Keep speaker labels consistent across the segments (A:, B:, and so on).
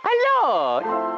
A: Hello!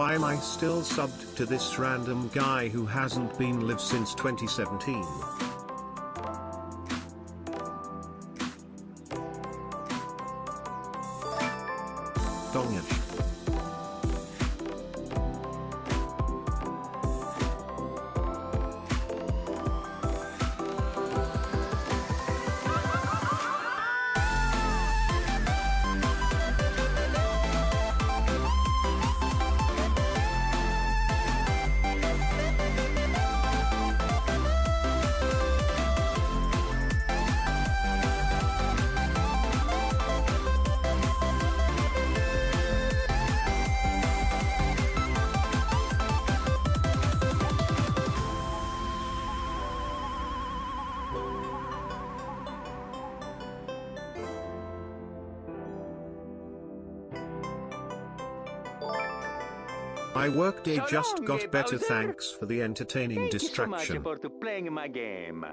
B: Why am I still subbed to this random guy who hasn't been live since 2017? Donyach. My workday just got better, thanks for the entertaining distraction.
A: Thank you so much for playing my game.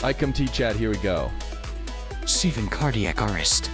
C: I come T-Chat, here we go.
D: Stephen cardiac arrest.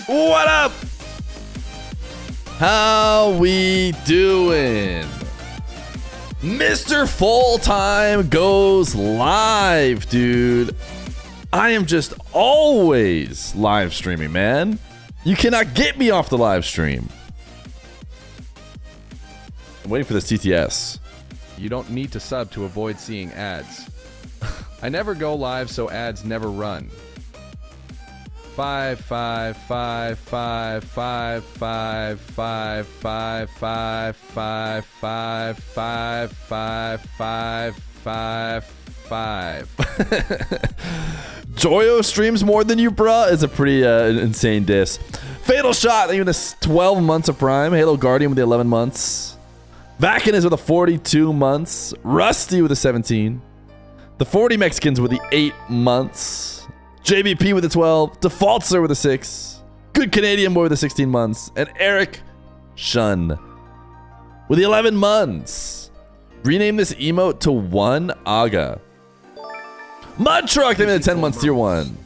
C: What up? How we doing? Mr. Full-Time goes live, dude. I am just always live streaming, man. You cannot get me off the live stream. I'm waiting for this TTS.
E: You don't need to sub to avoid seeing ads. I never go live, so ads never run. 5 5 5 5 5 5 5 5 5 5 5 5 5 5 5.
C: Joyo streams more than you, bruh. It's a pretty insane diss. Fatal Shot, even 12 months of Prime. Halo Guardian with the 11 months. Vakin is with the 42 months. Rusty with the 17. The 40 Mexicans with the 8 months. JVP with the 12. Defaultser with the 6. Good Canadian Boy with the 16 months. And Eric Shun with the 11 months. Rename this emote to 1 Aga. Mud Truck, they made the 10 months tier 1.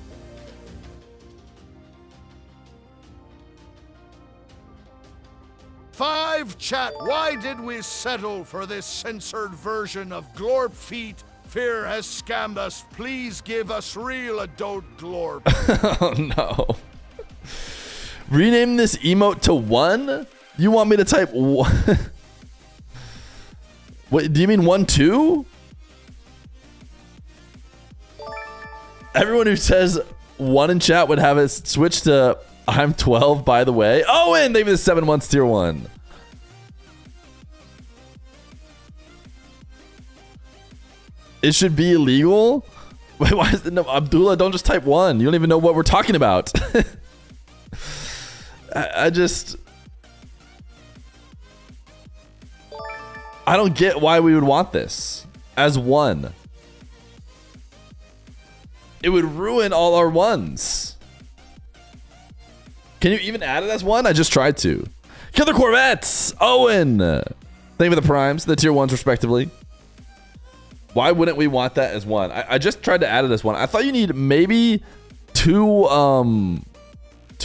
F: Five chat, why did we settle for this censored version of Glorp Feet? Fear has scammed us. Please give us real adult Glorp.
C: Oh no. Rename this emote to 1? You want me to type 1? What, do you mean 1 2? Everyone who says 1 in chat would have it switch to I'm 12, by the way. Oh, and they made the 7 months tier 1. It should be illegal? Wait, why is it no? Abdullah, don't just type 1. You don't even know what we're talking about. I don't get why we would want this as 1. It would ruin all our 1s. Can you even add it as 1? I just tried to. Kill the Corvettes! Owen! Thank you for the primes, the tier 1s respectively. Why wouldn't we want that as 1? I just tried to add it as 1. I thought you need maybe 2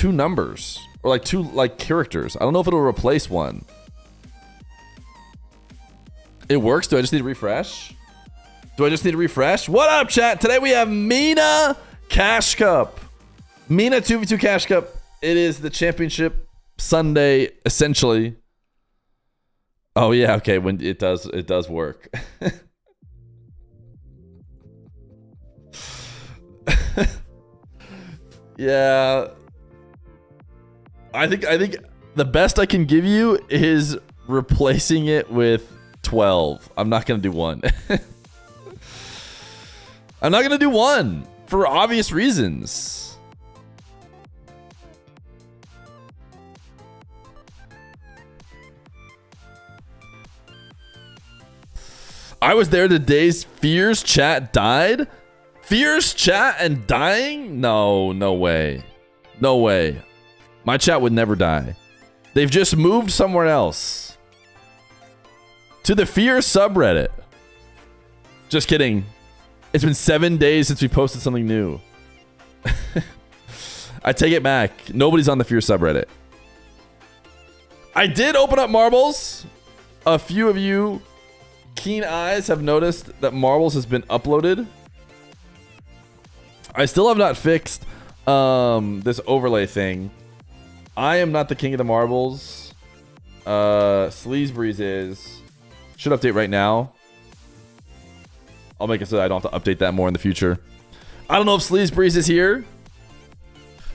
C: numbers. Or like 2 characters. I don't know if it'll replace 1. It works? Do I just need to refresh? What up, chat? Today we have Mena Cash Cup. Mena 2v2 Cash Cup. It is the championship Sunday, essentially. Oh yeah, okay. When it does work. Yeah. I think the best I can give you is replacing it with 12. I'm not gonna do 1. I'm not gonna do 1 for obvious reasons. I was there the days Fear's chat died. Fear's chat and dying? No way. No way. My chat would never die. They've just moved somewhere else. To the Fear subreddit. Just kidding. It's been 7 days since we posted something new. I take it back. Nobody's on the Fear subreddit. I did open up Marbles. A few of you keen eyes have noticed that Marbles has been uploaded. I still have not fixed this overlay thing. I am not the king of the marbles. Sleazebreeze is. Should update right now. I'll make it so that I don't have to update that more in the future. I don't know if Sleazebreeze is here.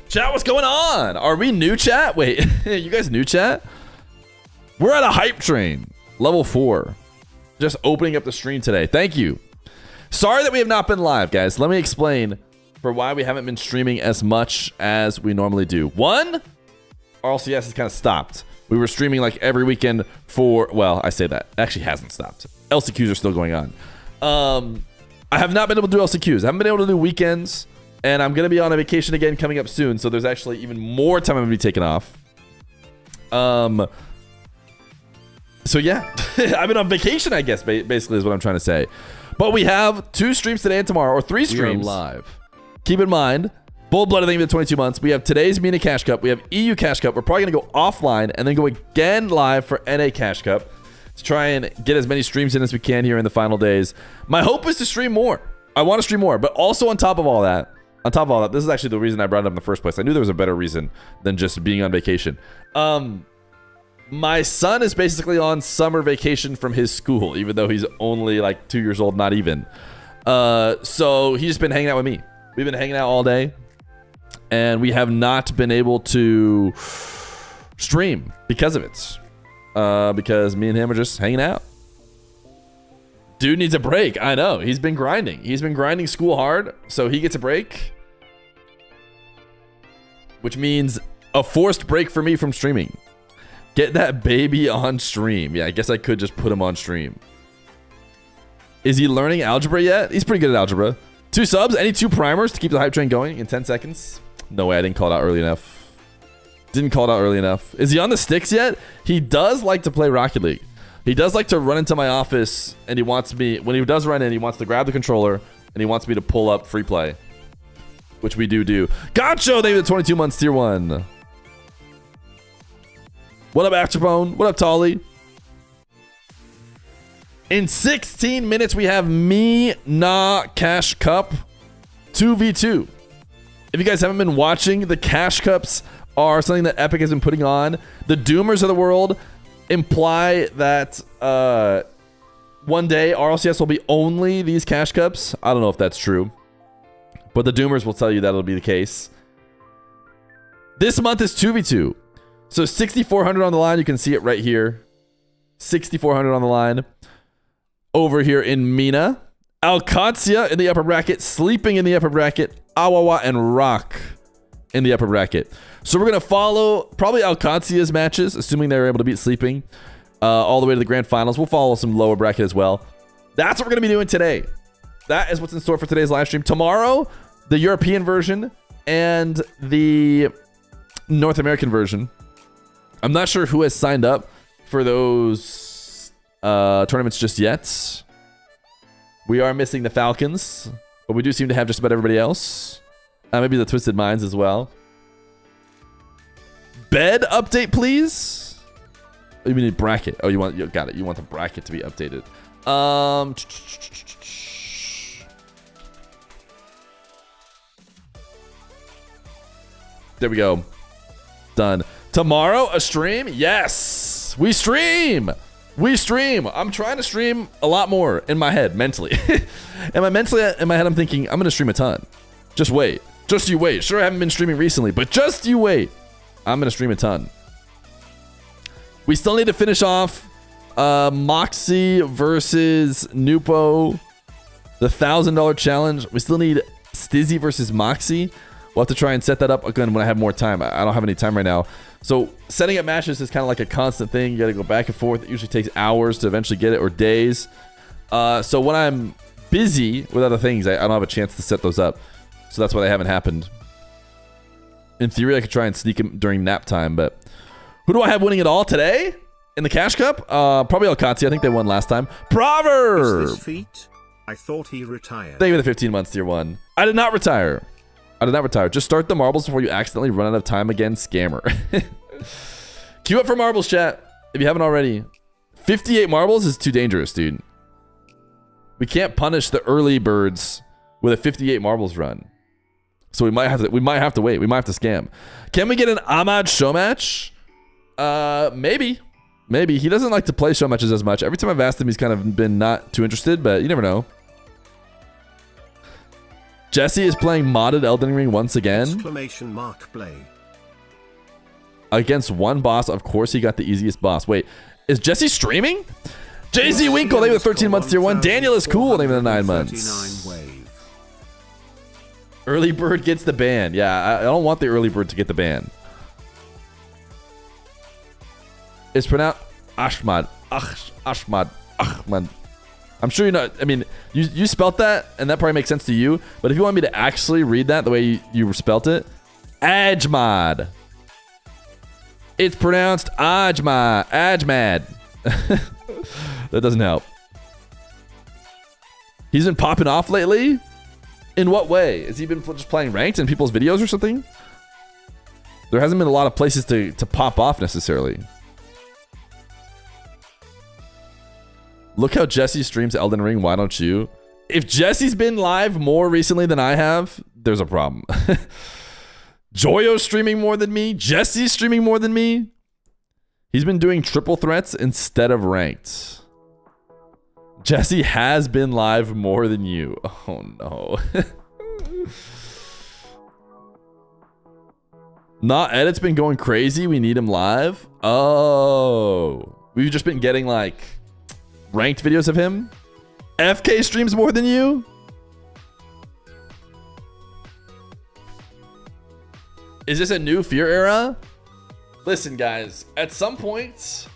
C: Chat, what's going on? Are we new, chat? Wait, you guys new, chat? We're at a hype train. Level 4. Just opening up the stream today. Thank you. Sorry that we have not been live, guys. Let me explain for why we haven't been streaming as much as we normally do. 1, RLCS has kind of stopped. We were streaming like every weekend for, well, I say that. It actually hasn't stopped. LCQs are still going on. I have not been able to do LCQs. I haven't been able to do weekends, and I'm going to be on a vacation again coming up soon, so there's actually even more time I'm going to be taking off. So yeah, I've been on vacation, I guess, basically is what I'm trying to say. But we have 2 streams today and tomorrow, or 3 streams.
E: We are live.
C: Keep in mind, Bold Blood, I think, the 22 months. We have today's Mena Cash Cup. We have EU Cash Cup. We're probably going to go offline and then go again live for NA Cash Cup to try and get as many streams in as we can here in the final days. My hope is to stream more. I want to stream more, but also on top of all that, this is actually the reason I brought it up in the first place. I knew there was a better reason than just being on vacation. My son is basically on summer vacation from his school, even though he's only like 2 years old, not even. So he's just been hanging out with me. We've been hanging out all day, and we have not been able to stream because of it. Because me and him are just hanging out. Dude needs a break. I know. He's been grinding. He's been grinding school hard, so he gets a break. Which means a forced break for me from streaming. Get that baby on stream. Yeah, I guess I could just put him on stream. Is he learning algebra yet? He's pretty good at algebra. 2 subs. Any 2 primers to keep the hype train going in 10 seconds? No way. I didn't call it out early enough. Didn't call it out early enough. Is he on the sticks yet? He does like to play Rocket League. He does like to run into my office, and he wants me, when he does run in, he wants to grab the controller, and he wants me to pull up free play. Which we do. Gotcha! They have the 22 months tier 1. What up, Afterbone? What up, Tolly? In 16 minutes, we have Mena Cash Cup 2v2. If you guys haven't been watching, the Cash Cups are something that Epic has been putting on. The Doomers of the world imply that one day RLCS will be only these Cash Cups. I don't know if that's true, but the Doomers will tell you that'll be the case. This month is 2v2. So 6,400 on the line. You can see it right here. 6,400 on the line. Over here in Mena. Alcatia in the upper bracket. Sleeping in the upper bracket. Awawa and Rock in the upper bracket. So we're going to follow probably Alcatia's matches, assuming they're able to beat Sleeping, all the way to the grand finals. We'll follow some lower bracket as well. That's what we're going to be doing today. That is what's in store for today's live stream. Tomorrow, the European version and the North American version. I'm not sure who has signed up for those tournaments just yet. We are missing the Falcons, but we do seem to have just about everybody else. Maybe the Twisted Minds as well. Bed update, please. Oh, you mean bracket? Oh, you got it. You want the bracket to be updated. There we go. Done. Tomorrow, a stream? Yes! We stream! We stream! I'm trying to stream a lot more in my head, mentally. In my head, I'm thinking, I'm going to stream a ton. Just wait. Just you wait. Sure, I haven't been streaming recently, but just you wait. I'm going to stream a ton. We still need to finish off Moxie versus Nupo. The $1,000 challenge. We still need Stizzy versus Moxie. We'll have to try and set that up again when I have more time. I don't have any time right now. So setting up matches is kind of like a constant thing. You got to go back and forth. It usually takes hours to eventually get it, or days. So when I'm busy with other things, I don't have a chance to set those up. So that's why they haven't happened. In theory, I could try and sneak him during nap time, but who do I have winning it all today in the Cash Cup? Probably Alcati. I think they won last time. Proverb!
B: Is this feat? I thought he retired.
C: Thank you for the 15 months, tier 1. I did not retire. I did not retire. Just start the marbles before you accidentally run out of time again, scammer. Queue up for marbles, chat. If you haven't already. 58 marbles is too dangerous, dude. We can't punish the early birds with a 58 marbles run. So we might have to wait. We might have to scam. Can we get an Ahmad show match? Maybe. Maybe. He doesn't like to play show matches as much. Every time I've asked him, he's kind of been not too interested, but you never know. Jesse is playing modded Elden Ring once again.
B: Exclamation mark play.
C: Against one boss. Of course he got the easiest boss. Wait, is Jesse streaming? Jay-Z Winkle, they with 13 months tier 1. Daniel is cool, they with 9 months. Early bird gets the ban. Yeah, I don't want the early bird to get the ban. It's pronounced Ahmad. Ahmad. I'm sure you're not. I mean, you spelt that, and that probably makes sense to you. But if you want me to actually read that the way you spelt it, Ajmad. It's pronounced Ajmad. Ajmad. That doesn't help. He's been popping off lately. In what way? Has he been just playing ranked in people's videos or something? There hasn't been a lot of places to pop off necessarily. Look how Jesse streams Elden Ring. Why don't you? If Jesse's been live more recently than I have, there's a problem. Joyo's streaming more than me. Jesse's streaming more than me. He's been doing triple threats instead of ranked. Jesse has been live more than you. Oh no. Not Edit's been going crazy. We need him live. Oh. We've just been getting like ranked videos of him. FK streams more than you. Is this a new Fear era? Listen, guys, at some point,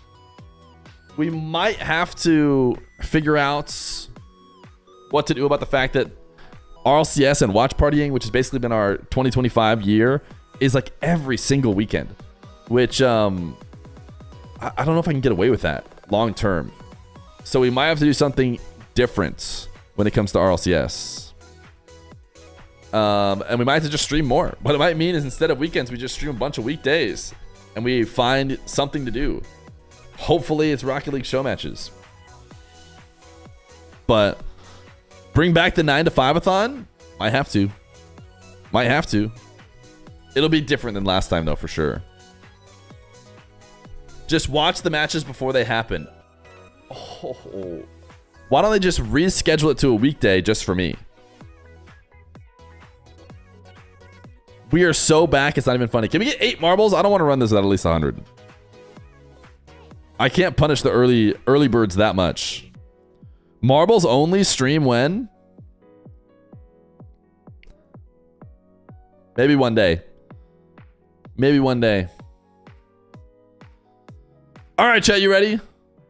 C: we might have to figure out what to do about the fact that RLCS and watch partying, which has basically been our 2025 year, is like every single weekend, which I don't know if I can get away with that long term. So we might have to do something different when it comes to RLCS. And we might have to just stream more. What it might mean is instead of weekends, we just stream a bunch of weekdays and we find something to do. Hopefully it's Rocket League show matches. But bring back the 9 to 5-a-thon? Might have to. Might have to. It'll be different than last time though, for sure. Just watch the matches before they happen. Oh. Why don't they just reschedule it to a weekday just for me? We are so back, it's not even funny. Can we get 8 marbles? I don't want to run this at least 100. I can't punish the early birds that much. Marbles only stream when? Maybe one day. Maybe one day. All right, chat, you ready?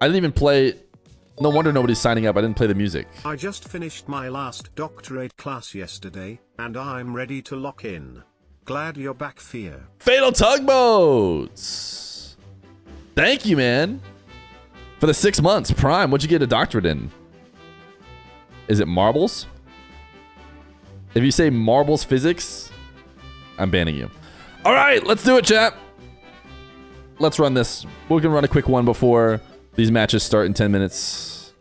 C: I didn't even play. No wonder nobody's signing up. I didn't play the music.
B: I just finished my last doctorate class yesterday, and I'm ready to lock in. Glad you're back, Fear.
C: Fatal Tugboats. Thank you, man. For the 6 months. Prime, what'd you get a doctorate in? Is it marbles? If you say marbles physics, I'm banning you. All right, let's do it, chat. Let's run this. We can run a quick one before these matches start in 10 minutes.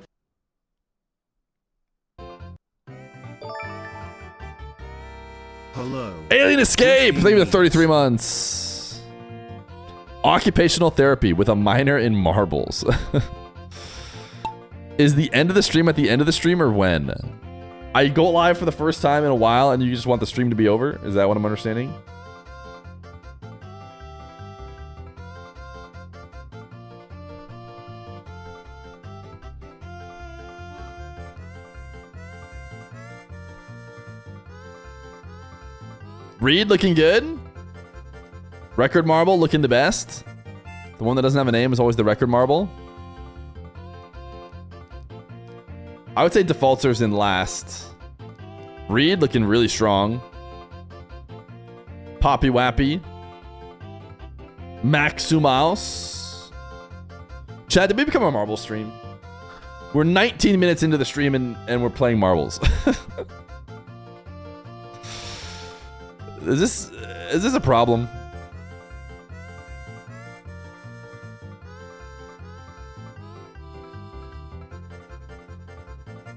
B: Hello.
C: Alien Escape. Thank you for 33 months. Occupational therapy with a minor in marbles. Is the end of the stream at the end of the stream or when? I go live for the first time in a while and you just want the stream to be over? Is that what I'm understanding? Reed looking good. Record marble looking the best. The one that doesn't have a name is always the record marble. I would say Defaulter's in last. Reed looking really strong. Poppy Wappy. Maxumaus. Chad, did we become a marble stream? We're 19 minutes into the stream and we're playing marbles. Is this a problem?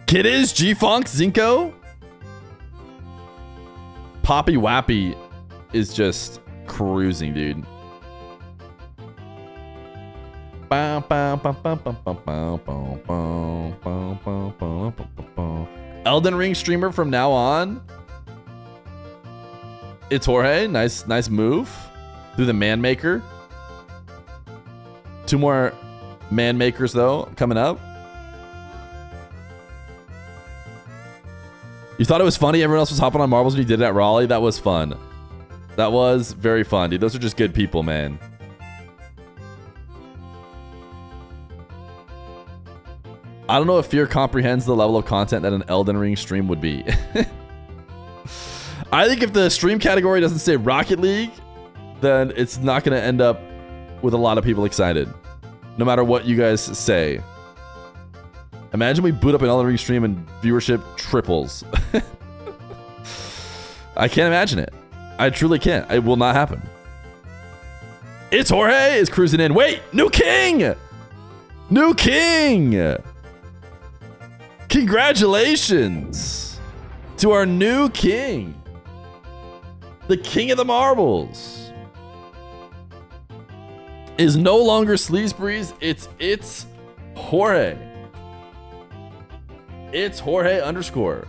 C: Kid is G-Funk Zinko. Poppy Wappy is just cruising, dude. Elden Ring streamer from now on. It's Jorge. Nice move. Through the man maker. 2 more man makers though coming up. You thought it was funny everyone else was hopping on marbles when you did it at Raleigh? That was fun. That was very fun, dude. Those are just good people, man. I don't know if Fear comprehends the level of content that an Elden Ring stream would be. I think if the stream category doesn't say Rocket League, then it's not going to end up with a lot of people excited. No matter what you guys say. Imagine we boot up an Elden Ring stream and viewership triples. I can't imagine it. I truly can't. It will not happen. It's Jorge is cruising in. Wait, new king! New king! Congratulations to our new king. The king of the marbles is no longer Sleaze Breeze. It's Jorge. It's Jorge underscore.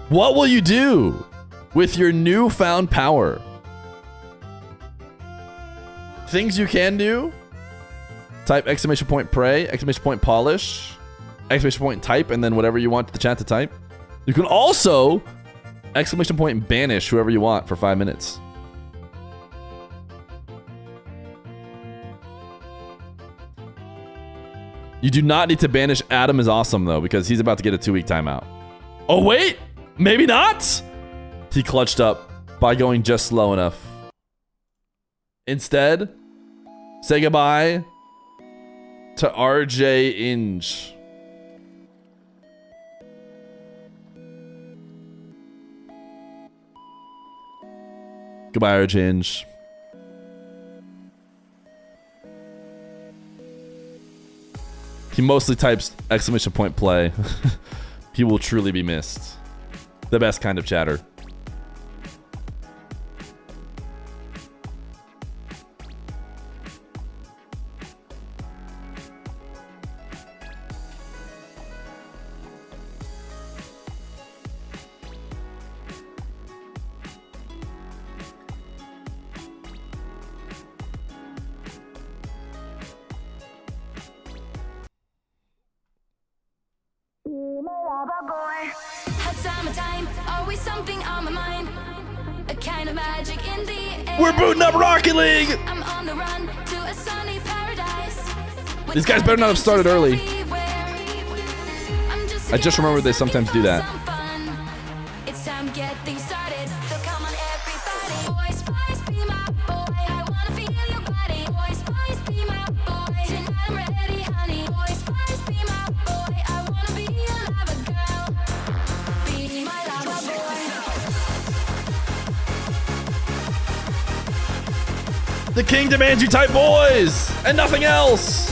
C: What will you do with your newfound power? Things you can do. Type exclamation point pray, exclamation point polish, exclamation point type, and then whatever you want the chat to type. You can also exclamation point banish whoever you want for 5 minutes. You do not need to banish Adam is awesome though, because he's about to get a 2-week timeout. Oh wait, maybe not. He clutched up by going just slow enough. Instead, say goodbye to RJ Inge. Goodbye, RJ Inge. He mostly types exclamation point play. He will truly be missed. The best kind of chatter. We're booting up Rocket League! These guys better not have started early. I just remembered they sometimes do that. The king demands you type boys and nothing else.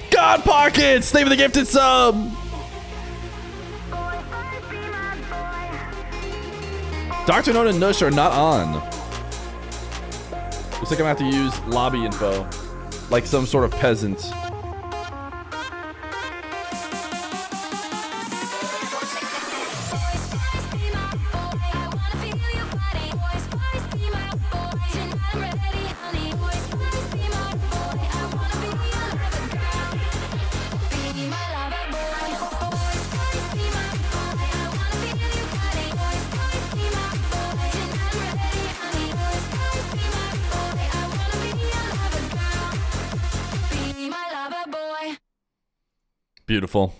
C: God Pockets, thank you for the gifted sub. Dr. Nona and Nush are not on. Looks like I'm gonna have to use lobby info, like some sort of peasant. Beautiful.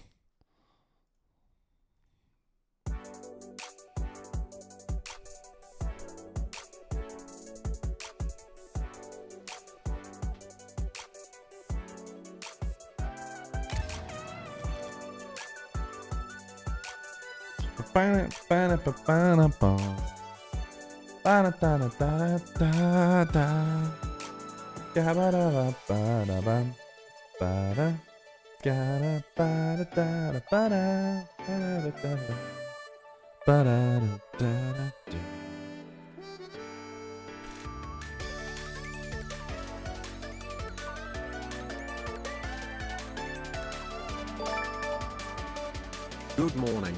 B: Good morning.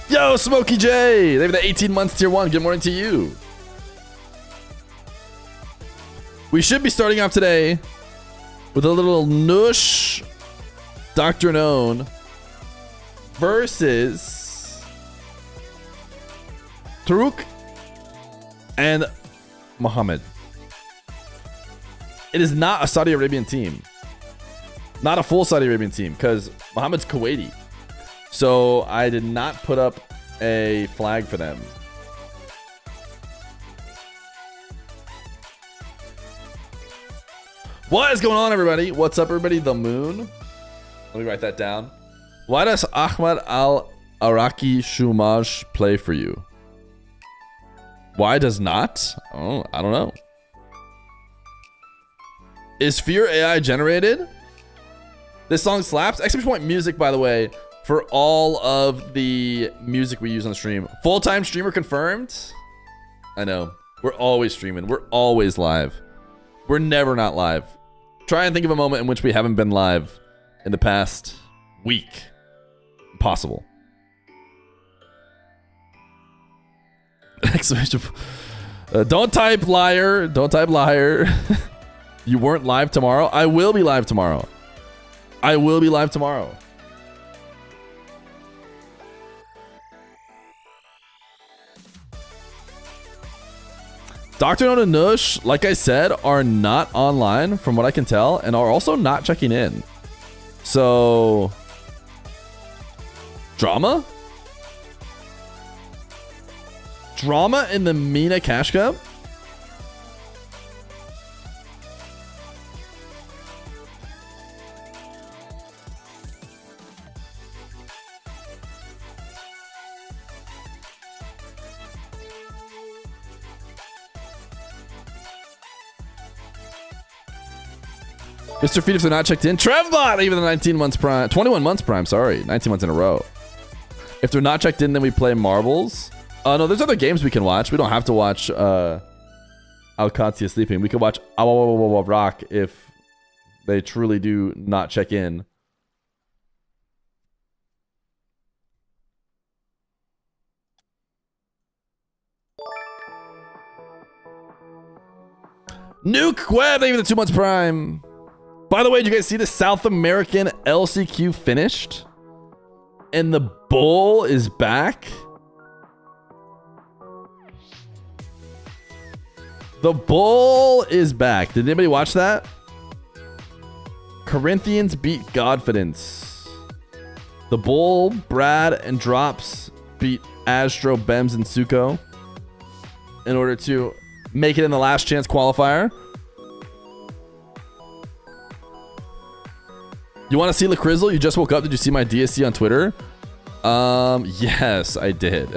C: Yo, Smokey J! They have the 18 months tier 1. Good morning to you. We should be starting off today with a little Noosh Dr. Known versus Taruk and Muhammad. It is not a Saudi Arabian team. Not a full Saudi Arabian team because Muhammad's Kuwaiti. So I did not put up a flag for them. What is going on, everybody? What's up, everybody? The moon. Let me write that down. Why does Ahmad Al-Araki Shumaj play for you? Why does not? Oh, I don't know. Is Feer AI generated? This song slaps. Exclamation point music, by the way, for all of the music we use on the stream. Full-time streamer confirmed? I know. We're always streaming. We're always live. We're never not live. Try and think of a moment in which we haven't been live in the past week. Impossible. Exclamation. Don't type liar. Don't type liar. You weren't live tomorrow? I will be live tomorrow. I will be live tomorrow. Dr. Known and Noosh, like I said, are not online from what I can tell and are also not checking in. So, drama? Drama in the Mena Cash Cup? Mr. Feet if they're not checked in. Trevbot, even the 19 months prime. 21 months prime, sorry. 19 months in a row. If they're not checked in, then we play marbles. No, there's other games we can watch. We don't have to watch Alcatia sleeping. We could watch Rock if they truly do not check in. Nuke Web, even the 2 months prime. By the way, did you guys see the South American LCQ finished? And the bull is back? The bull is back. Did anybody watch that? Corinthians beat Godfidence. The bull, Brad, and Drops beat Astro, Bems, and Suko in order to make it in the last chance qualifier. You want to see LaCrizzle? You just woke up. Did you see my DSC on Twitter? Yes, I did.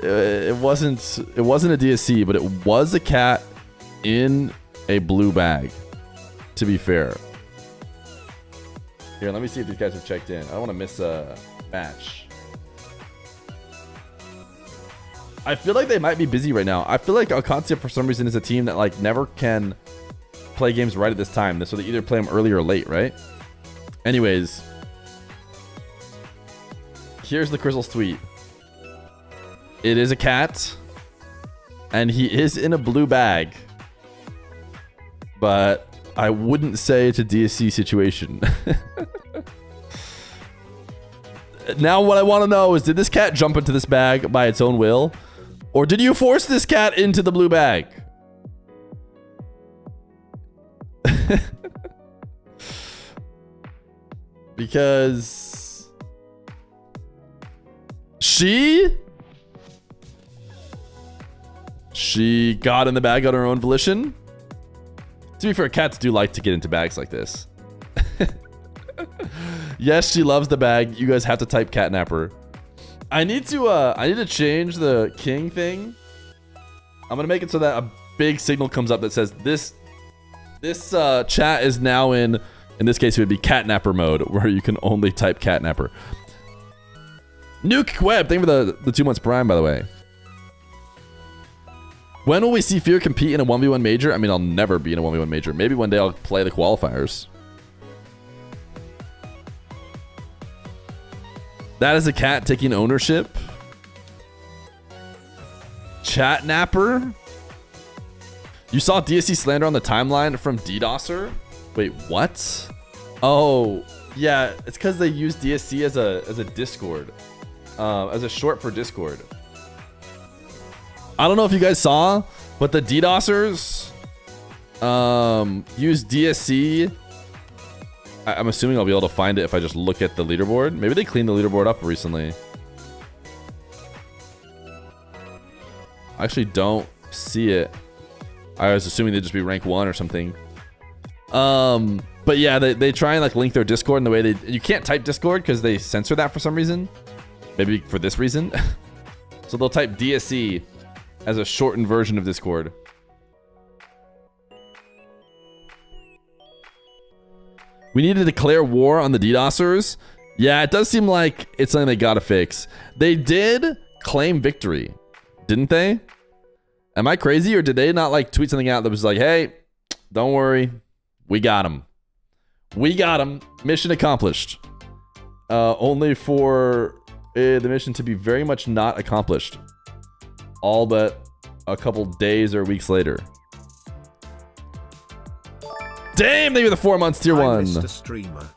C: It wasn't a DSC, but it was a cat in a blue bag, to be fair. Here, let me see if these guys have checked in. I don't want to miss a match. I feel like they might be busy right now. I feel like Alcancia, for some reason, is a team that like never can play games right at this time, so they either play them early or late, right? Anyways, here's the Crystal's tweet. It is a cat, and he is in a blue bag, but I wouldn't say it's a DSC situation. Now what I want to know is, did this cat jump into this bag by its own will, or did you force this cat into the blue bag? Because she got in the bag on her own volition. To be fair, cats do like to get into bags like this. Yes, she loves the bag. You guys have to type catnapper. I need to change the king thing. I'm gonna make it so that a big signal comes up that says this chat is now in this case it would be catnapper mode, where you can only type catnapper. Nuke Web, thank you for the 2 months prime, by the way. When will we see Fear compete in a 1v1 major? I mean, I'll never be in a 1v1 major. Maybe one day I'll play the qualifiers. That is a cat taking ownership. Chat napper. You saw DSC slander on the timeline from DDoSer? Wait, what? Oh, yeah, it's because they use DSC as a Discord, as a short for Discord. I don't know if you guys saw, but the DDoSers use DSC. I'm assuming I'll be able to find it if I just look at the leaderboard. Maybe they cleaned the leaderboard up recently. I actually don't see it. I was assuming they'd just be rank 1 or something. But yeah, they try and like link their Discord in the way you can't type Discord because they censor that for some reason. Maybe for this reason. So they'll type DSC as a shortened version of Discord. We need to declare war on the DDoSers. Yeah, it does seem like it's something they gotta fix. They did claim victory, didn't they? Am I crazy, or did they not like tweet something out that was like, hey, don't worry, we got him. We got him. Mission accomplished. Only for the mission to be very much not accomplished. All but a couple days or weeks later. Damn, they were the 4 months tier 1.
B: Mr. Streamer.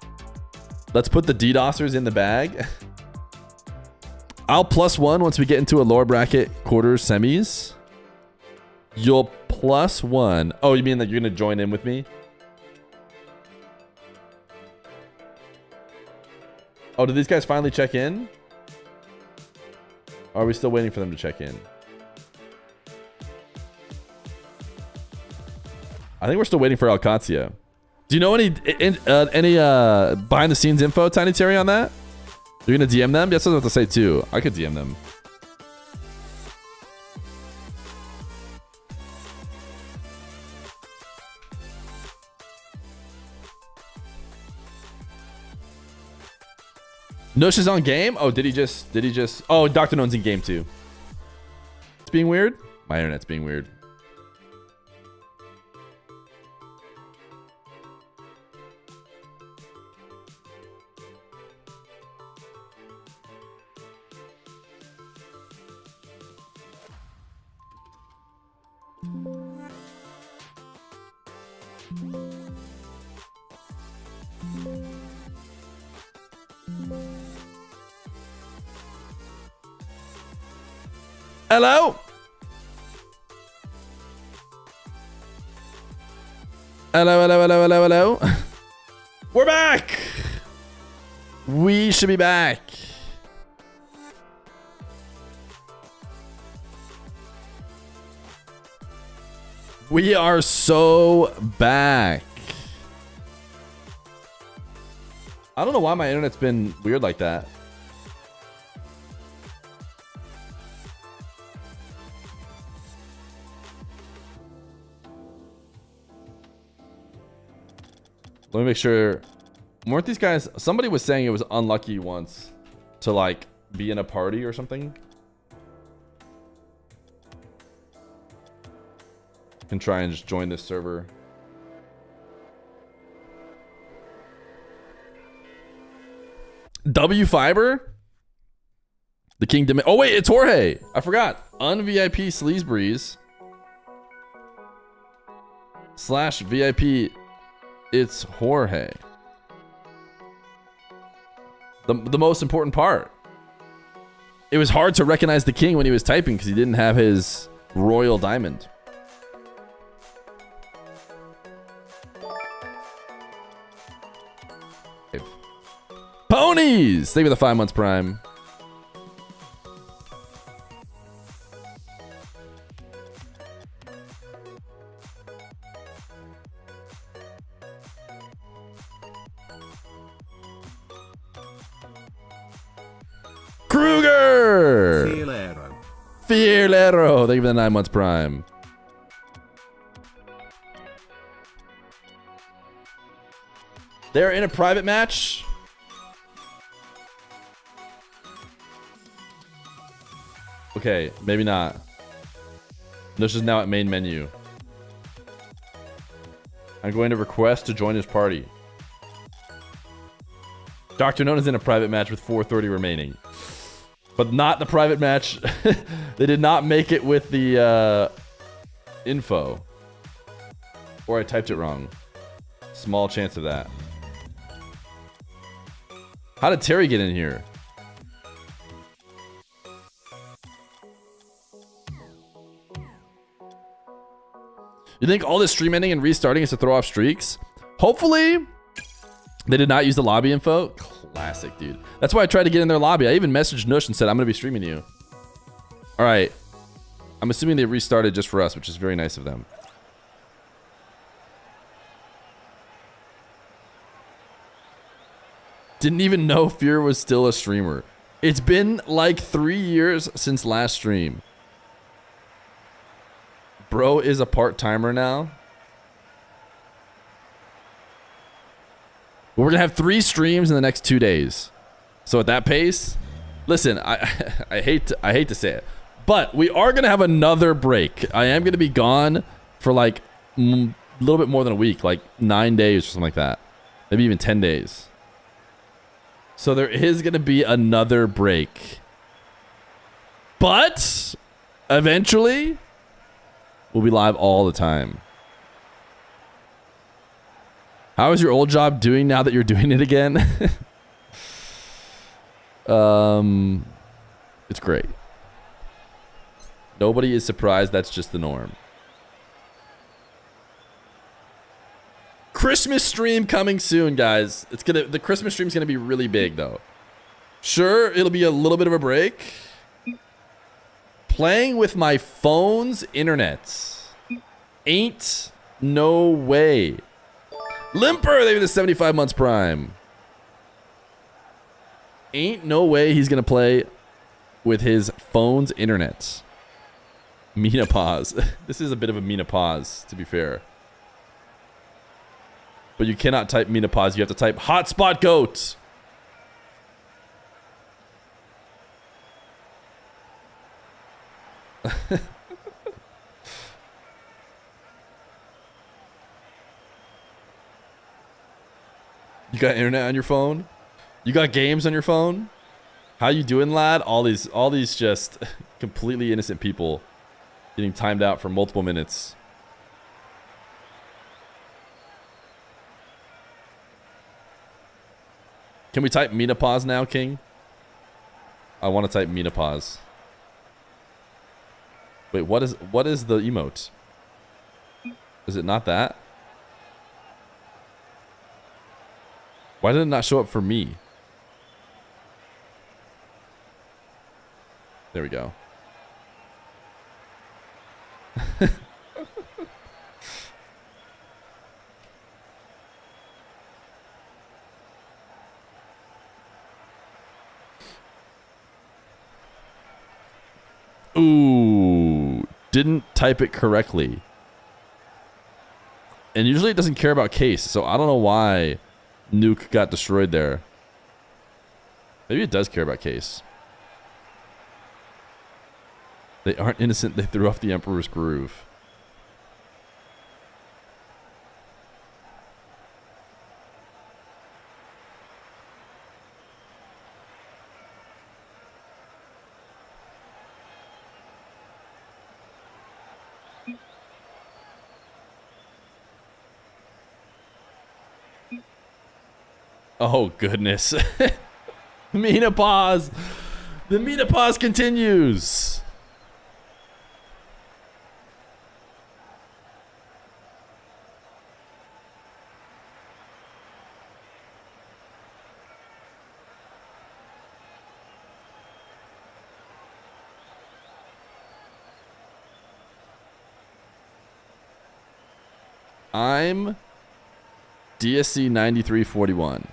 C: Let's put the DDoSers in the bag. I'll +1 once we get into a lower bracket quarters semis. You'll +1. Oh, you mean that you're going to join in with me? Oh, did these guys finally check in? Or are we still waiting for them to check in? I think we're still waiting for Alcatia. Do you know any behind the scenes info, Tiny Terry, on that? You're gonna DM them? That's what I was about to say too. I could DM them. Nush is on game? Oh, did he just oh, Dr. None's in game too. It's being weird? My internet's being weird. Hello? Hello. We're back. We should be back. We are so back. I don't know why my internet's been weird like that. Let me make sure. Weren't these guys... Somebody was saying it was unlucky once to, like, be in a party or something. Can try and just join this server. W Fiber? The Kingdom... Oh, wait, it's Jorge. I forgot. Un-VIP Sleazebreeze. /VIP... It's Jorge. The most important part. It was hard to recognize the king when he was typing because he didn't have his royal diamond. Ponies! Thank you for the 5 months prime. Kruger! Fearlero. Thank you for the 9 months prime. They're in a private match. Okay, maybe not. This is now at main menu. I'm going to request to join his party. Dr. Nona is in a private match with 4:30 remaining. But not the private match. They did not make it with the info. Or I typed it wrong. Small chance of that. How did Terry get in here? You think all this stream ending and restarting is to throw off streaks? Hopefully, they did not use the lobby info. Classic, dude. That's why I tried to get in their lobby. I even messaged Nush and said, I'm going to be streaming you. All right. I'm assuming they restarted just for us, which is very nice of them. Didn't even know Fear was still a streamer. It's been like 3 years since last stream. Bro is a part-timer now. We're gonna have 3 streams in the next 2 days. So at that pace, listen, I hate to say it, but we are gonna have another break. I am gonna be gone for like a little bit more than a week, like 9 days or something like that, maybe even 10 days. So there is gonna be another break, but eventually we'll be live all the time. How is your old job doing now that you're doing it again? It's great. Nobody is surprised. That's just the norm. Christmas stream coming soon, guys. The Christmas stream's gonna be really big though. Sure, it'll be a little bit of a break. Playing with my phone's internet. Ain't no way. Limper, they were the 75 months prime. Ain't no way he's gonna play with his phone's internet. Mena pause. This is a bit of a Mena pause, to be fair. But you cannot type Mena pause. You have to type hotspot goat. You got internet on your phone? You got games on your phone? How you doing, lad? All these just completely innocent people getting timed out for multiple minutes. Can we type Mena pause now, King? I want to type Mena pause. Wait, what is the emote? Is it not that? Why did it not show up for me? There we go. Ooh, didn't type it correctly. And usually it doesn't care about case, so I don't know why Nuke got destroyed there. Maybe it does care about case. They aren't innocent, they threw off the Emperor's Groove. Oh, goodness. Mena pause. The Mena pause continues. I'm DSC 9341.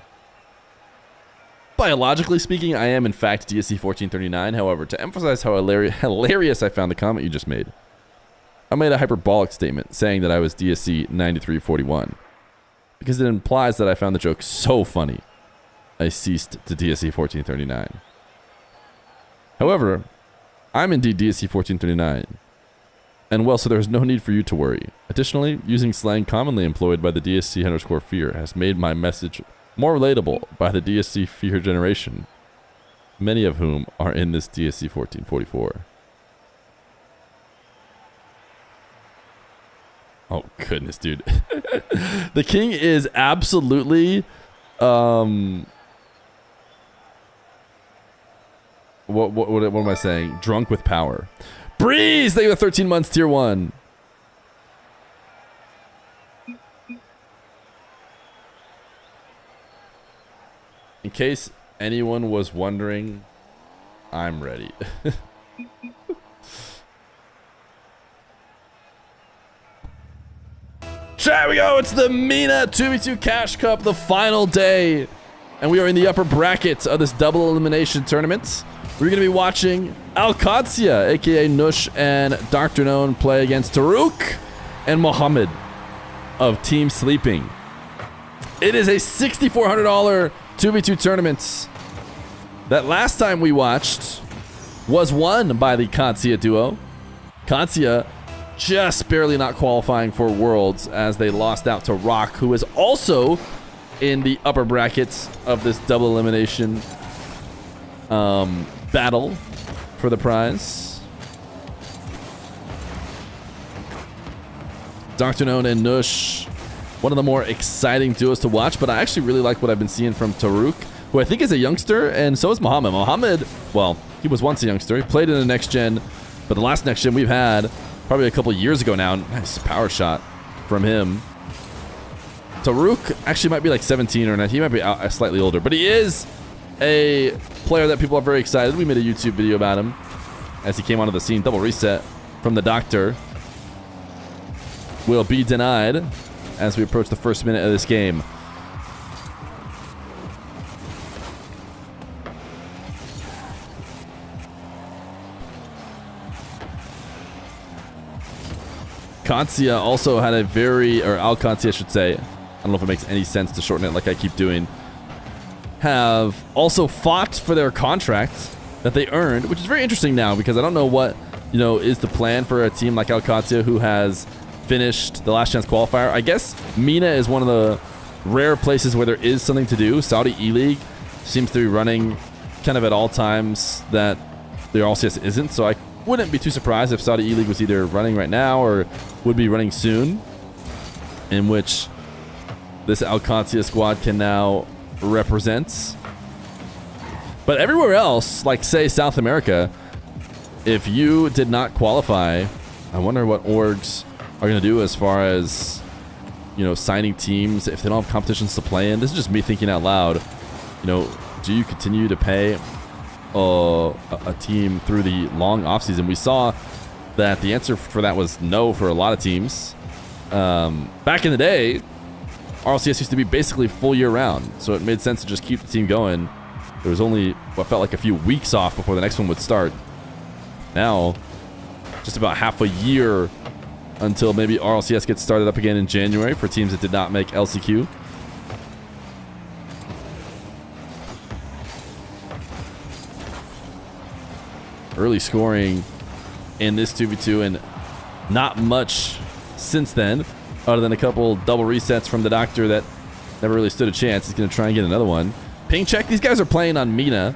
C: Biologically speaking, I am in fact DSC 1439. However, to emphasize how hilarious I found the comment you just made, I made a hyperbolic statement saying that I was DSC 9341 because it implies that I found the joke so funny I ceased to DSC 1439. However, I'm indeed DSC 1439, And well, so there's no need for you to worry. Additionally, using slang commonly employed by the DSC_Feer has made my message more relatable by the DSC Feer generation, many of whom are in this DSC 1444. Oh goodness, dude. The king is absolutely what am I saying? Drunk with power. Breeze, thank you for 13 months, tier 1. In case anyone was wondering, I'm ready. There we go. It's the Mena 2v2 Cash Cup, the final day. And we are in the upper bracket of this double elimination tournament. We're going to be watching Alkatia, aka Nush, and Dr. Known play against Taruk and Mohammed of Team Sleeping. It is a $6,400 2v2 tournament that last time we watched was won by the Katsia duo. Katsia just barely not qualifying for Worlds as they lost out to Rock, who is also in the upper brackets of this double elimination battle for the prize. Dr. Known and Nush, one of the more exciting duos to watch, but I actually really like what I've been seeing from Taruk, who I think is a youngster, and so is Mohammed. Mohammed, well, he was once a youngster. He played in the next gen, but the last next gen we've had probably a couple years ago now. Nice power shot from him. Taruk actually might be like 17 or 19. He might be slightly older, but he is a player that people are very excited. We made a YouTube video about him as he came onto the scene. Double reset from the Doctor will be denied as we approach the first minute of this game. Katsia also had a very, or Alkatia I should say, I don't know if it makes any sense to shorten it like I keep doing, have also fought for their contract that they earned, which is very interesting now because I don't know what, you know, is the plan for a team like Alkatia who has finished the last chance qualifier. I guess Mena is one of the rare places where there is something to do. Saudi E-League seems to be running kind of at all times that the RLCS isn't, so I wouldn't be too surprised if Saudi E-League was either running right now or would be running soon, in which this Alkatia squad can now represent. But everywhere else, like say South America, if you did not qualify, I wonder what orgs are going to do as far as, you know, signing teams if they don't have competitions to play in. This is just me thinking out loud. You know, do you continue to pay a team through the long offseason? We saw that the answer for that was no for a lot of teams. Back in the day, RLCS used to be basically full year round, so it made sense to just keep the team going. There was only what felt like a few weeks off before the next one would start. Now, just about half a year until maybe RLCS gets started up again in January for teams that did not make LCQ. Early scoring in this 2v2 and not much since then other than a couple double resets from the Doctor that never really stood a chance. He's going to try and get another one. Ping check. These guys are playing on Mena.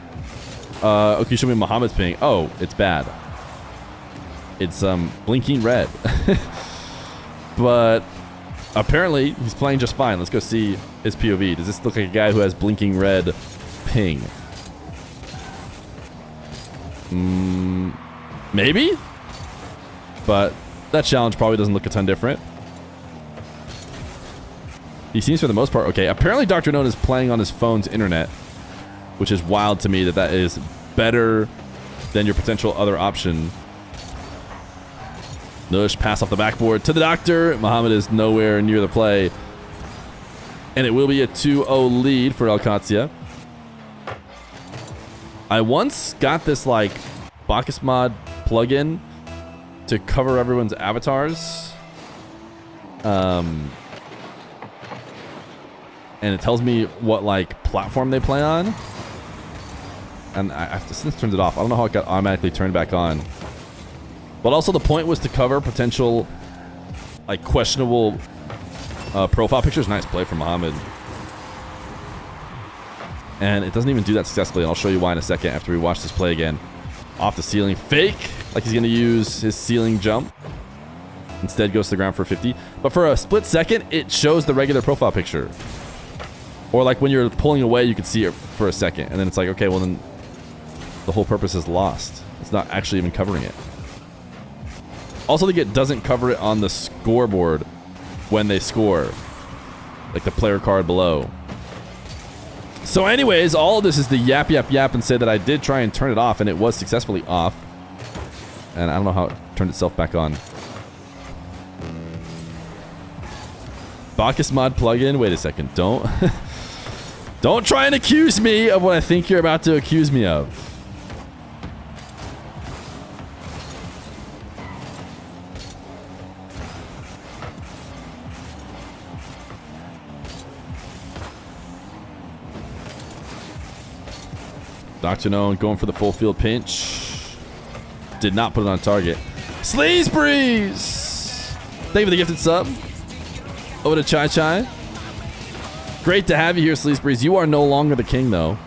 C: Okay, show me Mohammed's ping. Oh, it's bad. It's blinking red. But apparently he's playing just fine. Let's go see his POV. Does this look like a guy who has blinking red ping? Maybe, but that challenge probably doesn't look a ton different. He seems for the most part okay. Apparently Dr. Known is playing on his phone's internet, which is wild to me that is better than your potential other option. Nush pass off the backboard to the Doctor. Mohammed is nowhere near the play, and it will be a 2-0 lead for Alkatia. I once got this like Bacchus mod plugin to cover everyone's avatars, and it tells me what like platform they play on, and I've since turned it off. I don't know how it got automatically turned back on. But also the point was to cover potential, like, questionable profile pictures. Nice play from Mohammed. And it doesn't even do that successfully. And I'll show you why in a second after we watch this play again. Off the ceiling. Fake. Like he's going to use his ceiling jump. Instead goes to the ground for 50. But for a split second, it shows the regular profile picture. Or like when you're pulling away, you can see it for a second. And then it's like, okay, well then the whole purpose is lost. It's not actually even covering it. Also, the it doesn't cover it on the scoreboard when they score. Like the player card below. So anyways, all of this is the yap, yap, yap and say that I did try and turn it off and it was successfully off. And I don't know how it turned itself back on. Bacchus mod plugin. Wait a second. Don't don't try and accuse me of what I think you're about to accuse me of. Dr. Known going for the full field pinch. Did not put it on target. Sleaze Breeze! Thank you for the gifted sub. Over to Chai Chai. Great to have you here, Sleaze Breeze. You are no longer the king, though.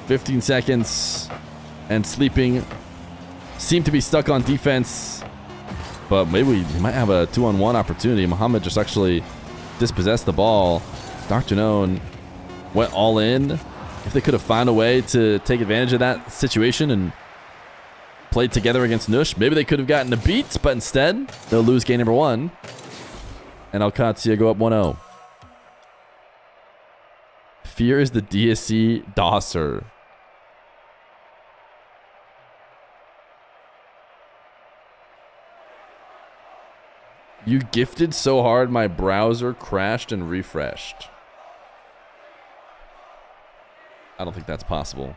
C: "15 seconds. And sleeping. Seem to be stuck on defense. But maybe we might have a 2-on-1 opportunity. Muhammad just actually dispossessed the ball. Dr. Known went all in. If they could have found a way to take advantage of that situation and played together against Nush, maybe they could have gotten a beat, but instead, they'll lose game number 1. And Alcatia go up 1-0. Feer is the DSC Dosser. You gifted so hard my browser crashed and refreshed. I don't think that's possible.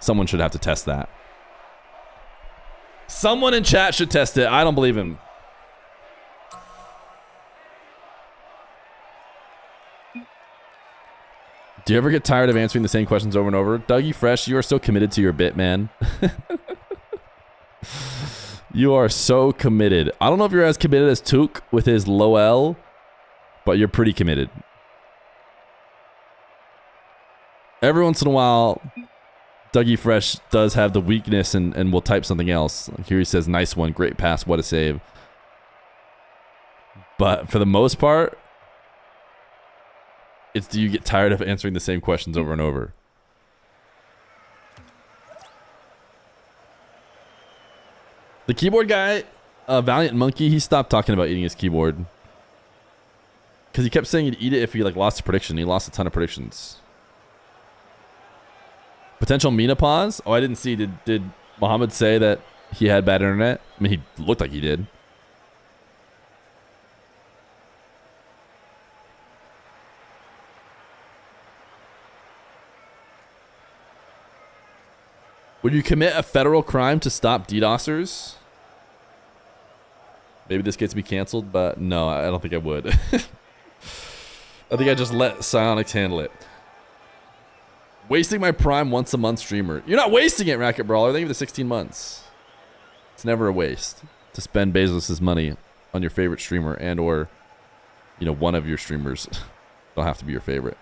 C: Someone should have to test that. Someone in chat should test it. I don't believe him. Do you ever get tired of answering the same questions over and over? Dougie Fresh, you are so committed to your bit, man. You are so committed. I don't know if you're as committed as Took with his low L, but you're pretty committed. Every once in a while, Dougie Fresh does have the weakness and will type something else. Like here he says, "Nice one, great pass, what a save." But for the most part, it's do you get tired of answering the same questions over and over? The keyboard guy, Valiant Monkey, he stopped talking about eating his keyboard. Because he kept saying he'd eat it if he like lost a prediction. He lost a ton of predictions. Potential Mena pause? Oh, I didn't see. Did Muhammad say that he had bad internet? I mean, he looked like he did. Would you commit a federal crime to stop DDoSers? Maybe this gets me canceled, but no, I don't think I would. I think I just let Psionics handle it. Wasting my prime once a month streamer. You're not wasting it, Racket Brawler. Thank you for the 16 months. It's never a waste to spend Bezos' money on your favorite streamer and or, you know, one of your streamers. Don't have to be your favorite.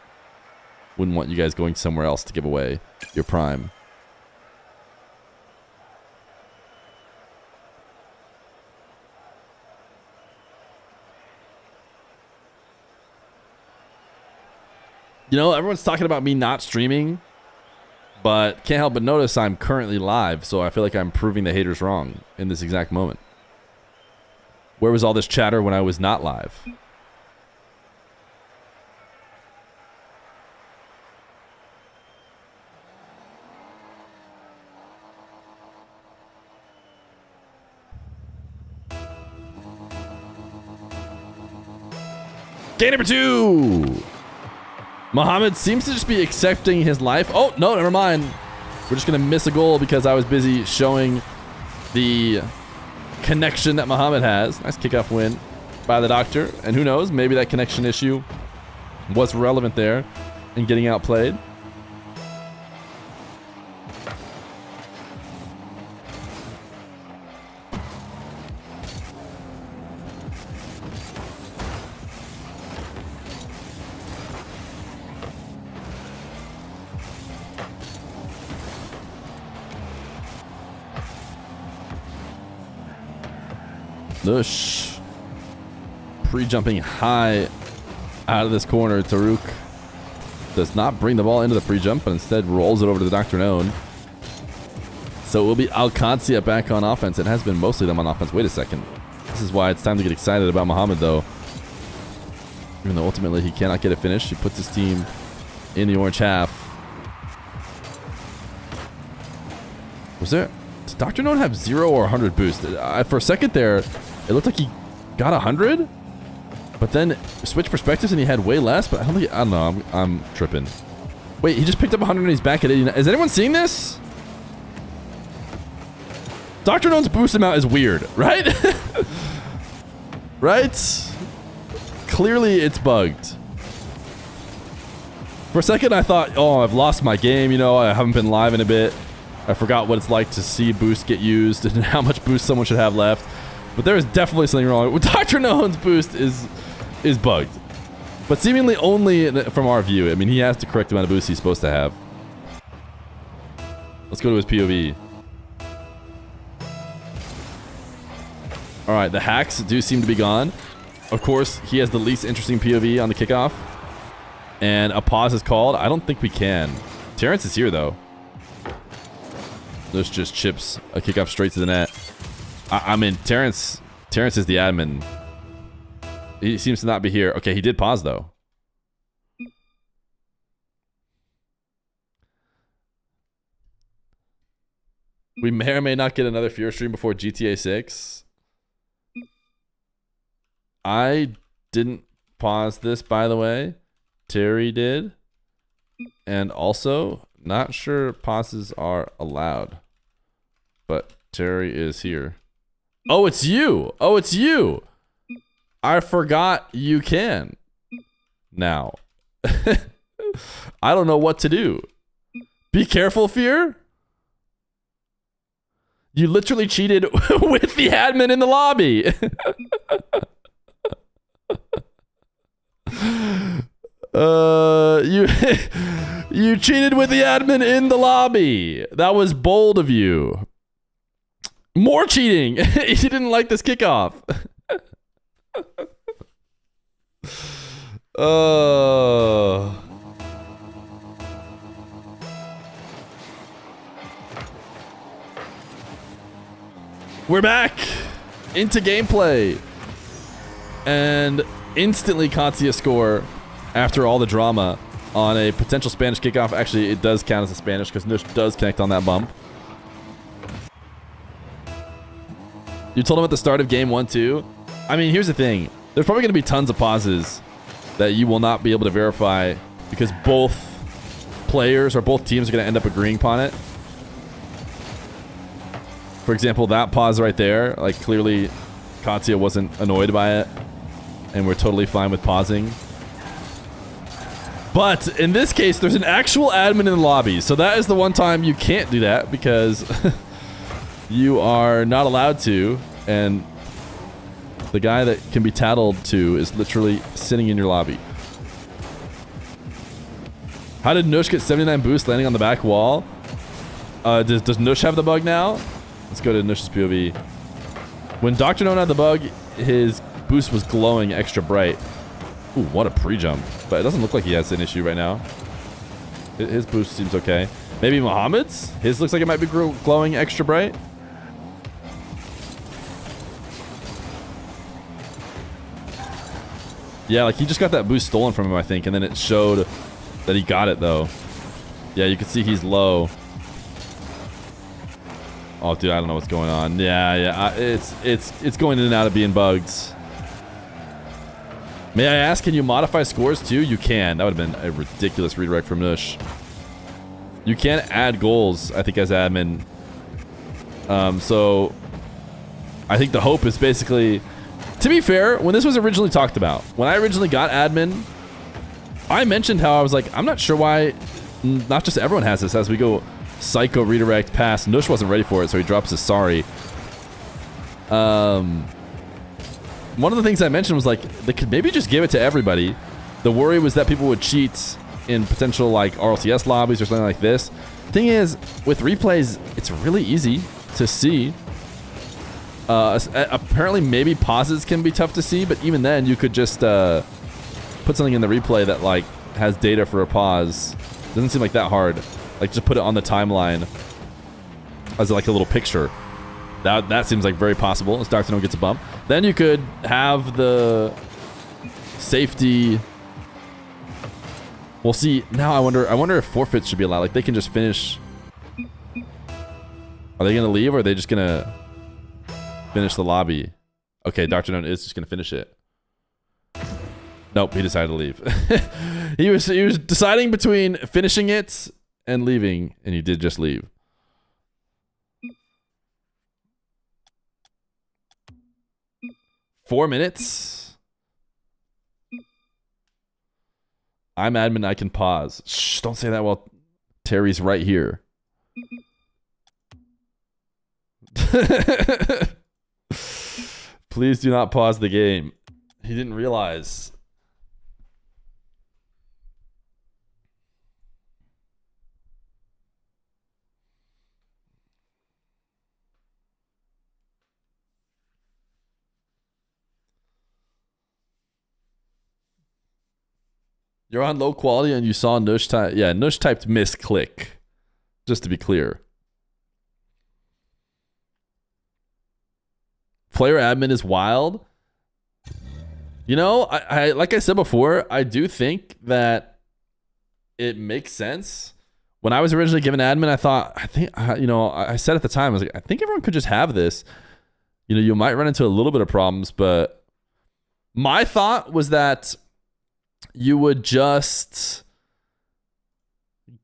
C: Wouldn't want you guys going somewhere else to give away your prime. You know, everyone's talking about me not streaming, but can't help but notice I'm currently live, so I feel like I'm proving the haters wrong in this exact moment. Where was all this chatter when I was not live? Game number 2! Muhammad seems to just be accepting his life. Oh, no, never mind. We're just going to miss a goal because I was busy showing the connection that Muhammad has. Nice kickoff win by the doctor. And who knows, maybe that connection issue was relevant there in getting outplayed. Nush. Pre-jumping high out of this corner. Taruk does not bring the ball into the pre-jump, but instead rolls it over to the Dr. Known. So it will be Alcancia back on offense. It has been mostly them on offense. Wait a second. This is why it's time to get excited about Muhammad, though. Even though ultimately he cannot get it finished, he puts his team in the orange half. Was there... Does Dr. Known have 0 or 100 boost? For a second there, it looked like he got 100, but then switch perspectives and he had way less. But I don't know. I'm tripping. Wait, he just picked up 100 and he's back at 89. Is anyone seeing this? Dr. Known's boost amount is weird, right? Right? Clearly it's bugged. For a second I thought, oh, I've lost my game. You know, I haven't been live in a bit. I forgot what it's like to see boost get used and how much boost someone should have left. But there is definitely something wrong. Dr. Known's boost is bugged. But seemingly only from our view. I mean, he has the correct amount of boost he's supposed to have. Let's go to his POV. Alright, the hacks do seem to be gone. Of course, he has the least interesting POV on the kickoff. And a pause is called. I don't think we can. Terrence is here, though. This just chips a kickoff straight to the net. I mean, Terrence is the admin. He seems to not be here. Okay, he did pause, though. We may or may not get another Fear stream before GTA 6. I didn't pause this, by the way. Terry did. And also, not sure pauses are allowed. But Terry is here. Oh, it's you. Oh, it's you. I forgot you can. Now. I don't know what to do. Be careful, Fear. You literally cheated with the admin in the lobby. You cheated with the admin in the lobby. That was bold of you. More cheating. He didn't like this kickoff. We're back into gameplay. And instantly Katsuya score after all the drama on a potential Spanish kickoff. Actually, it does count as a Spanish because Nush does connect on that bump. You told him at the start of game 1 too. I mean, here's the thing. There's probably going to be tons of pauses that you will not be able to verify because both players or both teams are going to end up agreeing upon it. For example, that pause right there, like clearly Katsuya wasn't annoyed by it and we're totally fine with pausing. But in this case, there's an actual admin in the lobby. So that is the one time you can't do that because you are not allowed to. And the guy that can be tattled to is literally sitting in your lobby. How did Nush get 79 boost landing on the back wall? Does Nush have the bug now? Let's go to Nush's POV. When Dr. Known had the bug, his boost was glowing extra bright. Ooh, what a pre-jump. But it doesn't look like he has an issue right now. His boost seems okay. Maybe Muhammad's? His looks like it might be glowing extra bright. Yeah, like he just got that boost stolen from him, I think, and then it showed that he got it, though. Yeah, you can see he's low. Oh, dude, I don't know what's going on. Yeah, it's going in and out of being bugs. May I ask, can you modify scores too? You can. That would have been a ridiculous redirect from Nush. You can add goals, I think, as admin. So I think the hope is basically, to be fair, when this was originally talked about, when I originally got admin, I mentioned how I was like, I'm not sure why not just everyone has this. As we go psycho redirect pass, Nush wasn't ready for it, so he drops his sorry. One of the things I mentioned was like, they could maybe just give it to everybody. The worry was that people would cheat in potential like RLCS lobbies or something like this. Thing is, with replays, it's really easy to see. Apparently, maybe pauses can be tough to see, but even then, you could just put something in the replay that like has data for a pause. Doesn't seem like that hard. Like just put it on the timeline as like a little picture. That seems like very possible. As Dr. No gets a bump, then you could have the safety. We'll see. Now I wonder if forfeits should be allowed. Like they can just finish. Are they gonna leave or are they just gonna finish the lobby? Okay, Dr. No is just gonna finish it. Nope, he decided to leave. he was deciding between finishing it and leaving, and he did just leave. Four minutes. I'm admin, I can pause. Shh, don't say that while Terry's right here. Please do not pause the game. He didn't realize. You're on low quality and you saw Nush type. Yeah, Nush typed misclick. Just to be clear. Player admin is wild. You know, I like I said before, I do think that it makes sense. When I was originally given admin, I said at the time, I was like, I think everyone could just have this. You know, you might run into a little bit of problems, but my thought was that you would just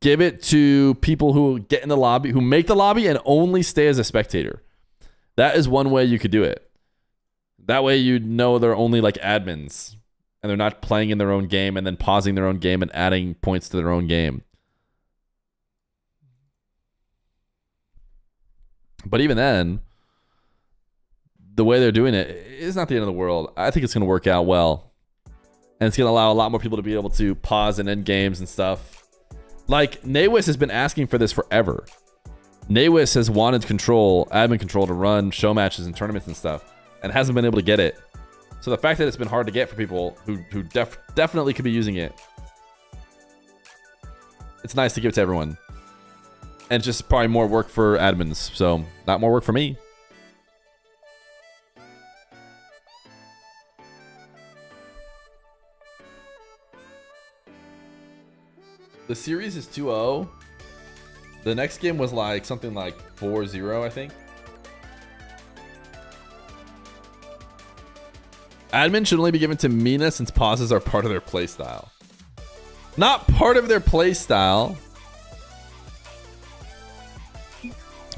C: give it to people who get in the lobby, who make the lobby and only stay as a spectator. That is one way you could do it. That way you know they're only like admins and they're not playing in their own game and then pausing their own game and adding points to their own game. But even then, the way they're doing it is not the end of the world. I think it's going to work out well. And it's going to allow a lot more people to be able to pause and end games and stuff. Like, Nawis has been asking for this forever. Nawis has wanted control, admin control, to run show matches and tournaments and stuff, and hasn't been able to get it. So the fact that it's been hard to get for people who definitely could be using it, it's nice to give it to everyone. And just probably more work for admins, so not more work for me. The series is 2-0. The next game was like something like 4-0, I think. Admin should only be given to Mena since pauses are part of their playstyle. Not part of their playstyle,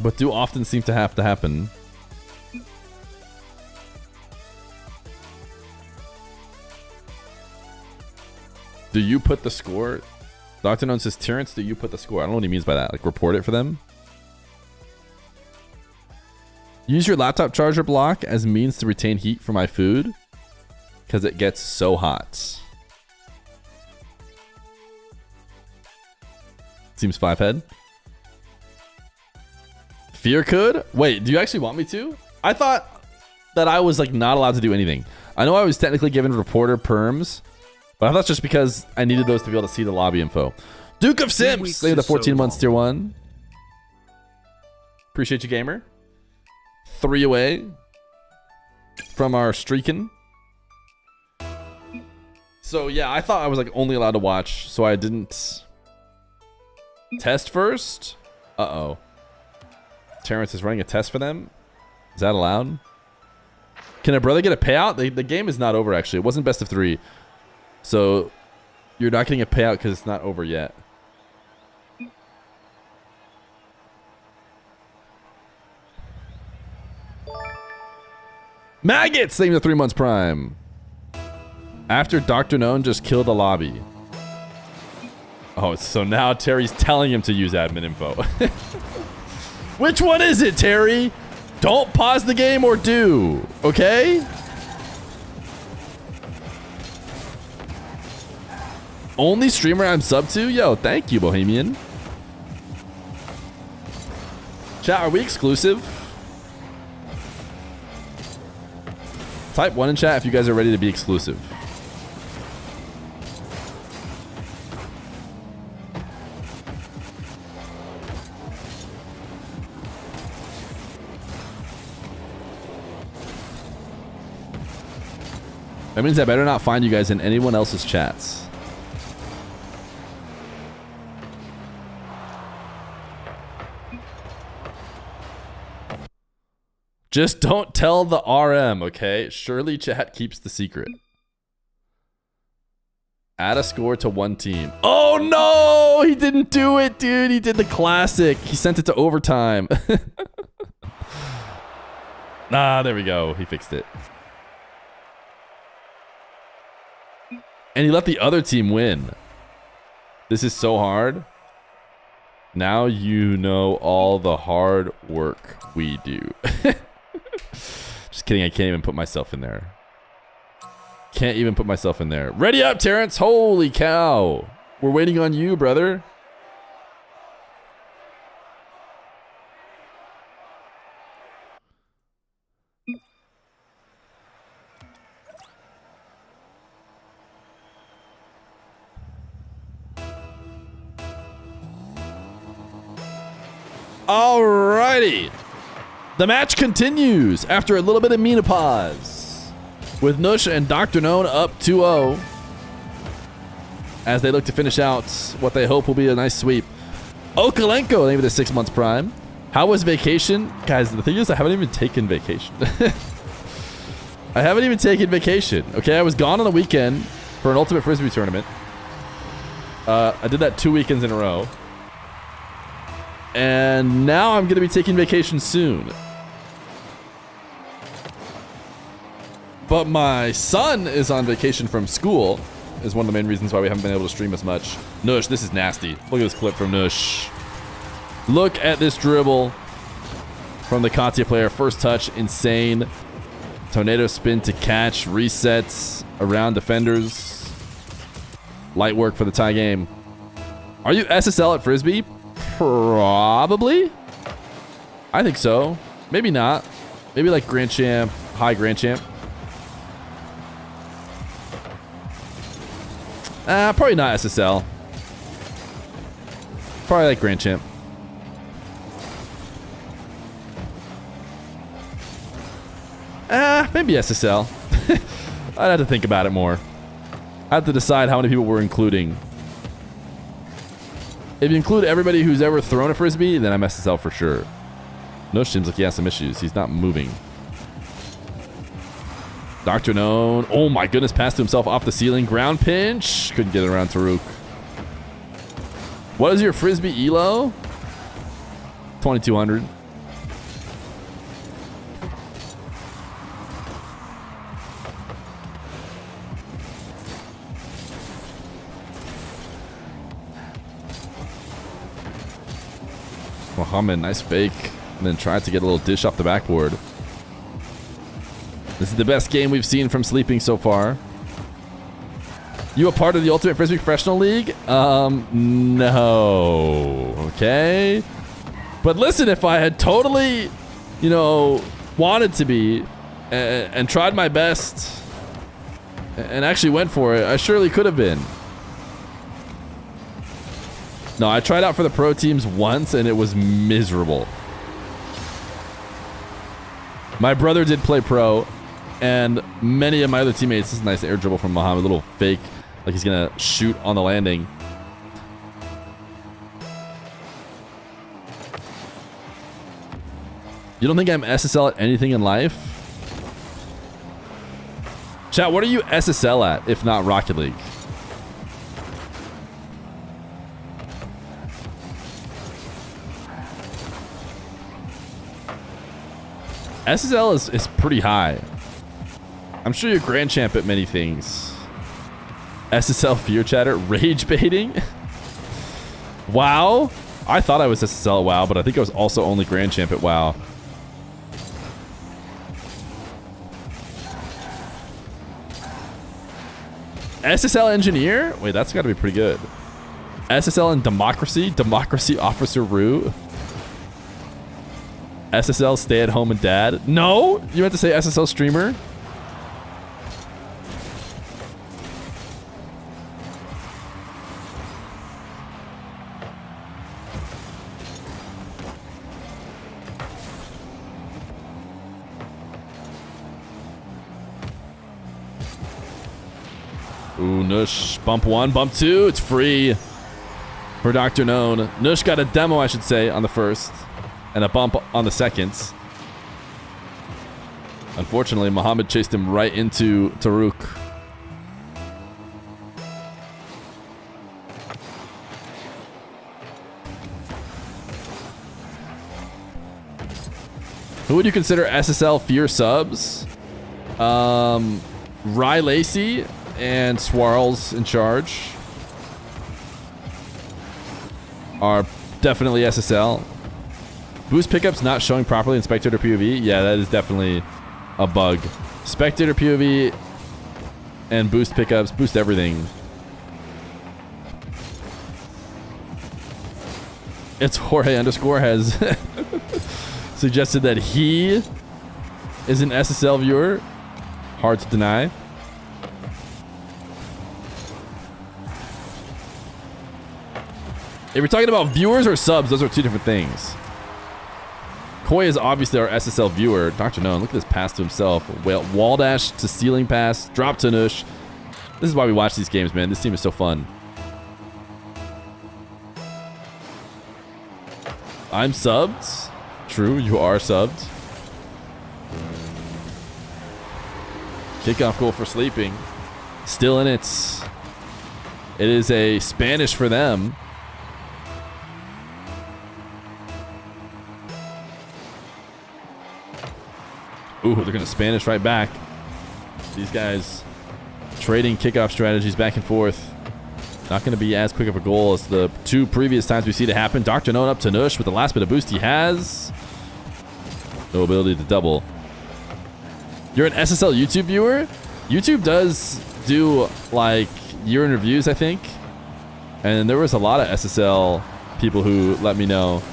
C: but do often seem to have to happen. Do you put the score? Dr. None says, Terrence, do you put the score? I don't know what he means by that. Like, report it for them? Use your laptop charger block as means to retain heat for my food, because it gets so hot. Seems 5-head. Feer could? Wait, do you actually want me to? I thought that I was like not allowed to do anything. I know I was technically given reporter perms, but I thought just because I needed those to be able to see the lobby info. Duke of Sims, say the 14 months tier 1. Appreciate you, gamer. 3 away from our streaking. So yeah, I thought I was like only allowed to watch, so I didn't test first. Uh-oh. Terrence is running a test for them. Is that allowed? Can a brother get a payout? The game is not over, actually. It wasn't best of 3. So you're not getting a payout because it's not over yet. Maggots! Saving the 3 months prime. After Dr. Known just killed the lobby. Oh, so now Terry's telling him to use admin info. Which one is it, Terry? Don't pause the game or do, okay? Only streamer I'm sub to? Yo, thank you, Bohemian. Chat, are we exclusive? Type 1 in chat if you guys are ready to be exclusive. That means I better not find you guys in anyone else's chats. Just don't tell the RM, okay? Surely chat keeps the secret. Add a score to one team. Oh no! He didn't do it, dude. He did the classic. He sent it to overtime. There we go. He fixed it. And he let the other team win. This is so hard. Now you know all the hard work we do. Just kidding, I can't even put myself in there. Can't even put myself in there. Ready up, Terrence! Holy cow! We're waiting on you, brother. Alrighty. The match continues after a little bit of Mena pause, with Nush and Dr. Known up 2-0 as they look to finish out what they hope will be a nice sweep. Okalenko, maybe the 6 months prime. How was vacation? Guys, the thing is I haven't even taken vacation. I haven't even taken vacation. Okay, I was gone on the weekend for an Ultimate Frisbee tournament. I did that 2 weekends in a row. And now I'm going to be taking vacation soon. But my son is on vacation from school, is one of the main reasons why we haven't been able to stream as much. Nush, this is nasty. Look at this clip from Nush. Look at this dribble from the Katya player. First touch, insane. Tornado spin to catch, resets around defenders. Light work for the tie game. Are you SSL at Frisbee? Probably. I think so. Maybe not. Maybe like Grand Champ, high Grand Champ. Probably not SSL. Probably like Grand Champ. Maybe SSL. I'd have to think about it more. I have to decide how many people we're including. If you include everybody who's ever thrown a Frisbee, then I'm SSL for sure. No, seems like he has some issues. He's not moving. Dr. Known. Oh my goodness, passed to himself off the ceiling. Ground pinch. Couldn't get it around Taruk. What is your Frisbee elo? 2200. Mohammed, nice fake. And then tried to get a little dish off the backboard. This is the best game we've seen from Sleeping so far. You a part of the Ultimate Frisbee Professional League? No. Okay. But listen, if I had totally, you know, wanted to be and tried my best and actually went for it, I surely could have been. No, I tried out for the pro teams once and it was miserable. My brother did play pro, and many of my other teammates, this is a nice air dribble from Muhammad, a little fake, like he's gonna shoot on the landing. You don't think I'm SSL at anything in life? Chat, what are you SSL at, if not Rocket League? SSL is pretty high. I'm sure you're Grand Champ at many things. SSL Fear chatter, rage baiting. WoW? I thought I was SSL at WoW, but I think I was also only Grand Champ at WoW. SSL Engineer? Wait, that's got to be pretty good. SSL in Democracy? Democracy Officer Rue? SSL Stay at Home and Dad? No? You meant to say SSL Streamer? Ooh, Nush. Bump 1, bump 2. It's free for Dr. Known. Nush got a demo, I should say, on the first, and a bump on the second. Unfortunately, Muhammad chased him right into Taruk. Who would you consider SSL Feer subs? Rye Lacey and Swirls in charge are definitely SSL. Boost pickups not showing properly in Spectator POV. Yeah, that is definitely a bug. Spectator POV and boost pickups, boost everything. It's Jorge underscore has suggested that he is an SSL viewer. Hard to deny. If we're talking about viewers or subs, those are two different things. Koi is obviously our SSL viewer. Dr. Known, look at this pass to himself. Wall dash to ceiling pass, drop to Nush. This is why we watch these games, man. This team is so fun. I'm subbed. True, you are subbed. Kickoff goal for sleeping. Still in it. It is a Spanish for them. Ooh, they're going to Spanish right back. These guys trading kickoff strategies back and forth. Not going to be as quick of a goal as the two previous times we've seen it happen. Dr. Known up to Nush with the last bit of boost he has. No ability to double. You're an SSL YouTube viewer? YouTube does do like year in reviews, I think. And there was a lot of SSL people who let me know.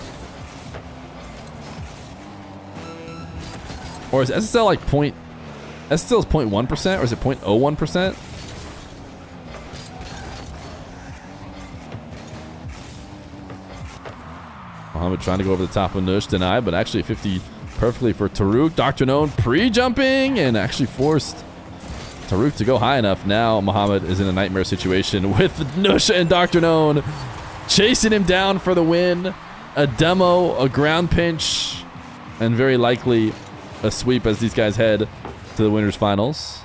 C: Or is SSL like SSL is 0.1% or is it 0.01%? Muhammad trying to go over the top of Nush, denied, but actually 50 perfectly for Taruk. Dr. Known pre-jumping and actually forced Taruk to go high enough. Now Muhammad is in a nightmare situation with Nush and Dr. Known chasing him down for the win. A demo, a ground pinch, and very likely a sweep as these guys head to the winners finals.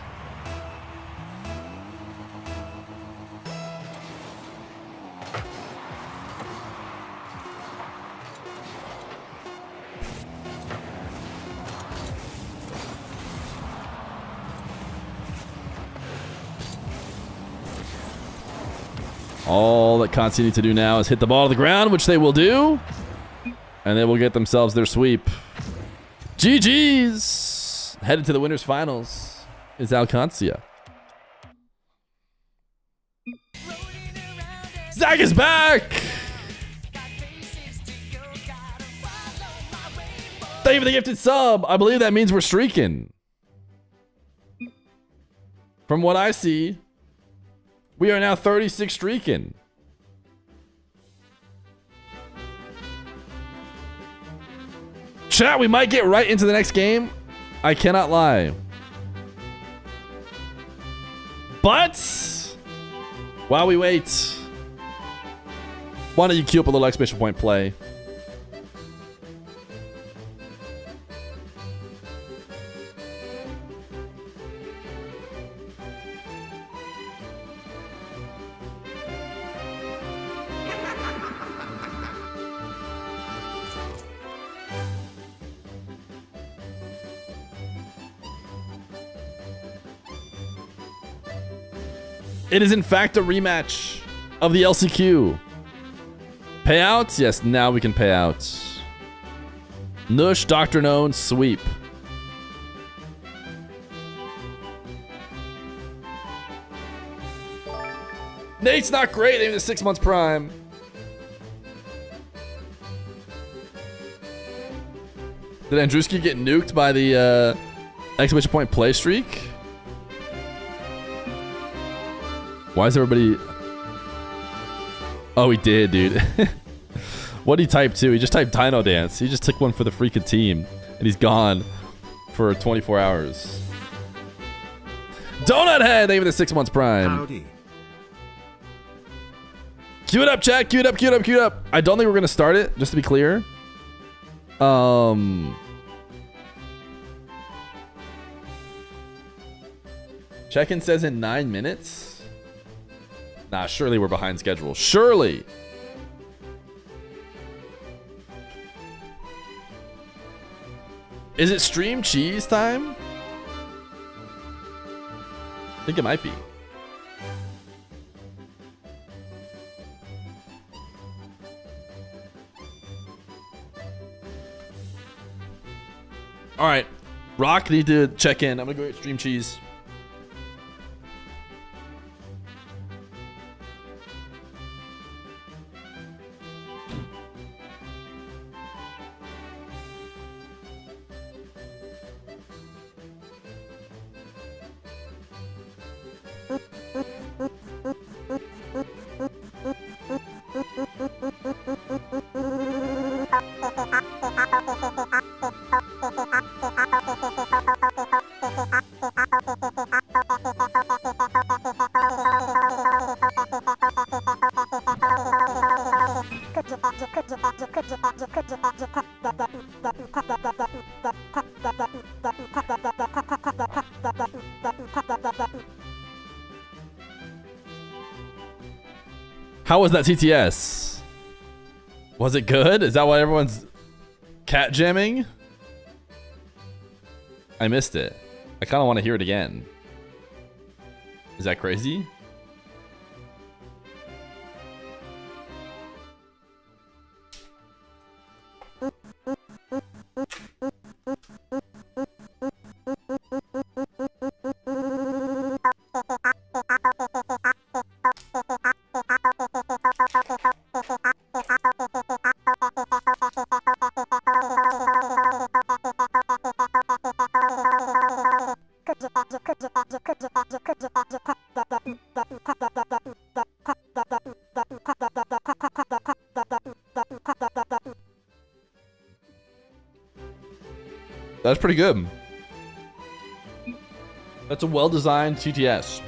C: All that Conti need to do now is hit the ball to the ground, which they will do. And they will get themselves their sweep. GG's! Headed to the winners finals is Alcancia. Zach is back! Thank you for the gifted sub. I believe that means we're streaking. From what I see, we are now 36 streaking. Chat, we might get right into the next game. I cannot lie. But while we wait, why don't you queue up a little exclamation point play? It is in fact a rematch of the LCQ. Payouts? Yes, now we can pay out. Nush, Dr. Known, sweep. Nate's not great, even the 6 months prime. Did Andruski get nuked by the exclamation point play streak? Why is everybody... Oh, he did, dude. What did he type too? He just typed Dino Dance. He just took one for the freaking team. And he's gone for 24 hours. Donut Head, thank you for the 6 months prime.
B: Howdy.
C: Cue it up, chat. Cue it up, cue it up, cue it up. I don't think we're going to start it, just to be clear. Check-in says in 9 minutes. Nah, surely we're behind schedule. Surely. Is it stream cheese time? I think it might be. All right, Rock, need to check in. I'm gonna go get stream cheese. How was that TTS? Was it good? Is that why everyone's cat jamming? I missed it. I kind of want to hear it again. Is that crazy? That's pretty good. That's a well-designed TTS.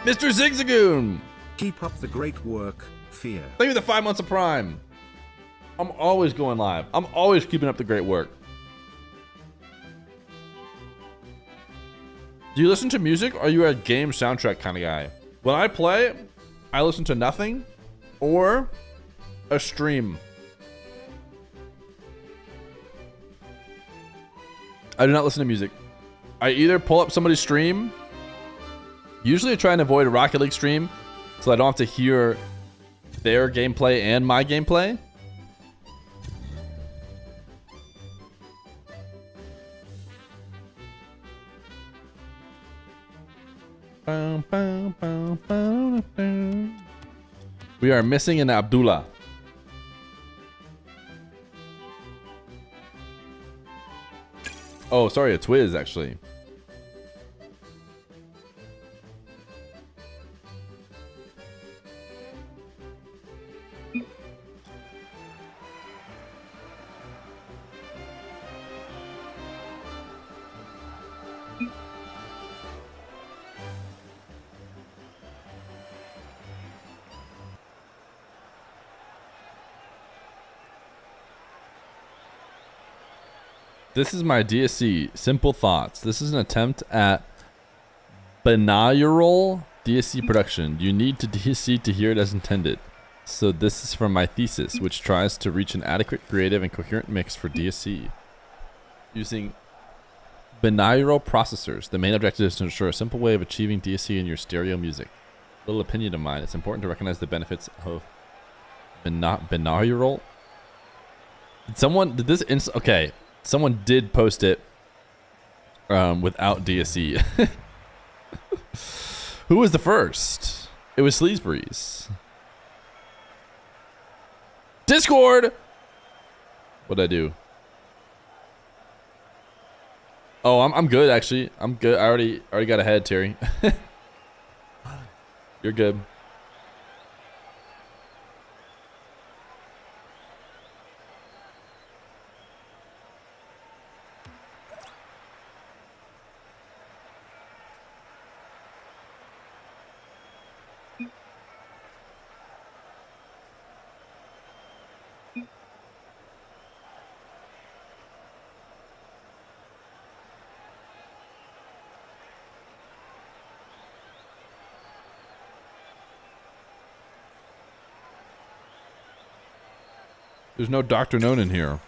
C: Mr. Zigzagoon!
B: Keep up the great work, Fear.
C: Thank you for the 5 months of Prime. I'm always going live. I'm always keeping up the great work. Do you listen to music or are you a game soundtrack kind of guy? When I play, I listen to nothing or a stream. I do not listen to music. I either pull up somebody's stream. Usually I try and avoid a Rocket League stream so I don't have to hear their gameplay and my gameplay. We are missing an Abdullah. Oh, sorry, a Twiz actually. This is my DSC, Simple Thoughts. This is an attempt at binaural DSC production. You need to DSC to hear it as intended. So this is from my thesis, which tries to reach an adequate, creative, and coherent mix for DSC. Using binaural processors, the main objective is to ensure a simple way of achieving DSC in your stereo music. Little opinion of mine, it's important to recognize the benefits of binaural. Okay, someone did post it without DSC. Who was the first? It was Sleazebreeze. Discord! What'd I do? Oh, I'm good actually. I'm good. I already got ahead, Terry. You're good. There's no Dr. Known in here.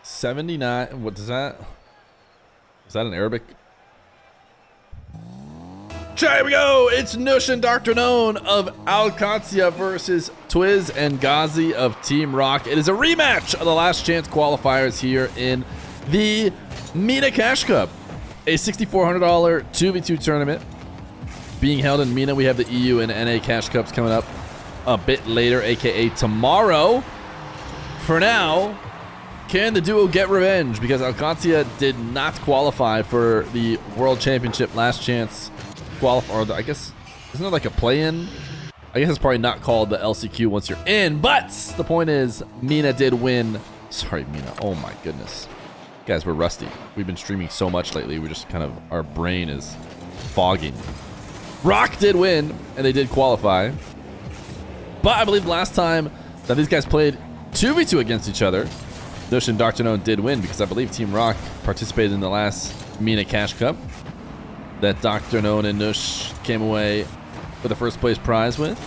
C: $79. What is that? Is that an Arabic? Here we go. It's Nush and Dr. Known of Alcancia versus Twiz and Ghazi of Team Rock. It is a rematch of the last chance qualifiers here in the Mena Cash Cup, a $6,400 2v2 tournament being held in Mena. We have the EU and NA Cash Cups coming up a bit later, aka tomorrow. For now, can the duo get revenge? Because Alcancia did not qualify for the World Championship last chance qualify, or I guess, isn't it like a play-in? I guess it's probably not called the LCQ once you're in, but the point is, Mena did win. Sorry, Mena. Oh my goodness. Guys, we're rusty. We've been streaming so much lately, we're just kind of, our brain is fogging. Rock did win, and they did qualify. But I believe last time that these guys played 2v2 against each other, Nush and Dr. Known did win, because I believe Team Rock participated in the last Mena Cash Cup that Dr. Known and Nush came away with the first place prize with.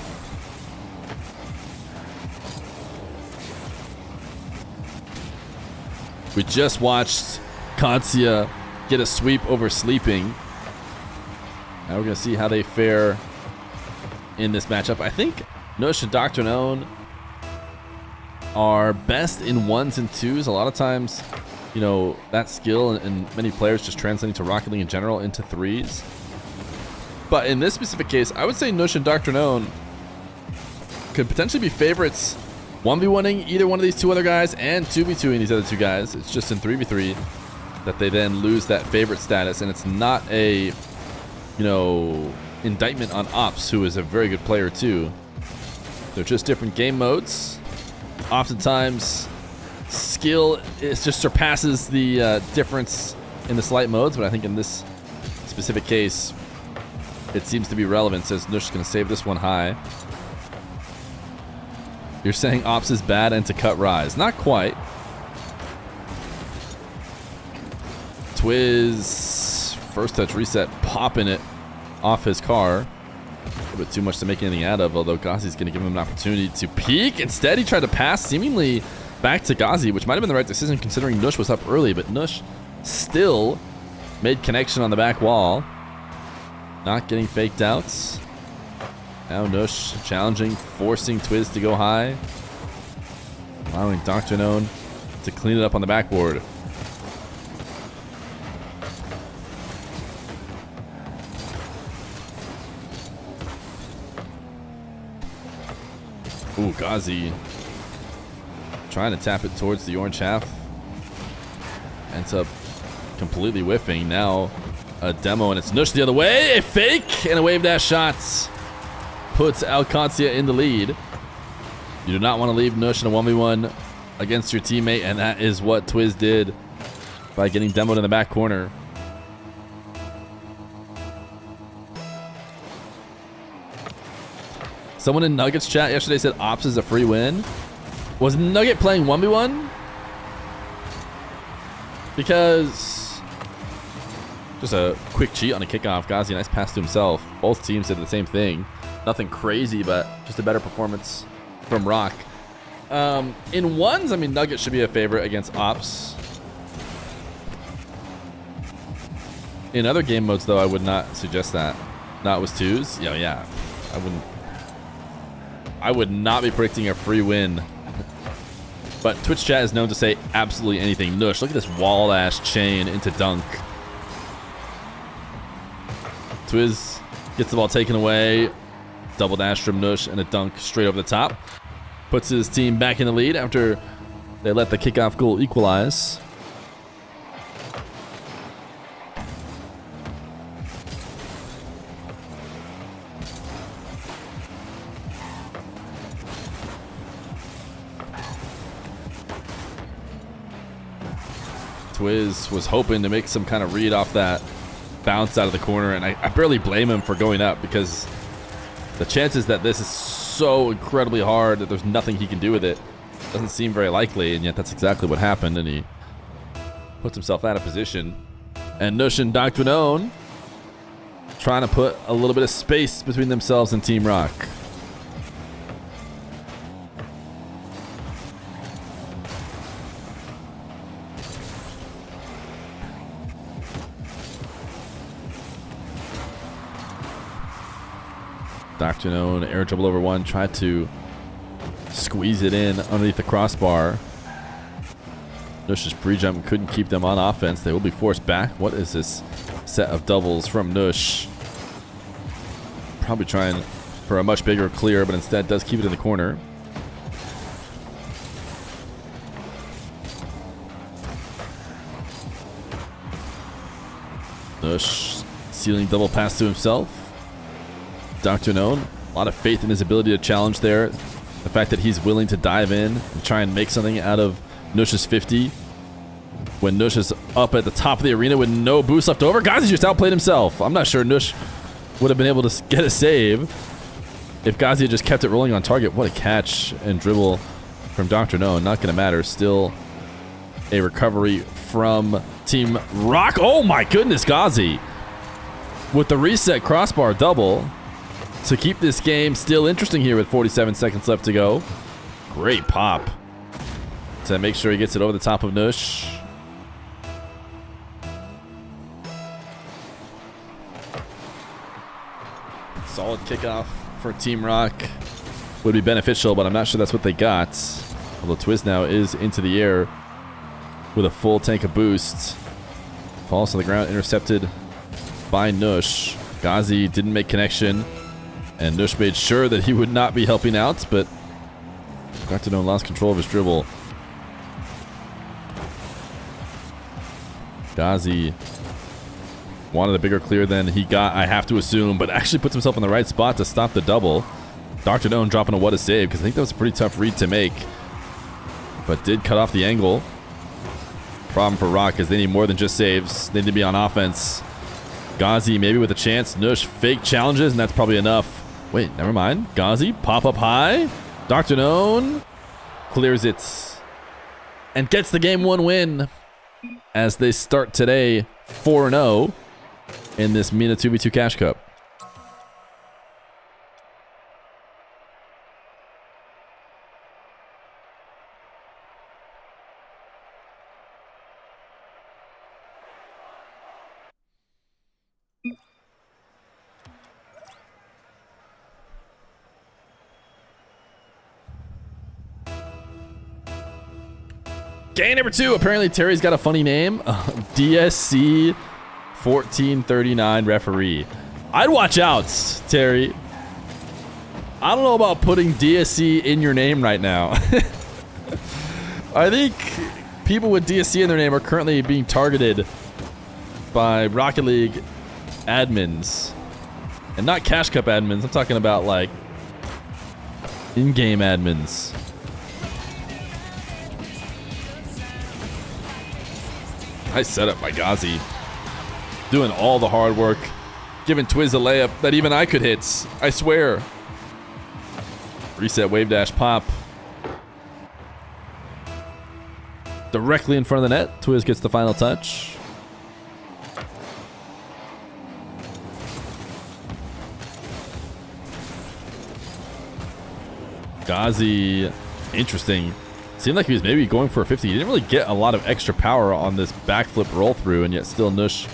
C: We just watched Kancia get a sweep over Sleeping. Now we're going to see how they fare in this matchup. I think Nush and Dr. Known are best in ones and twos. A lot of times, you know, that skill and many players just translating to Rocket League in general into threes. But in this specific case, I would say Nush and Dr. Known could potentially be favorites 1v1ing either one of these two other guys and 2v2ing these other two guys. It's just in 3v3 that they then lose that favorite status, and it's not a, you know, indictment on Ops, who is a very good player too. They're just different game modes. Oftentimes, skill just surpasses the difference in the slight modes, but I think in this specific case, it seems to be relevant, says Nush is going to save this one high. You're saying Ops is bad and to cut Rise. Not quite. Twiz, first touch reset, popping it off his car. A little bit too much to make anything out of, although Ghazi's going to give him an opportunity to peek. Instead, he tried to pass seemingly back to Ghazi, which might have been the right decision considering Nush was up early, but Nush still made connection on the back wall. Not getting faked outs. Now Nush challenging, forcing Twiz to go high. Allowing Dr. Known to clean it up on the backboard. Ooh, Ghazi trying to tap it towards the orange half. Ends up completely whiffing. Now a demo, and it's Nush the other way. A fake and a wave dash shots puts Alcancia in the lead. You do not want to leave Nush in a 1v1 against your teammate, and that is what Twiz did by getting demoed in the back corner. Someone in Nuggets chat yesterday said Ops is a free win. Was Nugget playing 1v1? Because just a quick cheat on a kickoff. Ghazi, nice pass to himself. Both teams did the same thing. Nothing crazy, but just a better performance from Rock. In ones, I mean, Nugget should be a favorite against Ops. In other game modes, though, I would not suggest that. Not with twos. Yeah. I would not be predicting a free win. But Twitch chat is known to say absolutely anything. Nush, look at this wall ash chain into dunk. Twiz gets the ball taken away. Double dash from Nush and a dunk straight over the top. Puts his team back in the lead after they let the kickoff goal equalize. Twiz was hoping to make some kind of read off that bounce out of the corner, and I barely blame him for going up because the chances that this is so incredibly hard that there's nothing he can do with it doesn't seem very likely, and yet that's exactly what happened, and he puts himself out of position. And Nush and Dr. Known trying to put a little bit of space between themselves and Team Rock. Dr. Known, air dribble over one, tried to squeeze it in underneath the crossbar. Nush's pre-jump couldn't keep them on offense. They will be forced back. What is this set of doubles from Nush? Probably trying for a much bigger clear, but instead does keep it in the corner. Nush sealing double pass to himself. Dr. Known, a lot of faith in his ability to challenge there. The fact that he's willing to dive in and try and make something out of Nush's 50. When Nush is up at the top of the arena with no boost left over, Ghazi just outplayed himself. I'm not sure Nush would have been able to get a save if Ghazi had just kept it rolling on target. What a catch and dribble from Dr. Known. Not going to matter. Still a recovery from Team Rock. Oh my goodness, Ghazi with the reset crossbar double to keep this game still interesting here with 47 seconds left to go. Great pop to make sure he gets it over the top of Nush. Solid kickoff for Team Rock would be beneficial, but I'm not sure that's what they got. Although Twiz now is into the air with a full tank of boost. Falls to the ground, intercepted by Nush. Ghazi didn't make connection, and Nush made sure that he would not be helping out, but Dr. Known lost control of his dribble. Ghazi wanted a bigger clear than he got, I have to assume, but actually puts himself in the right spot to stop the double. Dr. Known dropping a what a save, because I think that was a pretty tough read to make, but did cut off the angle. Problem for Rock is they need more than just saves. They need to be on offense. Ghazi maybe with a chance. Nush fake challenges, and that's probably enough. Wait, never mind. Ghazi, pop up high. Dr. Known clears it and gets the game 1 win as they start today 4-0 in this Mena 2v2 Cash Cup. Game number 2. Apparently Terry's got a funny name. DSC 1439 referee. I'd watch out, Terry. I don't know about putting DSC in your name right now. I think people with DSC in their name are currently being targeted by Rocket League admins. And not Cash Cup admins. I'm talking about like in-game admins. Nice setup by Ghazi. Doing all the hard work. Giving Twiz a layup that even I could hit. I swear. Reset wave dash pop. Directly in front of the net. Twiz gets the final touch. Ghazi, interesting. Seemed like he was maybe going for a 50. He didn't really get a lot of extra power on this backflip roll through, and yet still Nush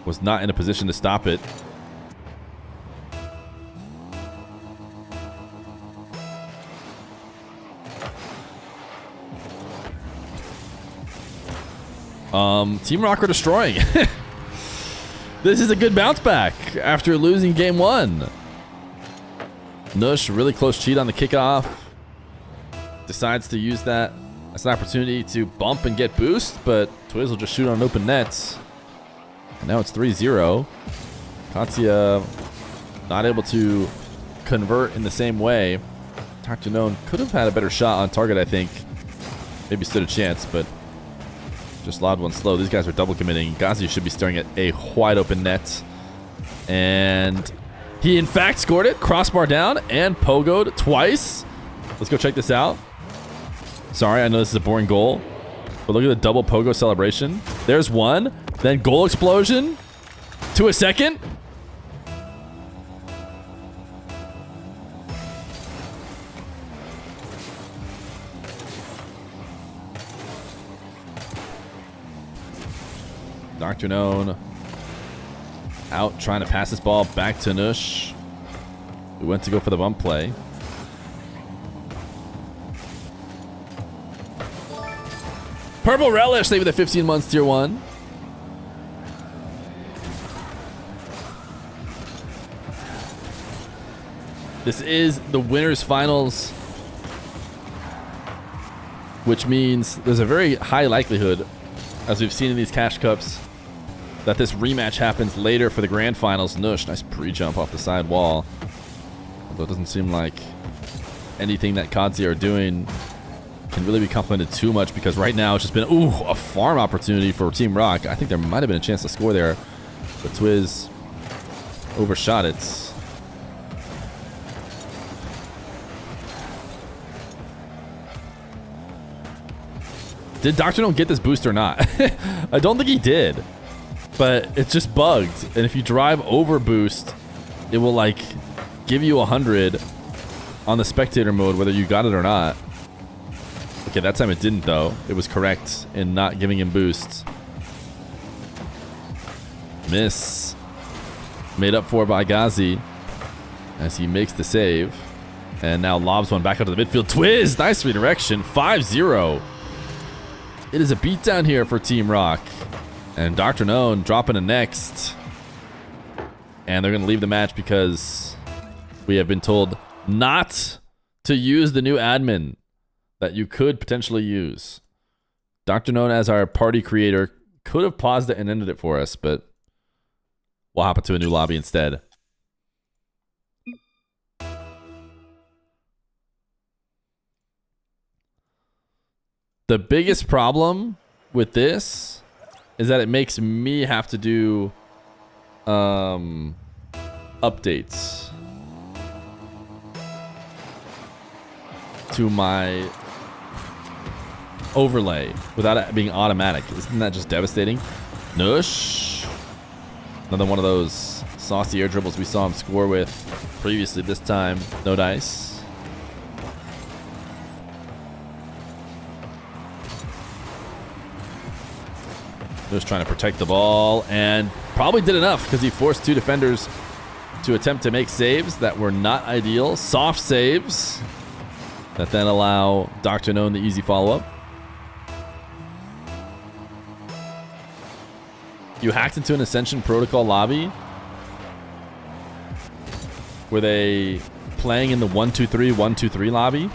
C: was not in a position to stop it. Team Rock are destroying. This is a good bounce back after losing game 1. Nush, really close cheat on the kickoff. Decides to use that as an opportunity to bump and get boost, but Twiz will just shoot on open nets. And now it's 3-0. Katya not able to convert in the same way. Dr. Known could have had a better shot on target, I think. Maybe stood a chance, but just lobbed one slow. These guys are double committing. Ghazi should be staring at a wide open net. And he in fact scored it. Crossbar down and pogoed twice. Let's go check this out. Sorry, I know this is a boring goal, but look at the double pogo celebration. There's one. Then goal explosion to a second. Dr. Known out trying to pass this ball back to Nush. We went to go for the bump play. Purple Relish, they with the 15 months tier 1. This is the winners finals, which means there's a very high likelihood, as we've seen in these cash cups, that this rematch happens later for the grand finals. Nush, nice pre-jump off the side wall. Although it doesn't seem like anything that Kadzi are doing can really be complimented too much, because right now it's just been, a farm opportunity for Team Rock. I think there might have been a chance to score there, but Twiz overshot it. Did Dr. Known get this boost or not? I don't think he did, but it's just bugged. And if you drive over boost, it will like give you 100 on the spectator mode, whether you got it or not. Okay, that time it didn't though. It was correct in not giving him boosts. Miss. Made up for by Ghazi as he makes the save. And now lobs one back out to the midfield. Twiz, nice redirection. 5-0. It is a beatdown here for Team Rock. And Dr. Known dropping a next. And they're going to leave the match because we have been told not to use the new admin that you could potentially use. Dr. Known, as our party creator, could have paused it and ended it for us, but we'll hop into a new lobby instead. The biggest problem with this is that it makes me have to do updates to my overlay without it being automatic. Isn't that just devastating? Nush. Another one of those saucy air dribbles we saw him score with previously. This time, no dice. Just trying to protect the ball, and probably did enough because he forced two defenders to attempt to make saves that were not ideal. Soft saves that then allow Dr. Known the easy follow-up. You hacked into an Ascension Protocol lobby. Were they playing in the 1-2-3, 1-2-3 lobby?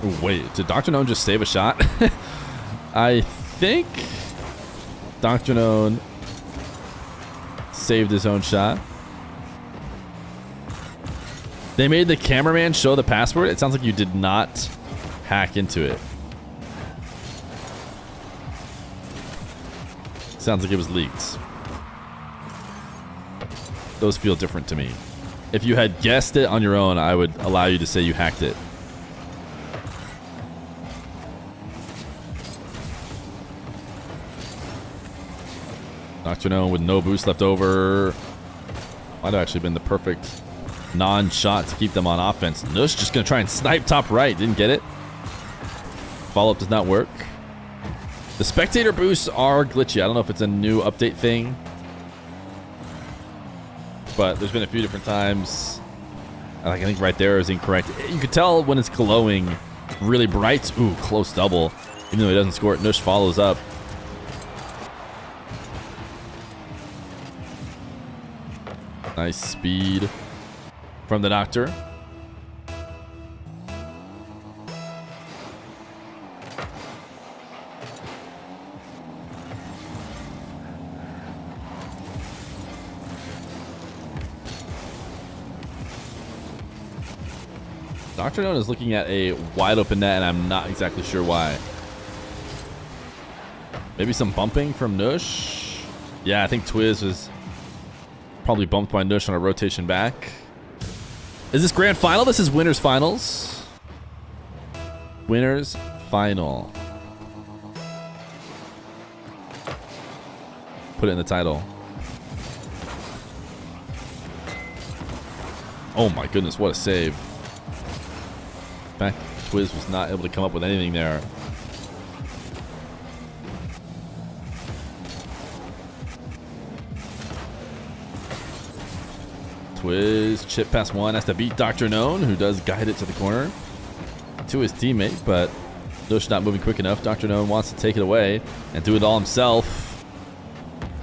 C: Ooh, wait, did Dr. Known just save a shot? I think Dr. Known saved his own shot. They made the cameraman show the password. It sounds like you did not hack into it. sounds like it was leaked. Those feel different to me. If you had guessed it on your own, I would allow you to say you hacked it. Dr. No with no boost left over. Might have actually been the perfect non-shot to keep them on offense. Nush just going to try and snipe top right. Didn't get it. Follow-up does not work. The spectator boosts are glitchy. I don't know if it's a new update thing. But there's been a few different times. Like, I think right there is incorrect. You could tell when it's glowing really bright. Ooh, close double. Even though he doesn't score it, Nush follows up. Nice speed from the Doctor. Dr. None is looking at a wide open net, and I'm not exactly sure why. Maybe some bumping from Nush. Yeah, I think Twiz was probably bumped by Nush on a rotation back. Is this grand final? This is winners finals. Winners final. Put it in the title. Oh my goodness, what a save. In fact, Twiz was not able to come up with anything there. Twiz, chip past one, has to beat Dr. Known, who does guide it to the corner to his teammate, but Nush not moving quick enough. Dr. Known wants to take it away and do it all himself,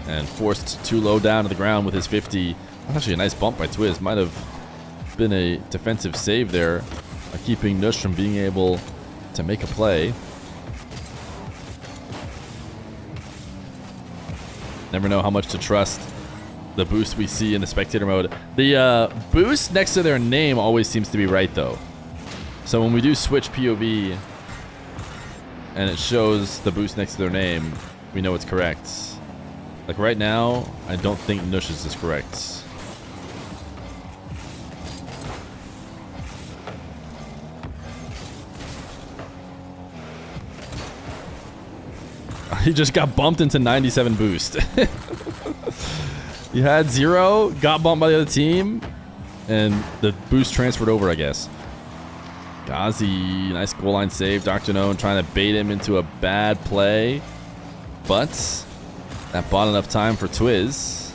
C: and forced too low down to the ground with his 50. Actually, a nice bump by Twiz. Might have been a defensive save there, keeping Nush from being able to make a play. Never know how much to trust the boost we see in the spectator mode. The boost next to their name always seems to be right, though. So when we do switch POV and it shows the boost next to their name, we know it's correct. Like right now, I don't think Nush's is correct. He just got bumped into 97 boost. He had 0, got bumped by the other team, and the boost transferred over, I guess. Ghazi, nice goal line save. Dr. Known trying to bait him into a bad play, but that bought enough time for Twiz.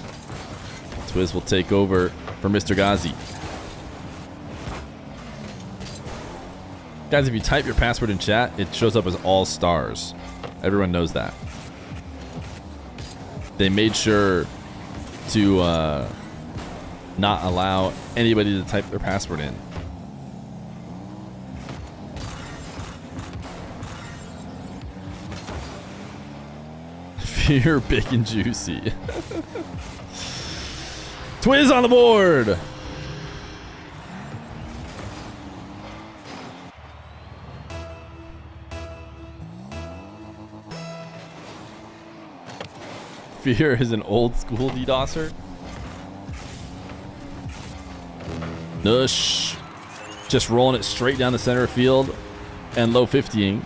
C: Twiz will take over for Mr. Ghazi. Guys, if you type your password in chat, it shows up as all stars. Everyone knows that. They made sure to not allow anybody to type their password in. Fear big and juicy. Twiz on the board. Fear is an old school DDoSer. Nush just rolling it straight down the center of field and low 50ing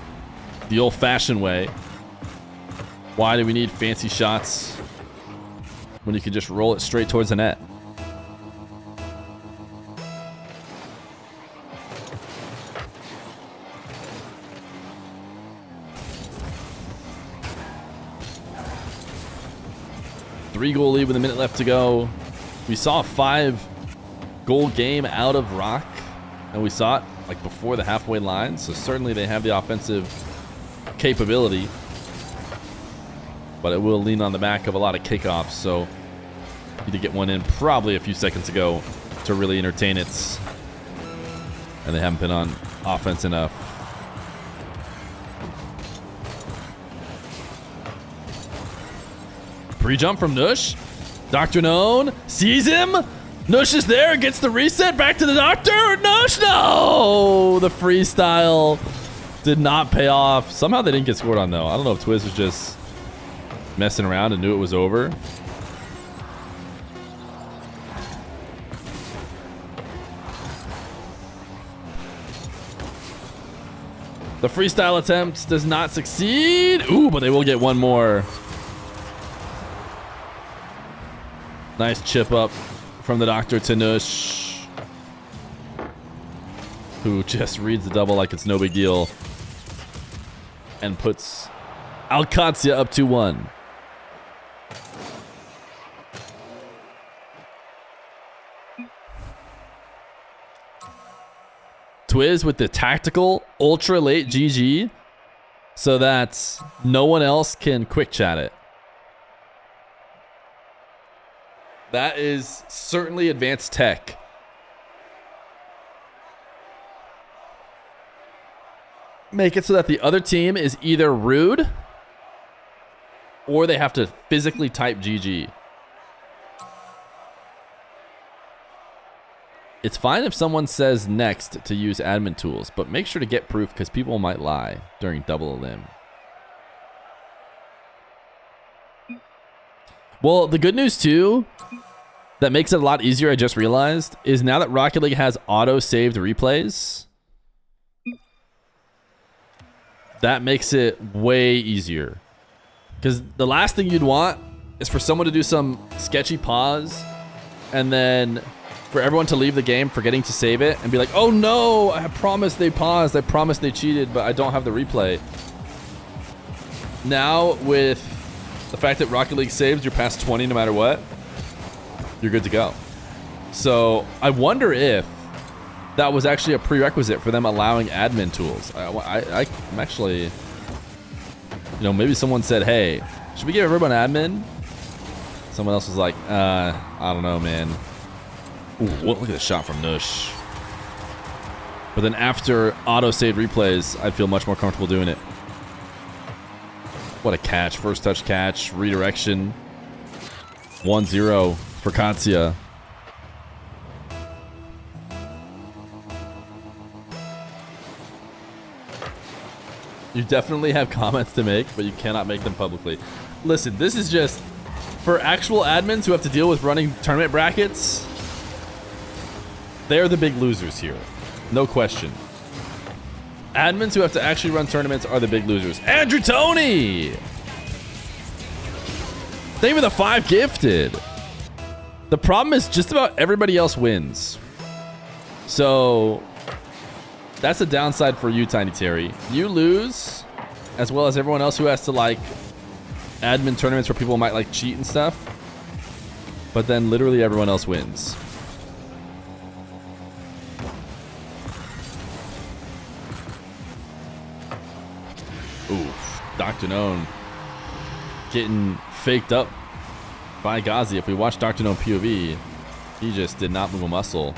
C: the old fashioned way. Why do we need fancy shots when you can just roll it straight towards the net? Three-goal lead with a minute left to go. We saw a 5-goal game out of Rock, and we saw it like before the halfway line, so certainly they have the offensive capability, but it will lean on the back of a lot of kickoffs, so need to get one in probably a few seconds ago to really entertain it, and they haven't been on offense enough. Pre-jump from Nush. Dr. Known sees him. Nush is there, gets the reset, back to the Doctor. Nush, no! The freestyle did not pay off. Somehow they didn't get scored on, though. I don't know if Twiz was just messing around and knew it was over. The freestyle attempt does not succeed. Ooh, but they will get one more. Nice chip up from the Doctor to Nush, who just reads the double like it's no big deal and puts Alcazia up 2-1. Twiz with the tactical ultra late GG so that no one else can quick chat it. That is certainly advanced tech. Make it so that the other team is either rude or they have to physically type GG. It's fine if someone says next to use admin tools, but make sure to get proof because people might lie during double elim. Well, the good news too, that makes it a lot easier, I just realized, is now that Rocket League has auto-saved replays, that makes it way easier. Because the last thing you'd want is for someone to do some sketchy pause and then for everyone to leave the game forgetting to save it and be like, oh no, I promised they paused, I promised they cheated, but I don't have the replay. Now with the fact that Rocket League saves, you're past 20 no matter what, you're good to go. So I wonder if that was actually a prerequisite for them allowing admin tools. I'm actually, you know, maybe someone said, hey, should we give everyone admin? Someone else was like, I don't know, man. Ooh, look at the shot from Nush. But then after auto-save replays, I'd feel much more comfortable doing it. What a catch. First touch catch. Redirection. 1-0 for Katsia. You definitely have comments to make, but you cannot make them publicly. Listen, this is just for actual admins who have to deal with running tournament brackets. They're the big losers here. No question. Admins who have to actually run tournaments are the big losers. Andrew Tony! Thank you for the 5 gifted. The problem is just about everybody else wins. So that's a downside for you, Tiny Terry. You lose, as well as everyone else who has to like admin tournaments where people might like cheat and stuff. But then literally everyone else wins. Oof, Dr. Known getting faked up by Ghazi. If we watch Dr. Known POV, he just did not move a muscle,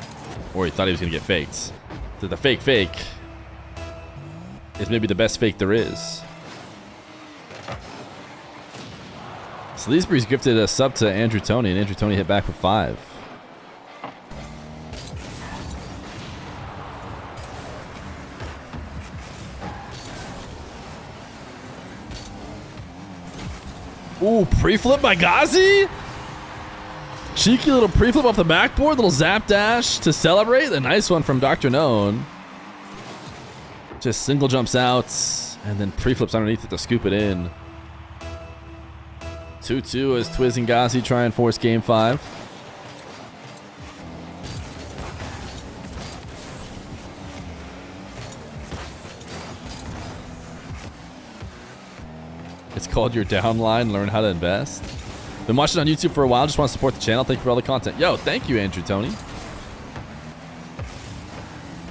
C: or he thought he was going to get faked. So the fake is maybe the best fake there is. Sleazebreeze gifted a sub to Andrew Tony, and Andrew Tony hit back with 5. Ooh, pre-flip by Ghazi? Cheeky little pre-flip off the backboard, little zap dash to celebrate. A nice one from Dr. Known. Just single jumps out, and then pre-flips underneath it to scoop it in. 2-2 as Twiz and Ghazi try and force game 5. It's called your downline, learn how to invest. Been watching on YouTube for a while, just want to support the channel. Thank you for all the content. Yo, thank you, Andrew Tony.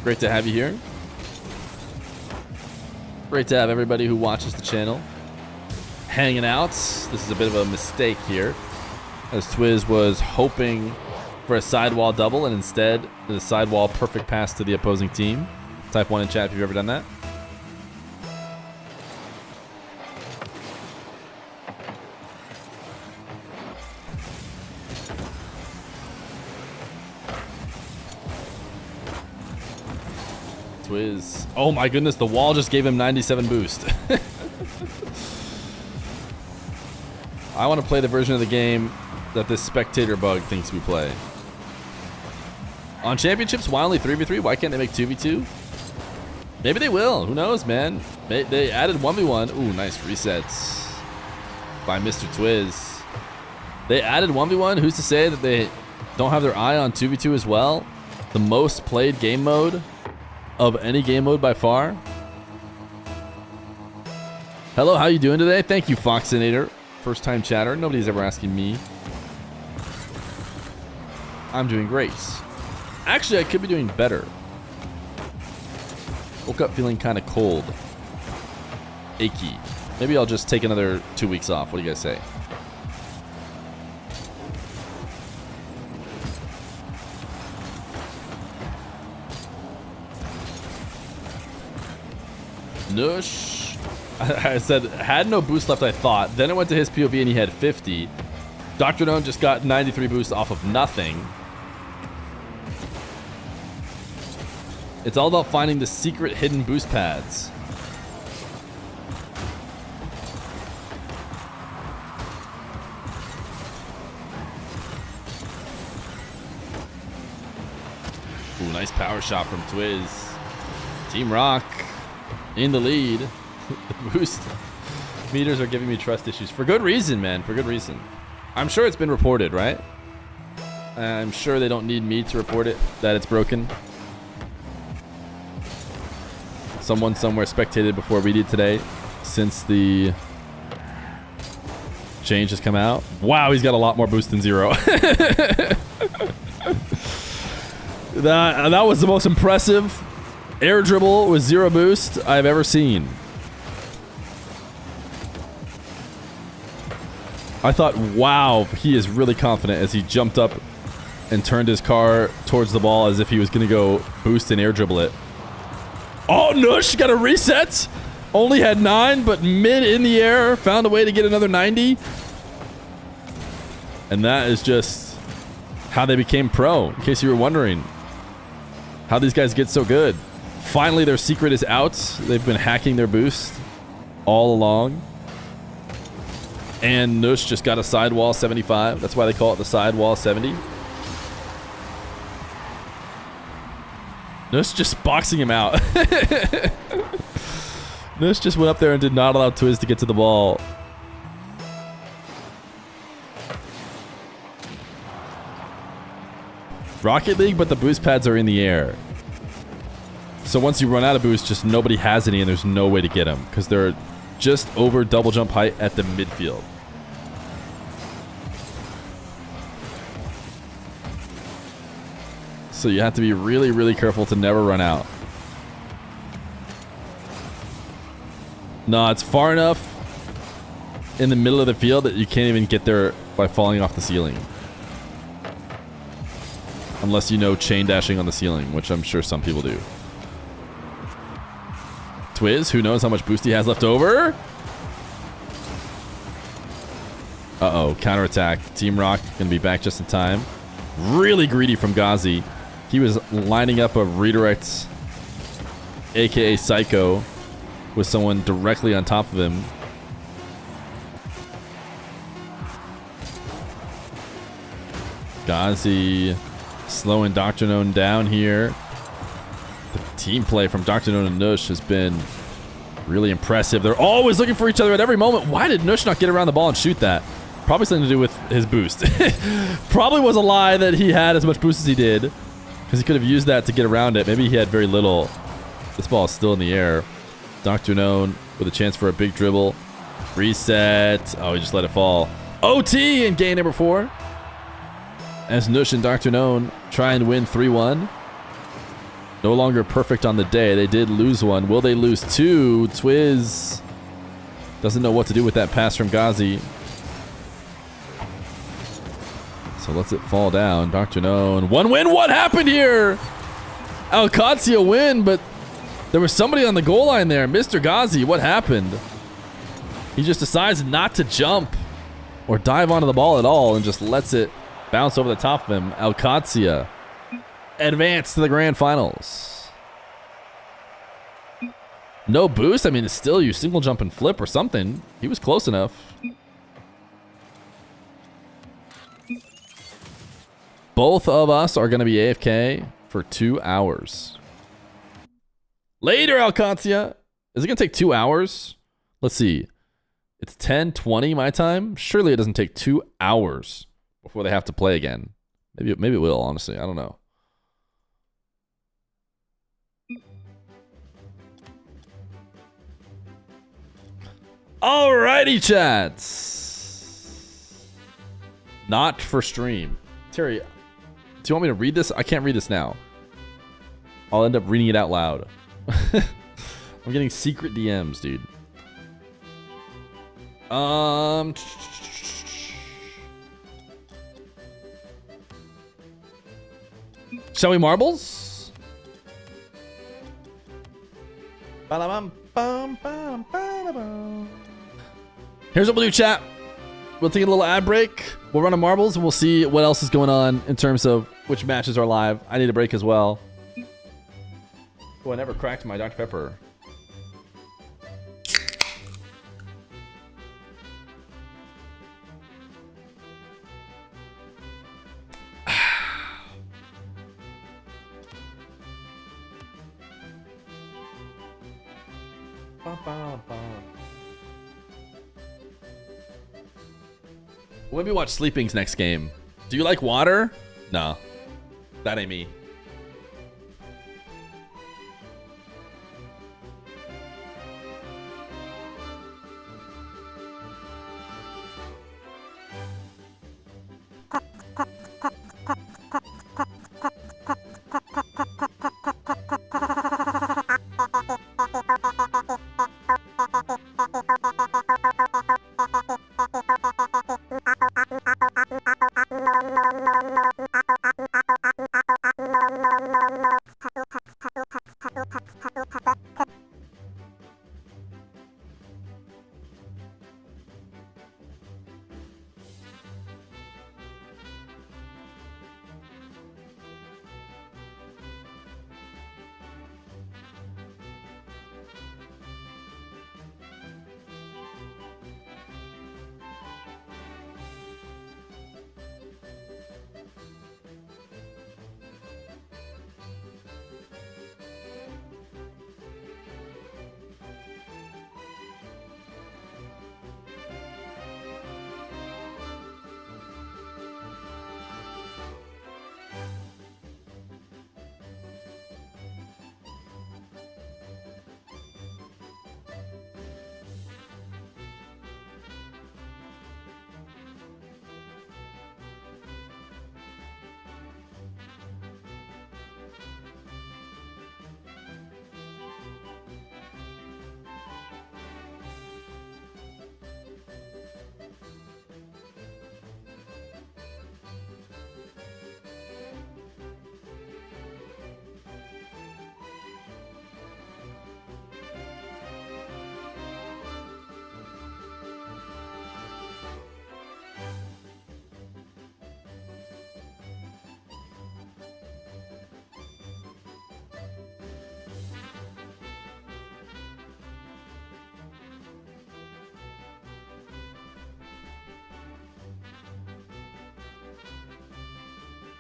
C: Great to have you here. Great to have everybody who watches the channel hanging out. This is a bit of a mistake here, as Twiz was hoping for a sidewall double, and instead the sidewall perfect pass to the opposing team. Type 1 in chat if you've ever done that. Twiz. Oh my goodness, the wall just gave him 97 boost. I want to play the version of the game that this spectator bug thinks we play. On championships, why only 3v3? Why can't they make 2v2? Maybe they will. Who knows, man? They added 1v1. Ooh, nice resets by Mr. Twiz. They added 1v1. Who's to say that they don't have their eye on 2v2 as well? The most played game mode of any game mode by far. Hello, how you doing today? Thank you, Foxinator. First time chatter. Nobody's ever asking me. I'm doing great. Actually, I could be doing better. Woke up feeling kind of cold. Achy. Maybe I'll just take another 2 weeks off. What do you guys say? Nush. I said, had no boost left, I thought. Then it went to his POV and he had 50. Dr. Gnome just got 93 boosts off of nothing. It's all about finding the secret hidden boost pads. Ooh, nice power shot from Twiz. Team Rock in the lead. The boost meters are giving me trust issues. For good reason, man. For good reason. I'm sure it's been reported, right? I'm sure they don't need me to report it, that it's broken. Someone somewhere spectated before we did today, since the change has come out. Wow, he's got a lot more boost than 0. That was the most impressive air dribble with 0 boost I've ever seen. I thought, wow, he is really confident as he jumped up and turned his car towards the ball as if he was going to go boost and air dribble it. Oh, Nush got a reset. Only had 9, but mid in the air. Found a way to get another 90. And that is just how they became pro, in case you were wondering. How these guys get so good. Finally, their secret is out. They've been hacking their boost all along. And Nush just got a sidewall 75. That's why they call it the sidewall 70. Nush just boxing him out. Nush just went up there and did not allow Twiz to get to the ball. Rocket League, but the boost pads are in the air. So once you run out of boost, just nobody has any and there's no way to get them because they're just over double jump height at the midfield. So you have to be really, really careful to never run out. No, it's far enough in the middle of the field that you can't even get there by falling off the ceiling. Unless you know chain dashing on the ceiling, which I'm sure some people do. Twiz, who knows how much boost he has left over? Uh-oh, counterattack. Team Rock gonna be back just in time. Really greedy from Ghazi. He was lining up a redirect, aka Psycho, with someone directly on top of him. Ghazi slowing Dr. Gnome down here. The team play from Dr. Gnome and Nush has been really impressive. They're always looking for each other at every moment. Why did Nush not get around the ball and shoot that? Probably something to do with his boost. Probably was a lie that he had as much boost as he did, because he could have used that to get around it. Maybe he had very little. This ball is still in the air. Dr. Gnome with a chance for a big dribble. Reset. Oh, he just let it fall. OT in game number 4. As Nush and Dr. Gnome try and win 3-1. No longer perfect on the day. They did lose one. Will they lose 2? Twiz doesn't know what to do with that pass from Ghazi. So lets it fall down. Dr. Gnome. 1 win. What happened here? Alcazia win, but there was somebody on the goal line there. Mr. Ghazi, what happened? He just decides not to jump or dive onto the ball at all and just lets it bounce over the top of him. Alcazia advanced to the grand finals. No boost? I mean, still you single jump and flip or something. He was close enough. Both of us are going to be AFK for 2 hours. Later, Alcancia. Is it going to take 2 hours? Let's see. It's 10:20 my time. Surely it doesn't take 2 hours before they have to play again. Maybe it will, honestly. I don't know. Alrighty, chats. Not for stream. Terry, do you want me to read this? I can't read this now. I'll end up reading it out loud. I'm getting secret DMs, dude. Shall we marbles? Here's what we'll do, chat. We'll take a little ad break. We'll run a marbles and we'll see what else is going on in terms of which matches are live. I need a break as well. Oh, I never cracked my Dr. Pepper. We'll maybe watch Sleeping's next game. Do you like water? No. That ain't me.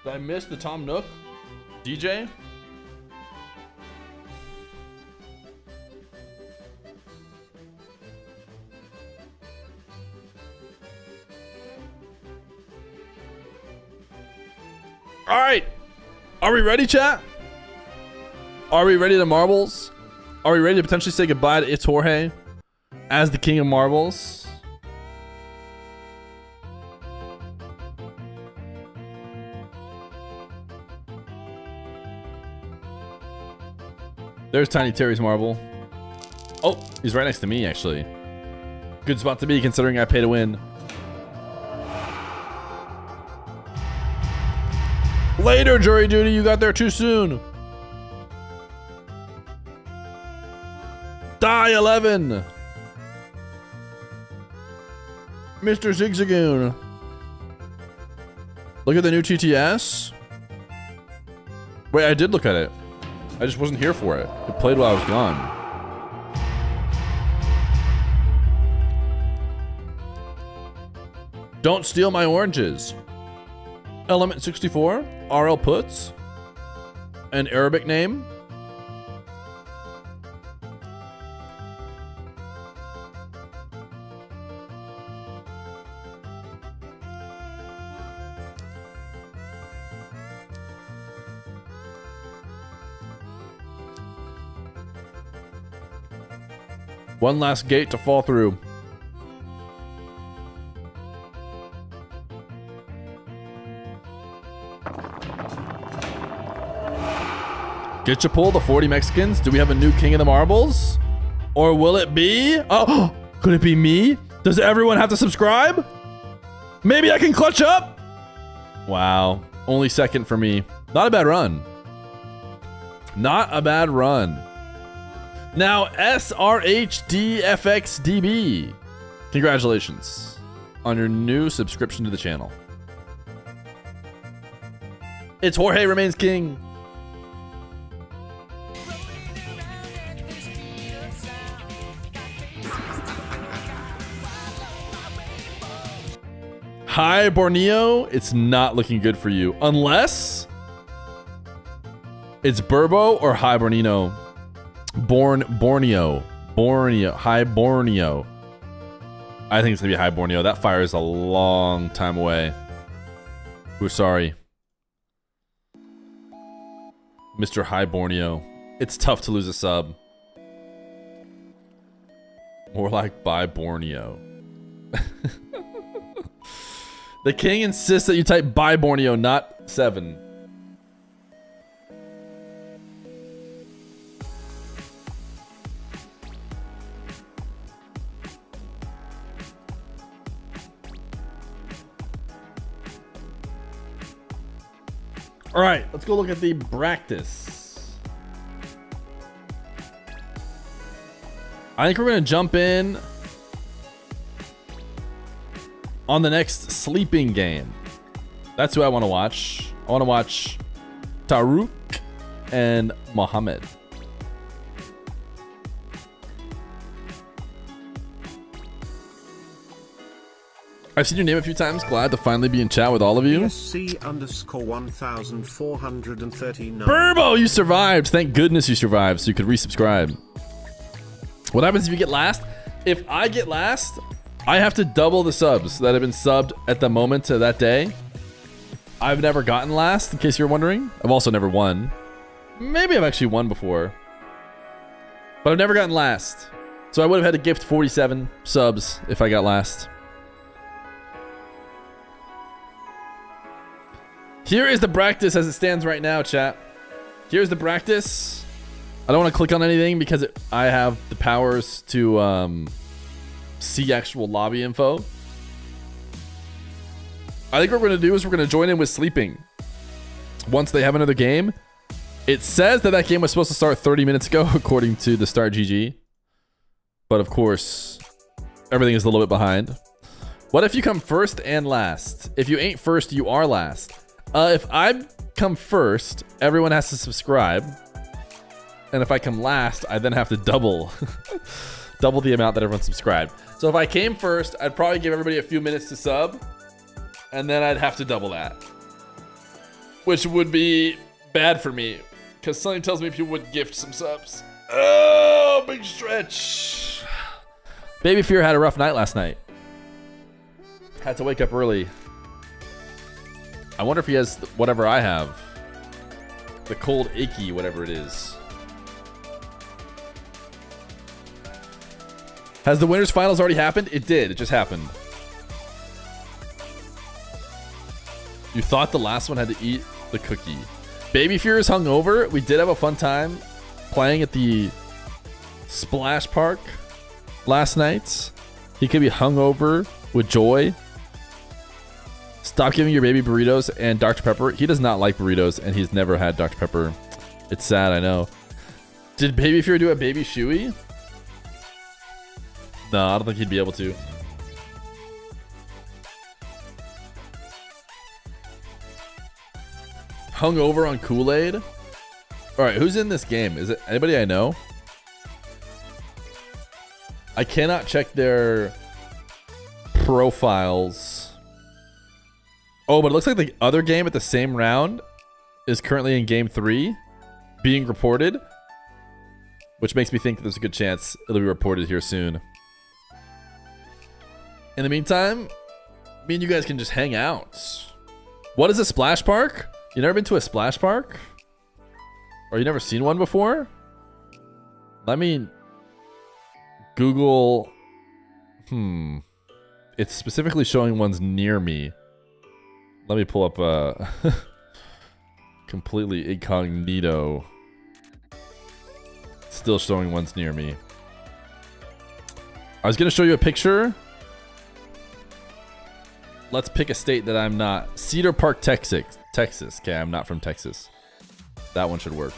C: Did I miss the Tom Nook? DJ? All right. Are we ready, chat? Are we ready to marbles? Are we ready to potentially say goodbye to It's Jorge as the king of marbles? There's Tiny Terry's marble. Oh, he's right next to me, actually. Good spot to be, considering I pay to win. Later, jury duty. You got there too soon. Die 11. Mr. Zigzagoon. Look at the new TTS. Wait, I did look at it. I just wasn't here for it. It played while I was gone. Don't steal my oranges. Element 64, RL Puts, an Arabic name. One last gate to fall through. Get your pull, the 40 Mexicans. Do we have a new king of the marbles? Or will it be? Oh, could it be me? Does everyone have to subscribe? Maybe I can clutch up? Wow, only second for me. Not a bad run. Not a bad run. Now, SRHDFXDB. Congratulations on your new subscription to the channel. It's Jorge remains king. Hi, Borneo. It's not looking good for you. Unless it's Burbo or Hi, Borneo. Borneo. Hi, Borneo. I think it's going to be Hi, Borneo. That fire is a long time away. We're sorry. Mr. Hi, Borneo. It's tough to lose a sub. More like bye, Borneo. The king insists that you type bye, Borneo, not 7. All right, let's go look at the practice. I think we're going to jump in on the next sleeping game. That's who I want to watch. I want to watch Taruk and Mohammed. I've seen your name a few times. Glad to finally be in chat with all of you.
B: SC_1439.
C: Burbo, you survived. Thank goodness you survived so you could resubscribe. What happens if you get last? If I get last, I have to double the subs that have been subbed at the moment to that day. I've never gotten last, in case you're wondering. I've also never won. Maybe I've actually won before. But I've never gotten last. So I would have had to gift 47 subs if I got last. Here is the practice as it stands right now, chat. Here's the practice. I don't want to click on anything because I have the powers to see actual lobby info. I think what we're going to do is we're going to join in with sleeping. Once they have another game. It says that that game was supposed to start 30 minutes ago, according to the Start GG. But of course, everything is a little bit behind. What if you come first and last? If you ain't first, you are last. If I come first, everyone has to subscribe. And if I come last, I then have to double the amount that everyone subscribed. So if I came first, I'd probably give everybody a few minutes to sub. And then I'd have to double that. Which would be bad for me. Because something tells me people would gift some subs. Oh, big stretch. Baby Feer had a rough night last night. Had to wake up early. I wonder if he has whatever I have. The cold, achy, whatever it is. Has the winners finals already happened? It did. It just happened. You thought the last one had to eat the cookie. Baby Fear is hungover. We did have a fun time playing at the Splash Park last night. He could be hungover with joy. Stop giving your baby burritos and Dr. Pepper. He does not like burritos, and he's never had Dr. Pepper. It's sad, I know. Did Baby Fear do a baby shoey? No, I don't think he'd be able to. Hungover on Kool-Aid? Alright, who's in this game? Is it anybody I know? I cannot check their profiles Oh, but it looks like the other game at the same round is currently in game 3 being reported, which makes me think there's a good chance it'll be reported here soon. In the meantime, me and you guys can just hang out. What is a splash park? You never been to a splash park? Or you never seen one before? Let me Google. It's specifically showing ones near me. Let me pull up a completely incognito. Still showing ones near me. I was going to show you a picture. Let's pick a state that I'm not. Cedar Park, Texas. Okay, I'm not from Texas. That one should work.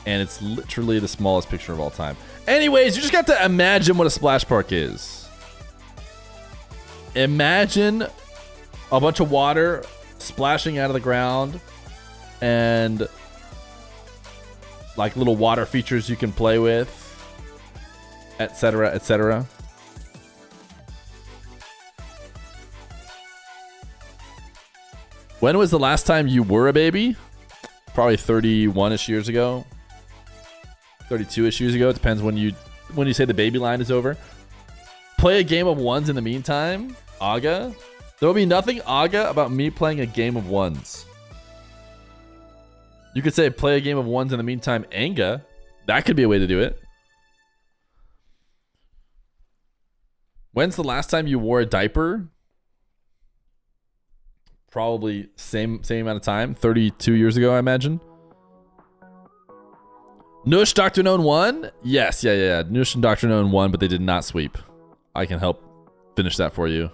C: And it's literally the smallest picture of all time. Anyways, you just got to imagine what a splash park is. Imagine a bunch of water splashing out of the ground and like little water features you can play with, etc., etc. When was the last time you were a baby? Probably 31-ish years ago. 32-ish years ago. It depends when you say the baby line is over. Play a game of ones in the meantime. Aga. There will be nothing Aga about me playing a game of ones. You could say play a game of ones in the meantime. Anga. That could be a way to do it. When's the last time you wore a diaper? Probably same amount of time. 32 years ago, I imagine. Noosh Dr. Known won? Yes, yeah. Noosh and Dr. Known won, but they did not sweep. I can help finish that for you.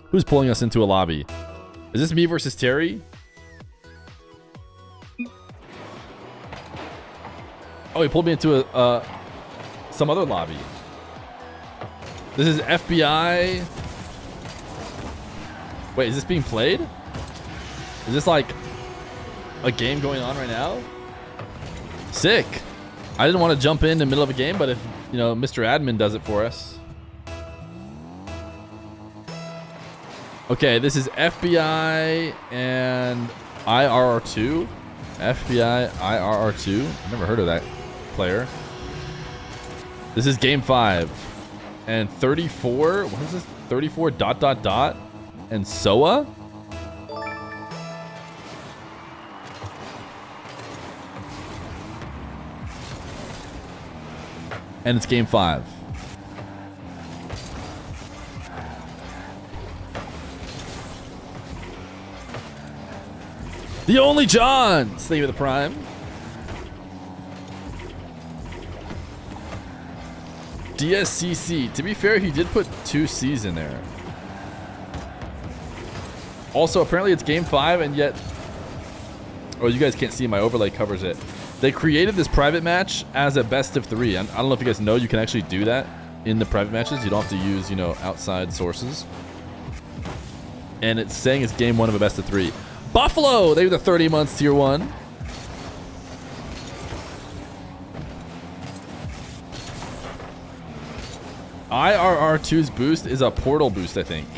C: Who's pulling us into a lobby? Is this me versus Terry? Oh, he pulled me into some other lobby. This is FBI. Wait, is this being played? Is this like a game going on right now? Sick. I didn't want to jump in the middle of a game, but if, you know, Mr. Admin does it for us. Okay, this is FBI and IRR2. FBI IRR2. I've never heard of that player. This is game 5. And 34, what is this? 34 ... and Soa? And it's game 5. The only John! Slave of the Prime. DSCC. To be fair, he did put 2 C's in there. Also, apparently it's game 5, and yet... Oh, you guys can't see, my overlay covers it. They created this private match as a best of 3. I don't know if you guys know, you can actually do that in the private matches. You don't have to use, you know, outside sources. And it's saying it's game 1 of a best of 3. Buffalo! They were the 30 months tier 1. IRR2's boost is a portal boost, I think.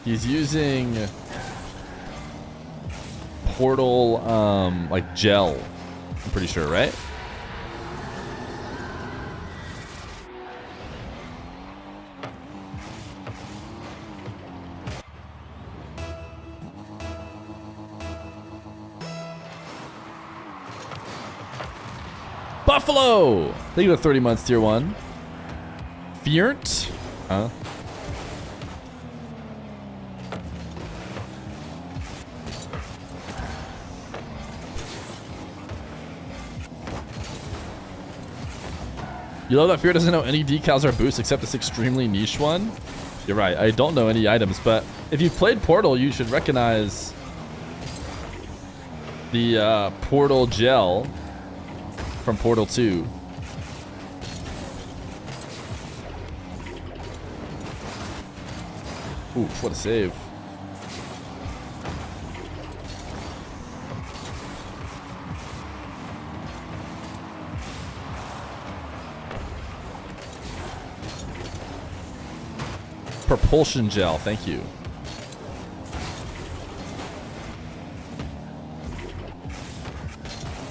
C: He's using portal, like gel. I'm pretty sure, right? Buffalo! They go 30 months tier 1. Feer? Huh? You love that Feer doesn't know any decals or boosts except this extremely niche one? You're right, I don't know any items, but if you've played Portal, you should recognize the Portal gel from Portal 2. Ooh, what a save. propulsion gel. Thank you.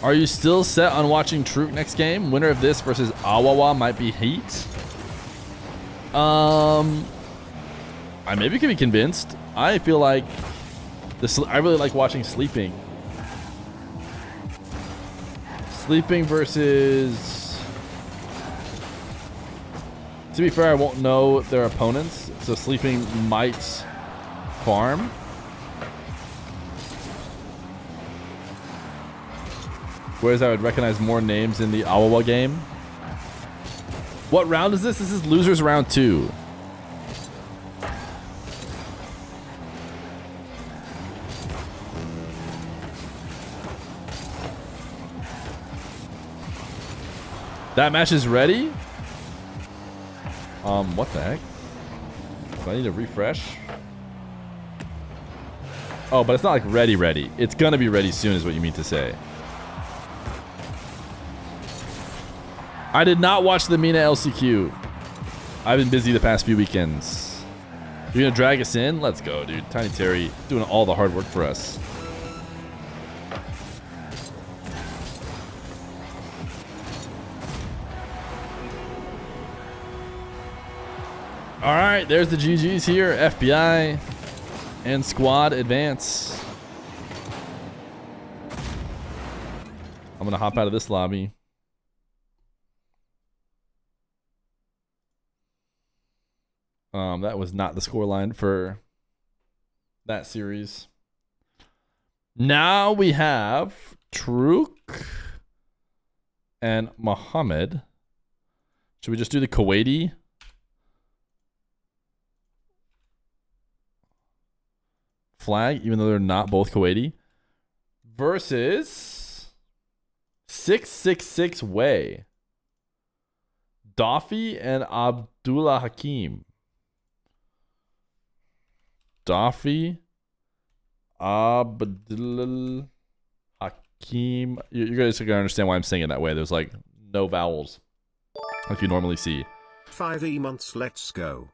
C: Are you still set on watching Truk next game? Winner of this versus Awawa might be heat. I maybe could be convinced. I feel like I really like watching Sleeping. Sleeping versus... To be fair, I won't know their opponents, so Sleeping might farm. Whereas I would recognize more names in the Awawa game. What round is this? This is losers round 2. That match is ready? What the heck? Do I need to refresh? Oh, but it's not like ready. It's gonna be ready soon is what you mean to say. I did not watch the Mena LCQ. I've been busy the past few weekends. You're gonna drag us in? Let's go, dude. Tiny Terry doing all the hard work for us. All right, there's the GGs here. FBI and squad advance. I'm gonna hop out of this lobby. That was not the scoreline for that series. Now we have Truk and Mohammed. Should we just do the Kuwaiti? Flag, even though they're not both Kuwaiti. Versus 666 Way. Dafi and Abdullah Hakim. Dafi, Abdul Hakim. You guys are gonna understand why I'm saying it that way. There's like no vowels, like you normally see.
B: 5 months, let's go.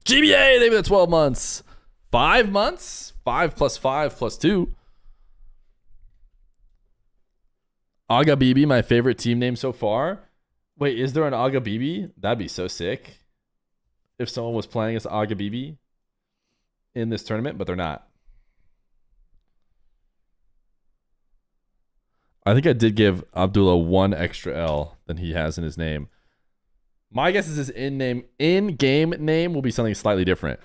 C: GBA, they've been 12 months. 5 months? 5 plus 5 plus 2. Aga Bibi, my favorite team name so far. Wait, is there an Aga Bibi? That'd be so sick. If someone was playing as Aga Bibi in this tournament, but they're not. I think I did give Abdullah 1 extra L than he has in his name. My guess is his in-game name will be something slightly different.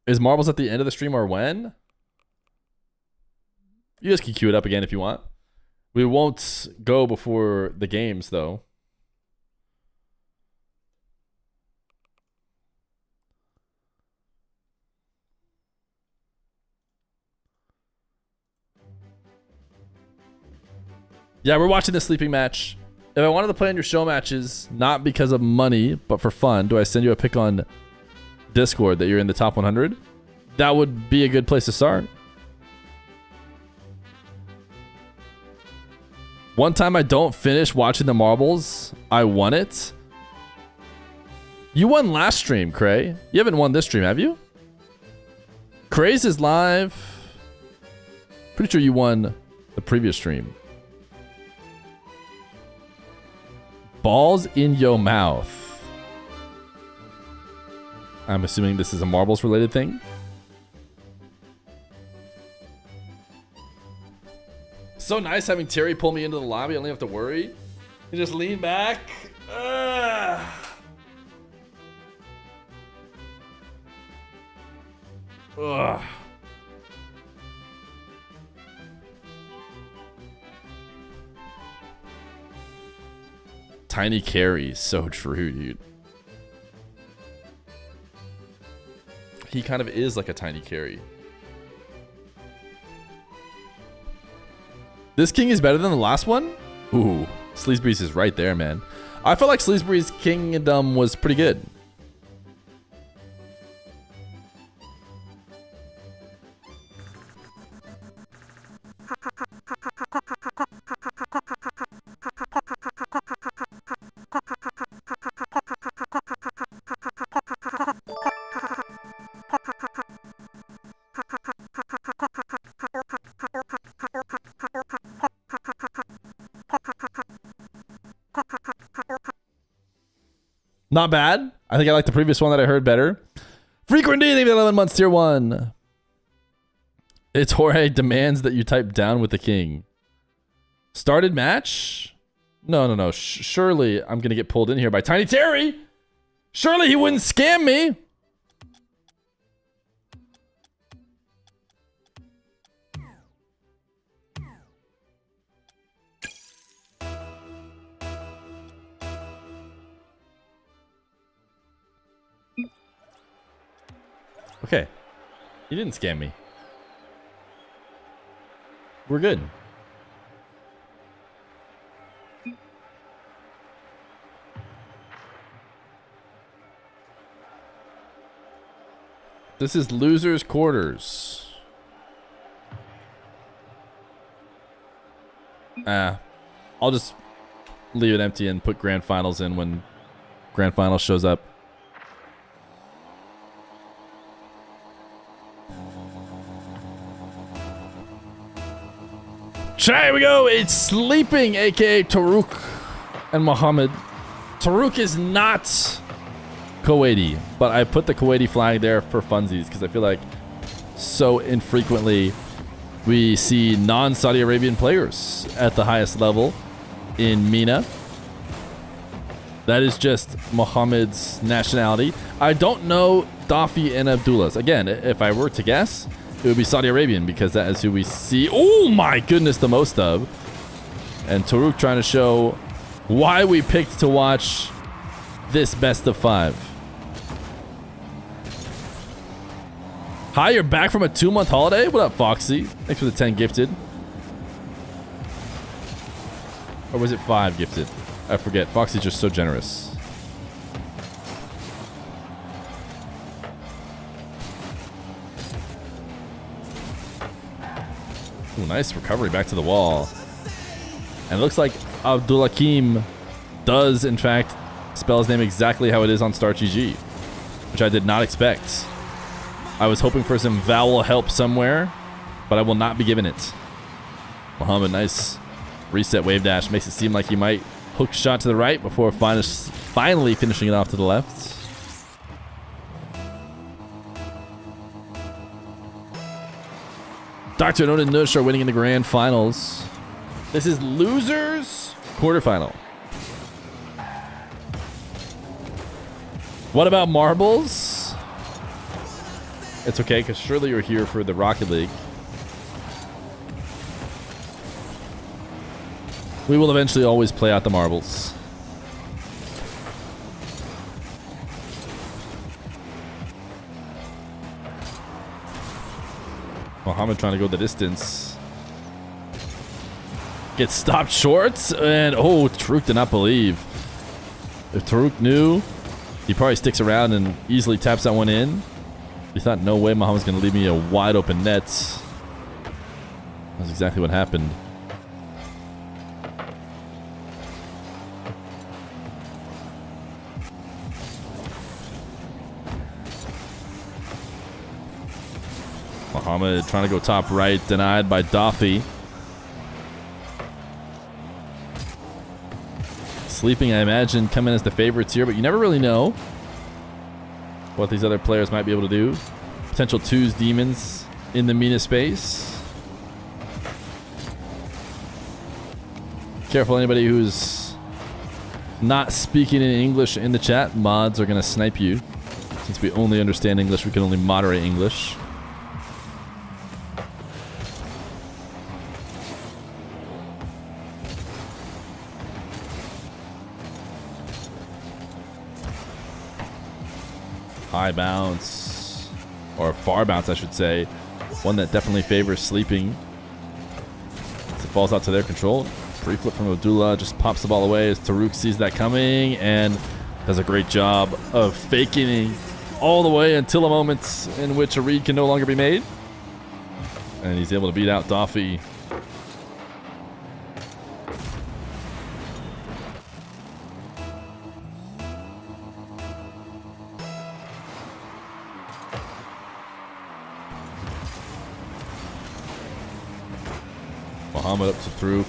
C: Is Marbles at the end of the stream or when? You guys can queue it up again if you want. We won't go before the games, though. Yeah, we're watching the sleeping match. If I wanted to play on your show matches, not because of money, but for fun, do I send you a pic on Discord that you're in the top 100? That would be a good place to start. One time I don't finish watching the marbles, I won it. You won last stream, Cray. You haven't won this stream, have you? Cray's is live. Pretty sure you won the previous stream. Balls in your mouth. I'm assuming this is a marbles related thing. So nice having Terry pull me into the lobby. I only have to worry. You just lean back. Ugh. Ugh. Tiny carry, so true, dude. He kind of is like a tiny carry. This king is better than the last one? Ooh, Sleesbury's is right there, man. I felt like Sleesbury's kingdom was pretty good. Not bad. I think I like the previous one that I heard better. Frequent D, 11 months, tier 1. It's Jorge demands that you type down with the king. Started match? No. Surely I'm going to get pulled in here by Tiny Terry. Surely he wouldn't scam me. Okay. He didn't scam me. We're good. This is losers quarters. I'll just leave it empty and put grand finals in when grand finals shows up. Here we go. It's Sleeping, aka Taruk and Muhammad. Taruk is not Kuwaiti, but I put the Kuwaiti flag there for funsies because I feel like so infrequently we see non-Saudi Arabian players at the highest level in Mena. That is just Muhammad's nationality. I don't know Dafi and Abdullah's. Again, if I were to guess, it would be Saudi Arabian because that is who we see, oh my goodness, the most of. And Taruk trying to show why we picked to watch this best of 5. Hi, you're back from a 2-month holiday? What up, Foxy? Thanks for the 10 gifted. Or was it 5 gifted? I forget. Foxy's just so generous. Ooh, nice recovery back to the wall. And it looks like Abdulhakim does, in fact, spell his name exactly how it is on StartGG, which I did not expect. I was hoping for some vowel help somewhere, but I will not be given it. Muhammad, nice reset wave dash. Makes it seem like he might hook shot to the right before finally finishing it off to the left. Dr. Noda and Nush are winning in the grand finals. This is losers quarterfinal. What about marbles? It's okay, because surely you're here for the Rocket League. We will eventually always play out the marbles. Muhammad trying to go the distance. Gets stopped short, and oh, Taruk did not believe. If Taruk knew, he probably sticks around and easily taps that one in. He thought, no way Muhammad's going to leave me a wide open net. That's exactly what happened. Muhammad trying to go top right, denied by Dafi. Sleeping, I imagine, come in as the favorites here, but you never really know what these other players might be able to do. Potential twos demons in the Mena space. Careful, anybody who's not speaking in English in the chat. Mods are going to snipe you. Since we only understand English, we can only moderate English. High bounce, or far bounce, I should say. One that definitely favors Sleeping. As it falls out to their control. Free flip from Abdullah, just pops the ball away as Taruk sees that coming and does a great job of faking all the way until a moment in which a read can no longer be made. And he's able to beat out Dafi. Muhammad up to Taruk.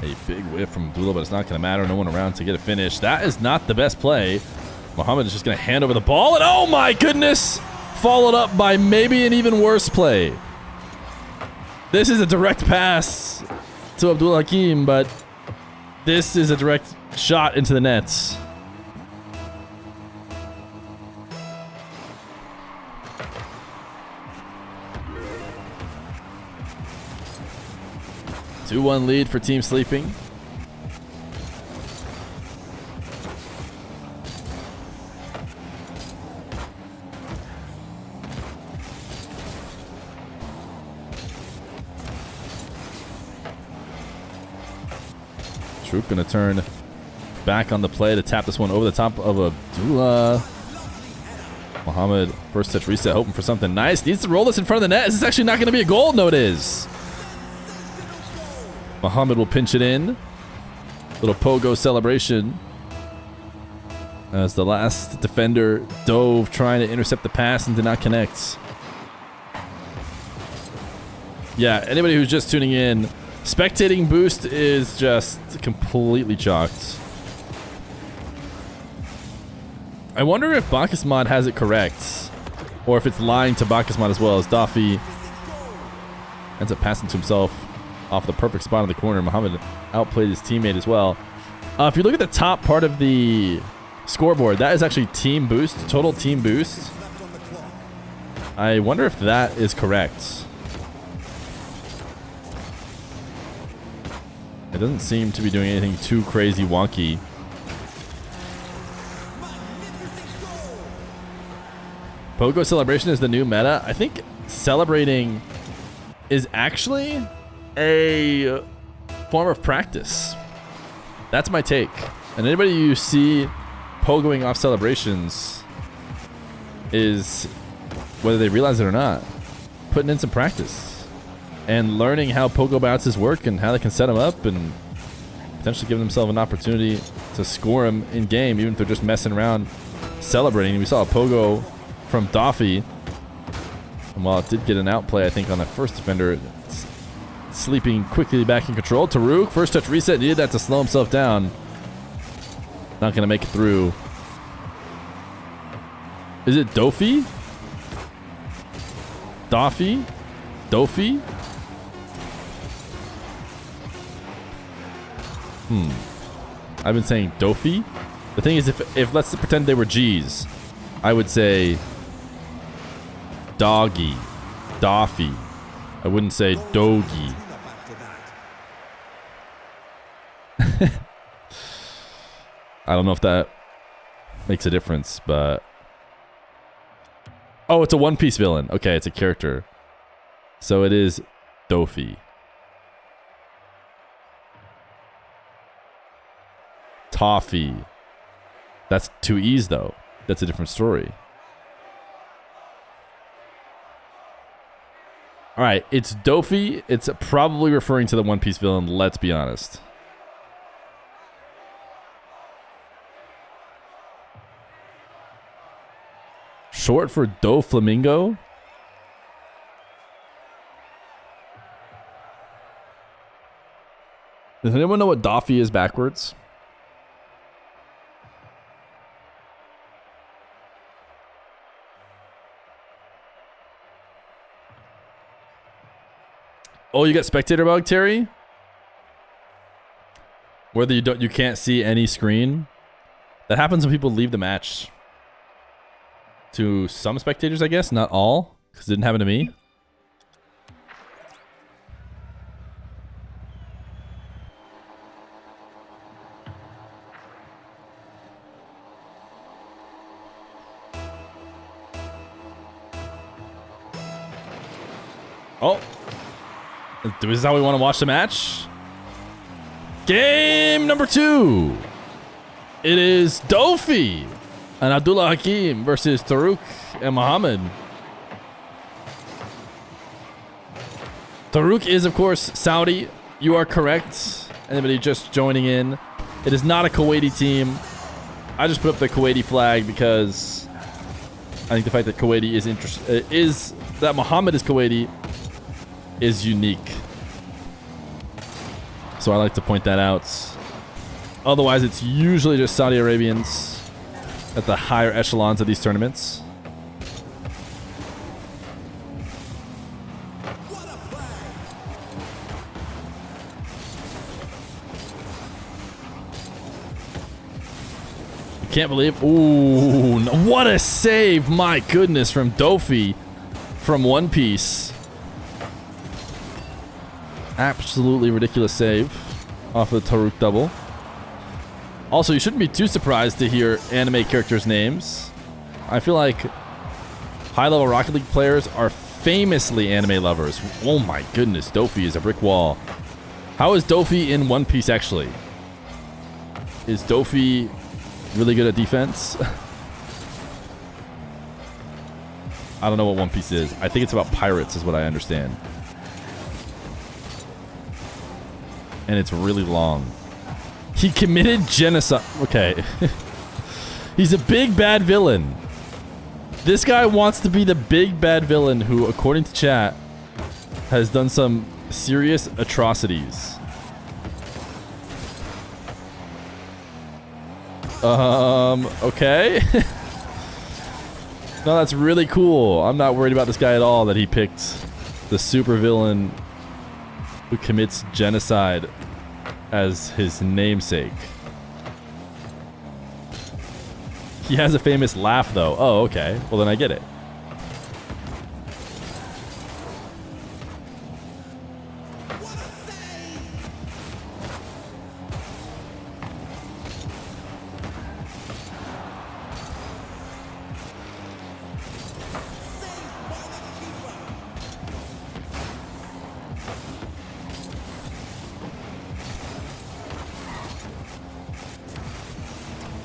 C: A big whiff from Abdullah, but it's not going to matter. No one around to get a finish. That is not the best play. Muhammad is just going to hand over the ball, and oh my goodness! Followed up by maybe an even worse play. This is a direct pass to Abdul Hakim, but this is a direct shot into the nets. Two-one lead for Team Sleeping. Troop gonna turn back on the play to tap this one over the top of Abdullah. Muhammad, first touch reset, hoping for something nice. Needs to roll this in front of the net. Is this actually not gonna be a goal? No, it is. Muhammad will pinch it in. Little pogo celebration as the last defender dove trying to intercept the pass and did not connect. Yeah, anybody who's just tuning in, spectating boost is just completely chalked. I wonder if Bacchus Mod has it correct, or if it's lying to Bacchus Mod as well, as Daffy ends up passing to himself off the perfect spot in the corner. Muhammad outplayed his teammate as well. If you look at the top part of the scoreboard, that is actually team boost, total team boost. I wonder if that is correct. It doesn't seem to be doing anything too crazy wonky. Pogo celebration is the new meta. I think celebrating is actually a form of practice. That's my take. And anybody you see pogoing off celebrations is, whether they realize it or not, putting in some practice and learning how pogo bounces work and how they can set them up and potentially give themselves an opportunity to score them in game, even if they're just messing around celebrating. We saw a pogo from Daffy, and while it did get an outplay, I think, on the first defender, Sleeping quickly back in control. Taruk, first touch reset, needed that to slow himself down. Not gonna make it through. Is it Dofi? Daffy? Dofi? I've been saying Dofi. The thing is, if let's pretend they were G's, I would say Doggy, Daffy. I wouldn't say Dogi. I don't know if that makes a difference, but... Oh, it's a One Piece villain. Okay, it's a character. So it is Dofi. Toffee. That's two E's, though. That's a different story. All right, it's Dofi. It's probably referring to the One Piece villain, let's be honest. Short for Doflamingo? Does anyone know what Daffy is backwards? Oh, you got spectator bug, Terry? Whether you can't see any screen. That happens when people leave the match. To some spectators, I guess, not all, because it didn't happen to me. Oh. This is how we want to watch the match. Game number 2. It is Dofi and Abdullah Hakim versus Taruk and Muhammad. Taruk is, of course, Saudi. You are correct. Anybody just joining in. It is not a Kuwaiti team. I just put up the Kuwaiti flag because I think the fact that Kuwaiti is that Muhammad is Kuwaiti is unique. So I like to point that out. Otherwise, it's usually just Saudi Arabians at the higher echelons of these tournaments. Can't believe. Ooh, what a save. My goodness, from Dofi from One Piece. Absolutely ridiculous save off of the Taruk double. Also, you shouldn't be too surprised to hear anime characters' names. I feel like high-level Rocket League players are famously anime lovers. Oh my goodness, Dofi is a brick wall. How is Dofi in One Piece, actually? Is Dofi really good at defense? I don't know what One Piece is. I think it's about pirates is what I understand. And it's really long. He committed genocide. Okay. He's a big bad villain. This guy wants to be the big bad villain who, according to chat, has done some serious atrocities. Okay. No, that's really cool. I'm not worried about this guy at all that he picked the super villain who commits genocide as his namesake. He has a famous laugh, though. Oh, okay. Well, then I get it.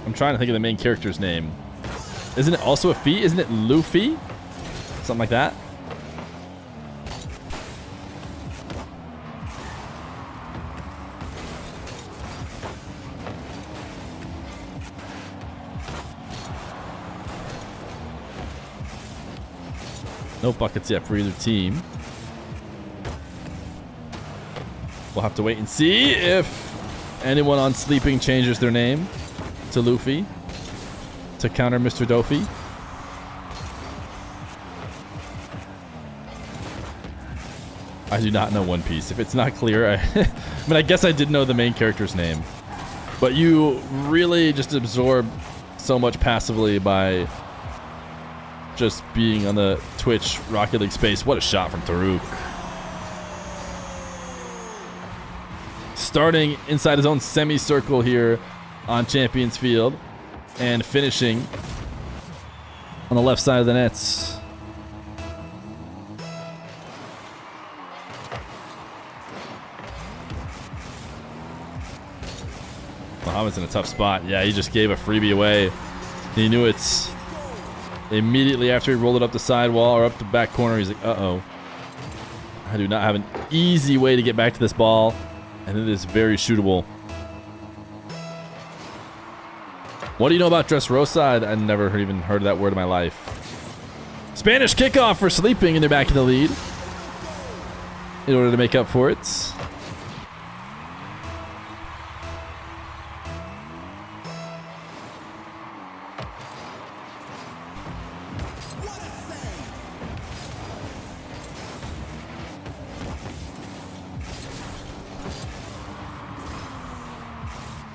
C: I'm trying to think of the main character's name. Isn't it also a Fee? Isn't it Luffy? Something like that. No buckets yet for either team. We'll have to wait and see if anyone on Sleeping changes their name to Luffy to counter Mr. Dofi. I do not know One Piece. If it's not clear, I mean, I guess I did know the main character's name, but you really just absorb so much passively by just being on the Twitch Rocket League space. What a shot from Taruk. Starting inside his own semicircle here on Champions Field and finishing on the left side of the nets. Muhammad's in a tough spot. Yeah, he just gave a freebie away. He knew it immediately after he rolled it up the sidewall or up the back corner. He's like, uh-oh. I do not have an easy way to get back to this ball, and it is very shootable. What do you know about Dressrosa? I never even heard of that word in my life. Spanish kickoff for Sleeping, and they're back in the lead in order to make up for it.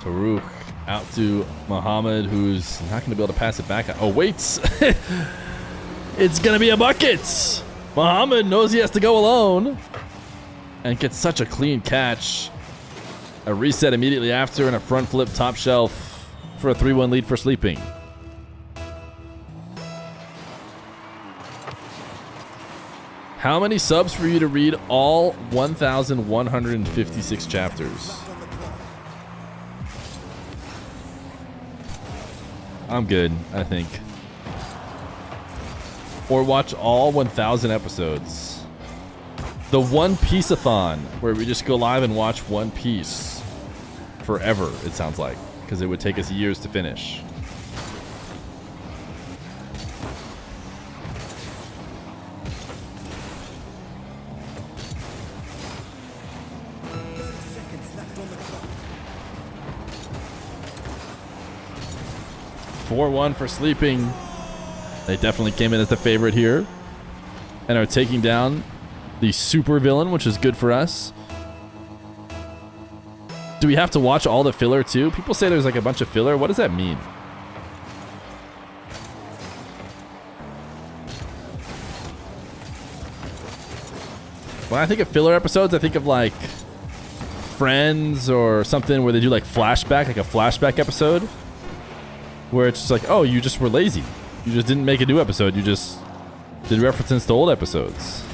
C: Taruk out to Muhammad, who's not going to be able to pass it back. Oh, wait. It's going to be a bucket. Muhammad knows he has to go alone and gets such a clean catch. A reset immediately after and a front flip top shelf for a 3-1 lead for Sleeping. How many subs for you to read all 1,156 chapters? I'm good, I think. Or watch all 1,000 episodes. The One Piece-a-thon, where we just go live and watch One Piece forever, it sounds like, because it would take us years to finish. 4-1 for sleeping. They definitely came in as the favorite here and are taking down the super villain, which is good for us. Do we have to watch all the filler too? People say there's like a bunch of filler. What does that mean? When I think of filler episodes, I think of like Friends or something where they do like flashback, like a flashback episode where it's just like, oh, you just were lazy. You just didn't make a new episode. You just did references to old episodes.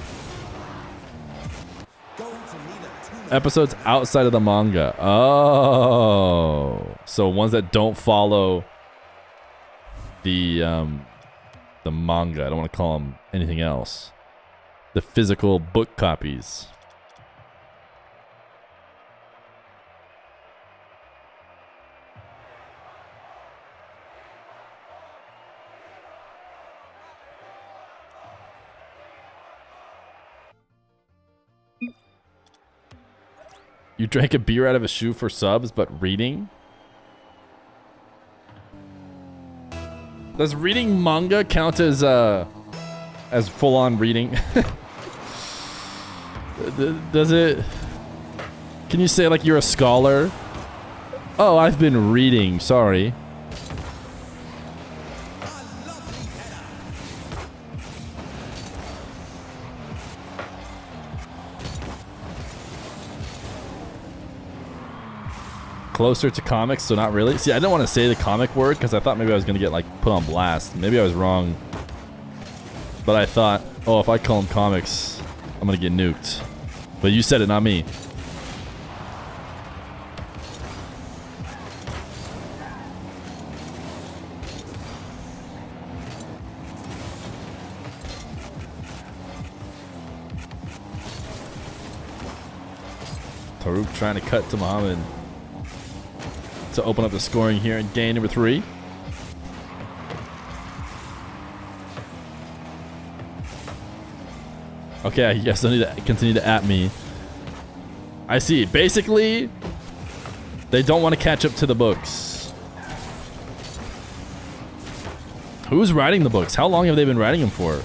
C: Episodes outside of the manga. Oh, so ones that don't follow the manga. I don't want to call them anything else. The physical book copies. You drank a beer out of a shoe for subs, but reading? Does reading manga count as full-on reading? Does it? Can you say like you're a scholar? Oh, I've been reading. Sorry. Closer to comics, so not really. See, I didn't want to say the comic word because I thought maybe I was going to get like put on blast. Maybe I was wrong. But I thought, oh, if I call them comics, I'm going to get nuked. But you said it, not me. Taruk trying to cut to Muhammad to open up the scoring here in game number 3. Okay, you guys don't need to continue to at me. I see. Basically, they don't want to catch up to the books. Who's writing the books? How long have they been writing them for?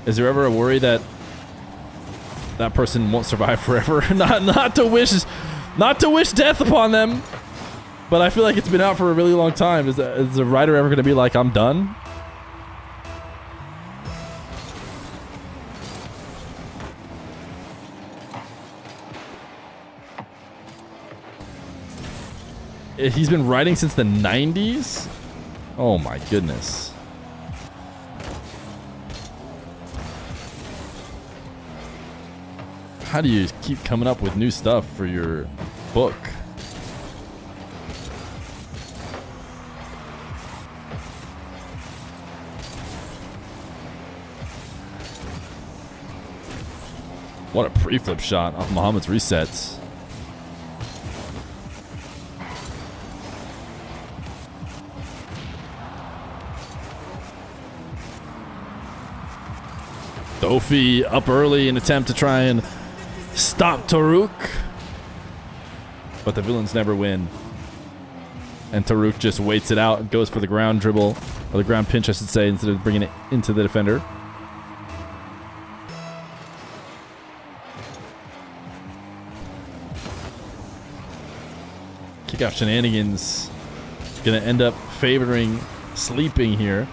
C: Is there ever a worry that that person won't survive forever? not to wish death upon them. But I feel like it's been out for a really long time. Is the writer ever going to be like, I'm done? He's been writing since the 90s? Oh my goodness. How do you keep coming up with new stuff for your book? What a pre-flip shot off Muhammad's resets. Dofi up early in attempt to try and stop Taruk. But the villains never win. And Taruk just waits it out and goes for the ground dribble, or the ground pinch I should say, instead of bringing it into the defender. Kickoff shenanigans gonna end up favoring sleeping here,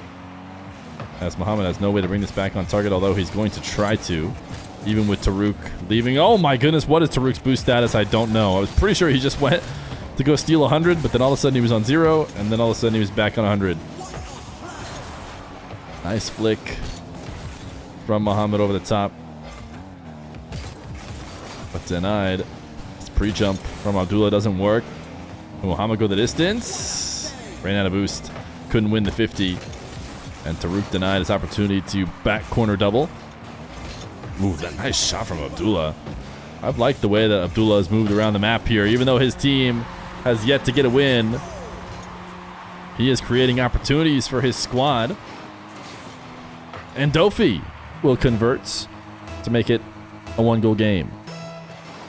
C: as Muhammad has no way to bring this back on target, although he's going to try to, even with Taruk leaving. Oh my goodness, what is Taruk's boost status? I don't know. I was pretty sure he just went to go steal 100, but then all of a sudden he was on 0, and then all of a sudden he was back on 100. Nice flick from Muhammad over the top, but denied. This pre-jump from Abdullah doesn't work. Muhammad go the distance. Ran out of boost. Couldn't win the 50. And Taruk denied his opportunity to back corner double. Ooh, that nice shot from Abdullah. I've liked the way that Abdullah has moved around the map here. Even though his team has yet to get a win, he is creating opportunities for his squad. And Dofi will convert to make it a 1-goal game.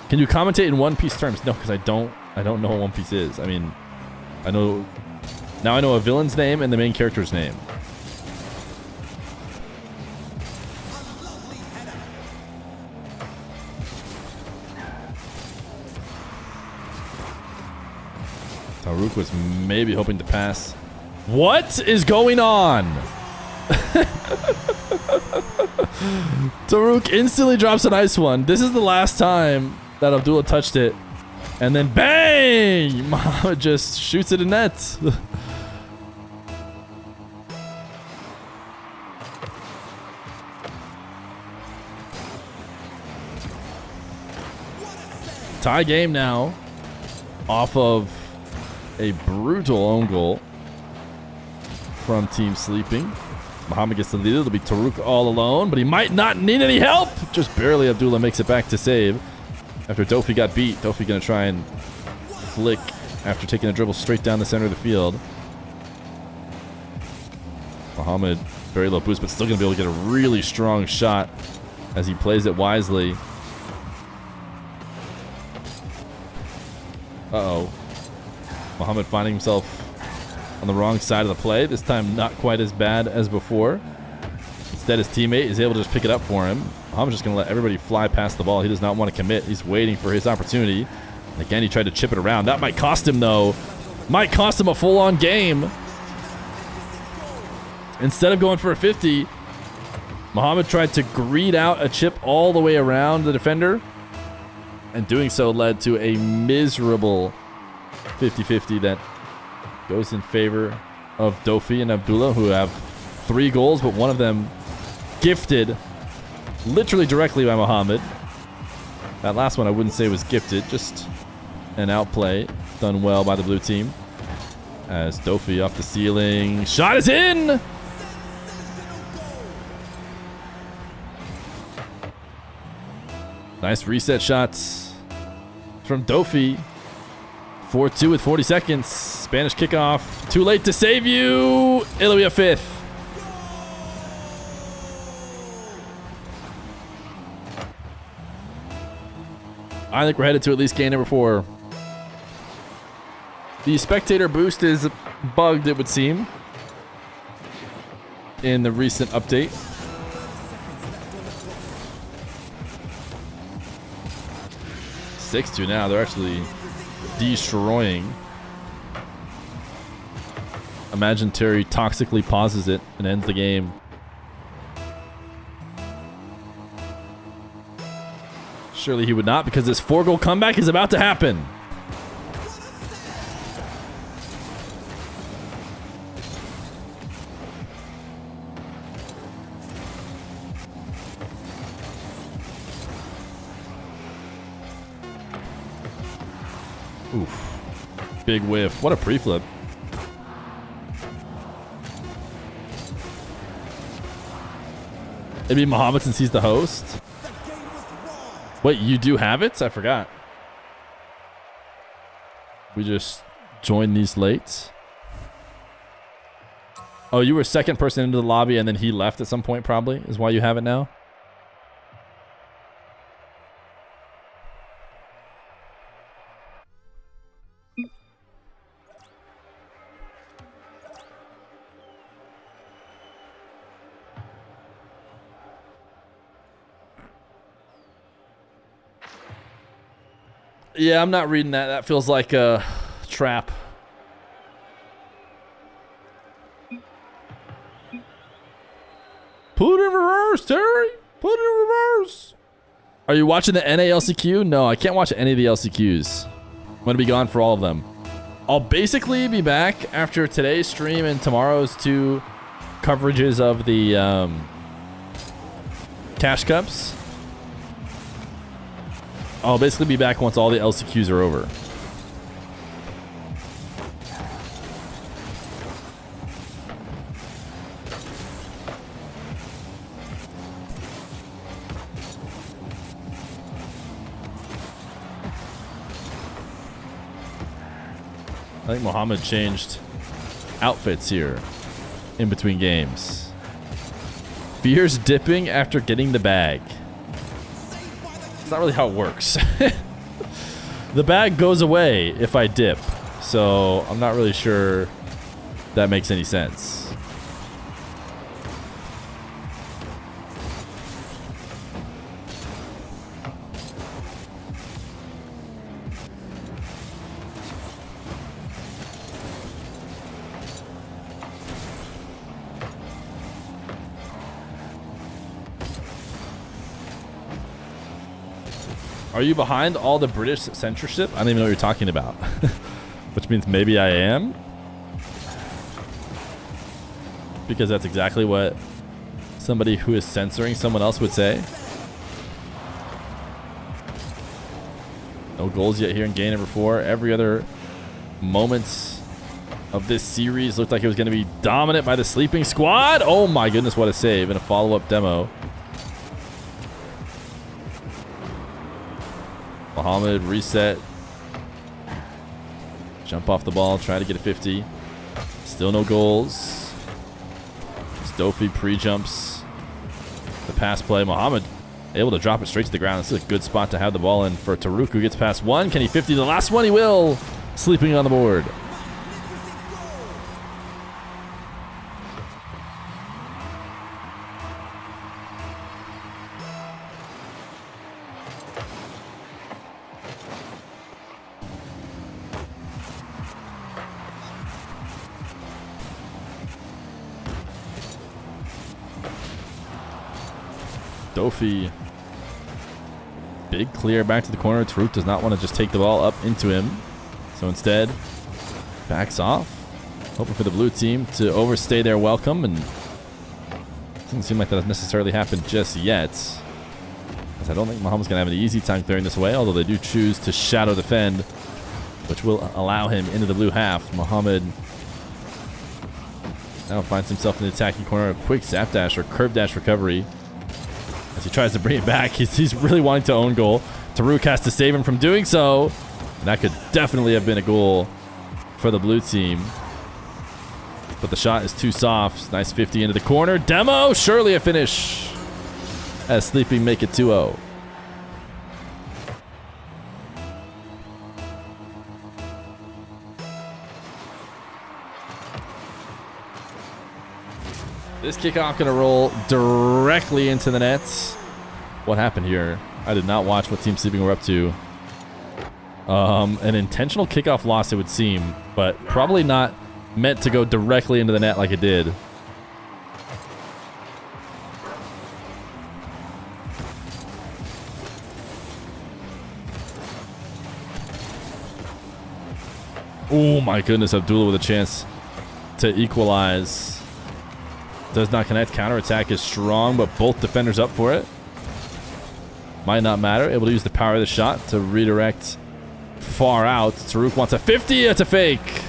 C: Can you commentate in One Piece terms? No, because I don't know what One Piece is. I mean, I know Now I know a villain's name and the main character's name. Taruk was maybe hoping to pass. What is going on? Taruk instantly drops a nice one. This is the last time that Abdullah touched it. And then bang! Muhammad just shoots it in net. Tie game now. Off of a brutal own goal from Team Sleeping. Muhammad gets the lead. It'll be Taruk all alone, but he might not need any help. Just barely Abdullah makes it back to save. After Dofi got beat, Dofi gonna try and flick after taking a dribble straight down the center of the field. Muhammad, very low boost, but still gonna be able to get a really strong shot as he plays it wisely. Uh-oh. Muhammad finding himself on the wrong side of the play. This time not quite as bad as before. Instead, his teammate is able to just pick it up for him. Muhammad's just going to let everybody fly past the ball. He does not want to commit. He's waiting for his opportunity. Again, he tried to chip it around. That might cost him, though. Might cost him a full-on game. Instead of going for a 50, Muhammad tried to greed out a chip all the way around the defender. And doing so led to a miserable 50-50 that goes in favor of Dofi and Abdullah, who have 3 goals, but one of them gifted literally directly by Muhammad. That last one I wouldn't say was gifted, just an outplay done well by the blue team. As Dofi off the ceiling, shot is in! Nice reset shots from Dofi. 4-2 with 40 seconds. Spanish kickoff. Too late to save you. It'll be a 5th. I think we're headed to at least game number 4. The spectator boost is bugged, it would seem, in the recent update. Six-2 now. They're actually destroying. Imagine Terry toxically pauses it and ends the game. Surely he would not, because this 4-goal comeback is about to happen. Oof. Big whiff. What a pre-flip. It'd be Muhammad since he's the host. Wait, you do have it? I forgot. We just joined these late. Oh, you were second person into the lobby and then he left at some point probably, is why you have it now? Yeah, I'm not reading that. That feels like a trap. Put it in reverse, Terry. Put it in reverse. Are you watching the NALCQ? No, I can't watch any of the LCQs. I'm going to be gone for all of them. I'll basically be back after today's stream and tomorrow's 2 coverages of the Cash Cups. I'll basically be back once all the LCQs are over. I think Muhammad changed outfits here in between games. Feer's dipping after getting the bag. It's not really how it works. The bag goes away if I dip, so I'm not really sure that makes any sense. Are you behind all the British censorship? I don't even know what you're talking about. Which means maybe I am. Because that's exactly what somebody who is censoring someone else would say. No goals yet here in game number 4. Every other moments of this series looked like it was going to be dominant by the sleeping squad. Oh my goodness, what a save and a follow-up demo. Mohamed reset. Jump off the ball, try to get a 50. Still no goals. Stofi pre-jumps the pass play. Mohamed able to drop it straight to the ground. This is a good spot to have the ball in for Taruk, who gets past one. Can he 50 the last one? He will. Sleeping on the board. Dofi. Big clear back to the corner. Taruk does not want to just take the ball up into him. So instead, backs off. Hoping for the blue team to overstay their welcome. And doesn't seem like that has necessarily happened just yet. As I don't think Mohamed's going to have an easy time clearing this away. Although they do choose to shadow defend, which will allow him into the blue half. Mohamed now finds himself in the attacking corner. A quick zap dash or curve dash recovery. As he tries to bring it back, he's really wanting to own goal. Taruk has to save him from doing so. And that could definitely have been a goal for the blue team. But the shot is too soft. Nice 50 into the corner. Demo, surely a finish. As Sleeping make it 2-0. This kickoff gonna roll directly into the nets. What happened here? I did not watch what Team Sleeping were up to. An intentional kickoff loss, it would seem, but probably not meant to go directly into the net like it did. Oh my goodness, Abdullah with a chance to equalize. Does not connect. Counterattack is strong, but both defenders up for it. Might not matter. Able to use the power of the shot to redirect far out. Taruk wants a 50. It's a fake.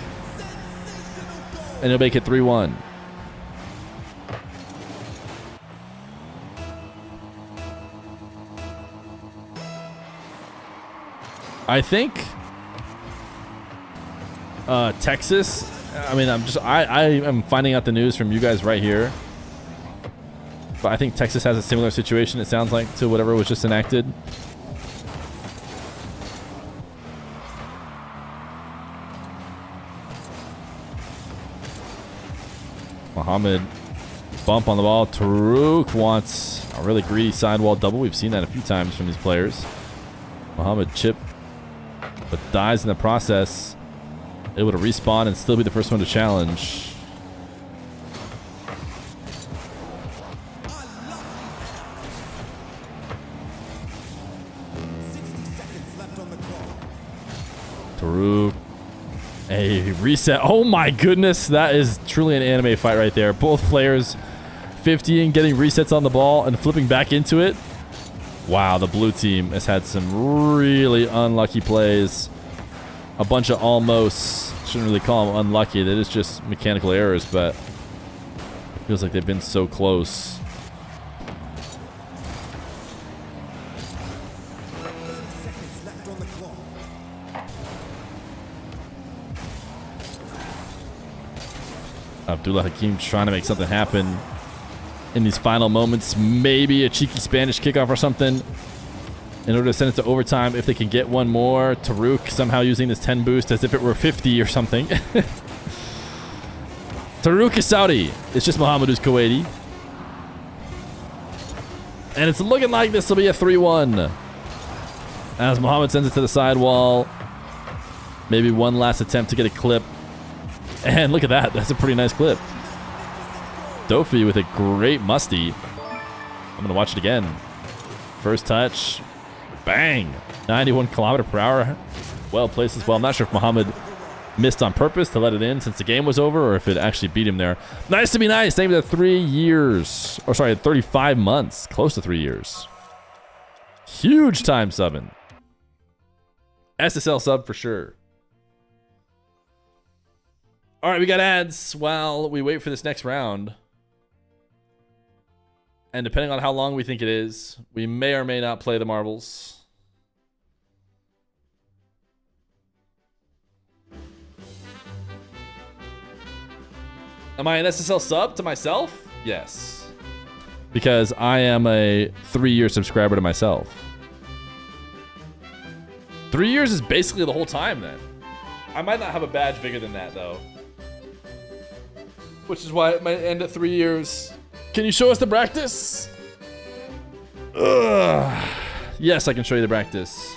C: And he'll make it 3-1. I think Texas. I mean, I am finding out the news from you guys right here. But I think Texas has a similar situation, it sounds like, to whatever was just enacted. Mohamed bump on the ball. Taruk wants a really greedy sidewall double. We've seen that a few times from these players. Mohamed chip, but dies in the process. Able to respawn and still be the first one to challenge. Taruk. A reset. Oh my goodness. That is truly an anime fight right there. Both players 50 and getting resets on the ball and flipping back into it. Wow, the blue team has had some really unlucky plays. A bunch of almost. Shouldn't really call them unlucky. That is just mechanical errors, but it feels like they've been so close. Abdullah Hakim trying to make something happen in these final moments. Maybe a cheeky Spanish kickoff or something in order to send it to overtime if they can get one more. Taruk somehow using this 10 boost as if it were 50 or something. Taruka Saudi. It's just Muhammad who's Kuwaiti. And it's looking like this will be a 3-1. As Muhammad sends it to the sidewall. Maybe one last attempt to get a clip. And look at that. That's a pretty nice clip. Dofi with a great musty. I'm going to watch it again. First touch. Bang. 91 kilometer per hour. Well placed as well. I'm not sure if Muhammad missed on purpose to let it in since the game was over or if it actually beat him there. Nice to be nice. Thank you to 3 years. Or sorry, 35 months. Close to 3 years. Huge time subbing. SSL sub for sure. All right, we got ads while we wait for this next round. And depending on how long we think it is, we may or may not play the marbles. Am I an SSL sub to myself? Yes. Because I am a 3-year subscriber to myself. 3 years is basically the whole time then. I might not have a badge bigger than that though. Which is why it might end at 3 years. Can you show us the practice? Ugh. Yes, I can show you the practice.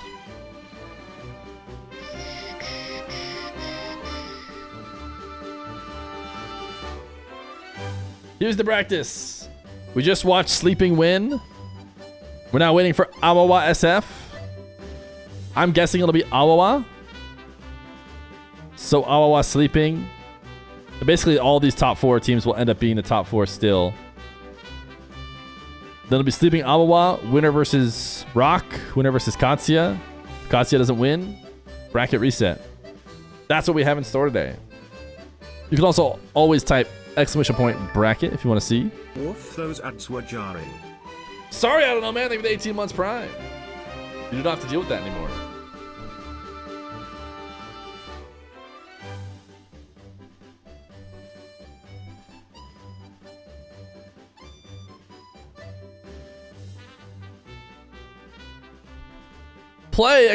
C: Here's the practice. We just watched Sleeping win. We're now waiting for Awawa SF. I'm guessing it'll be Awawa. So Awawa Sleeping. Basically, all these top 4 teams will end up being the top 4 still. Then it'll be Sleeping Awawa, winner versus Rock, winner versus Katsuya. If Katsuya doesn't win, bracket reset. That's what we have in store today. You can also always type ! bracket if you want to see.
B: Woof, those ads were jarring.
C: Sorry, I don't know, man. They have 18 months prime. You don't have to deal with that anymore. Play! !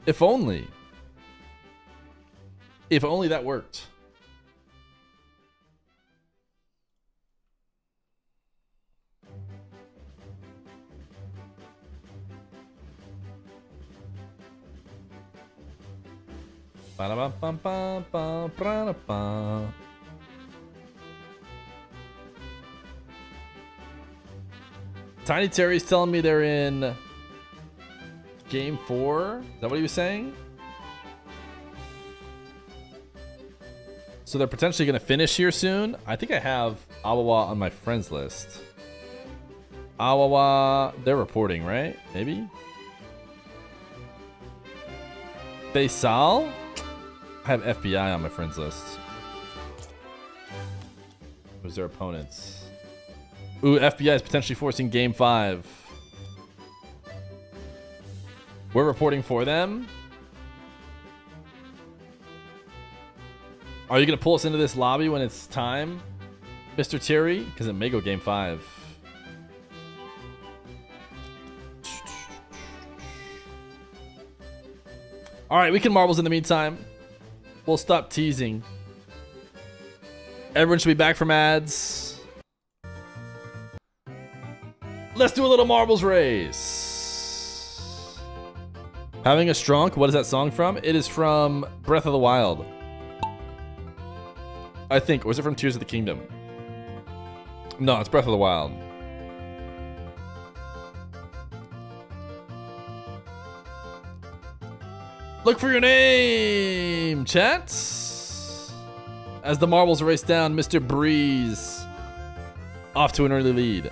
C: If only. If only that worked. Tiny Terry's telling me they're in game 4. Is that what he was saying? So they're potentially going to finish here soon. I think I have Awawa on my friends list. Awawa, they're reporting, right? Maybe? Faisal? I have FBI on my friends list. Who's their opponents? Ooh, FBI is potentially forcing game 5. We're reporting for them. Are you going to pull us into this lobby when it's time, Mr. Terry? Because it may go game 5. All right, we can marbles in the meantime. We'll stop teasing. Everyone should be back from ads. Let's do a little marbles race. Having a Strunk. What is that song from? It is from Breath of the Wild. I think. Or is it from Tears of the Kingdom? No, it's Breath of the Wild. Look for your name, chat. As the marbles race down, Mr. Breeze off to an early lead.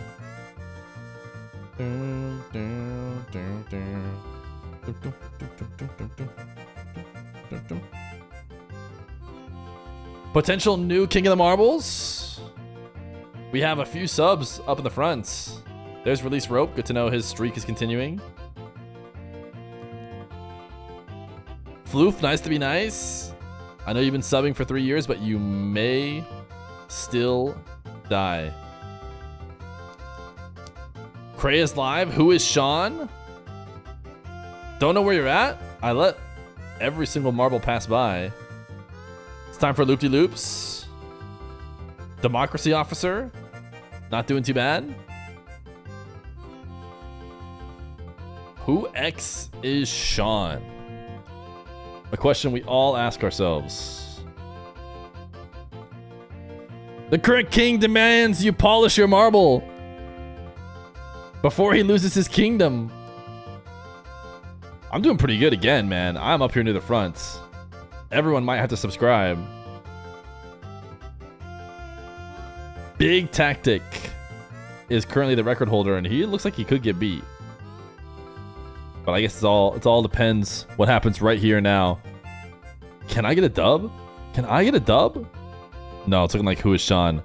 C: Potential new King of the Marbles. We have a few subs up in the front. There's Release Rope. Good to know his streak is continuing. Floof, nice to be nice. I know you've been subbing for 3 years, but you may still die. Cray is live. Who is Sean? Don't know where you're at? I let every single marble pass by. It's time for Loop-de-Loops. Democracy officer. Not doing too bad. Who X is Sean? A question we all ask ourselves. The current king demands you polish your marble before he loses his kingdom. I'm doing pretty good again, man. I'm up here near the front. Everyone might have to subscribe. Big Tactic is currently the record holder, and he looks like he could get beat. But I guess it all depends what happens right here now. Can I get a dub? Can I get a dub? No, it's looking like Who is Sean.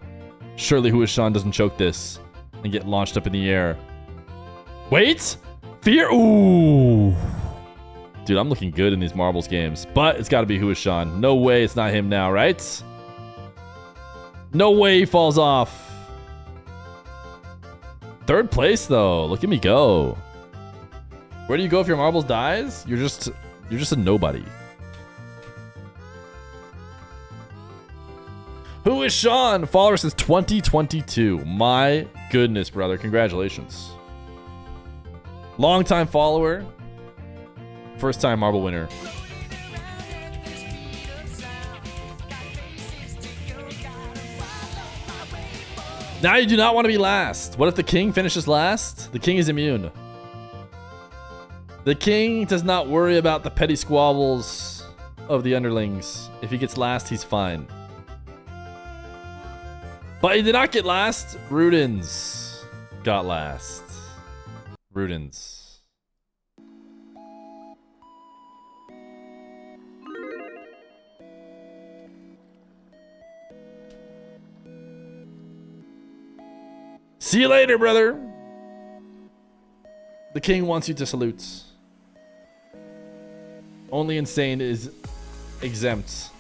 C: Surely Who is Sean doesn't choke this and get launched up in the air. Wait! Feer! Ooh! Dude, I'm looking good in these marbles games. But it's got to be Who is Sean. No way it's not him now, right? No way he falls off. Third place, though. Look at me go. Where do you go if your marbles dies? You're just a nobody. Who is Sean? Follower since 2022. My goodness, brother. Congratulations. Long-time follower. First-time marble winner. Now you do not want to be last. What if the king finishes last? The king is immune. The king does not worry about the petty squabbles of the underlings. If he gets last, he's fine. But he did not get last. Rudens got last. Rudens. See you later, brother. The king wants you to salute. Only insane is exempt.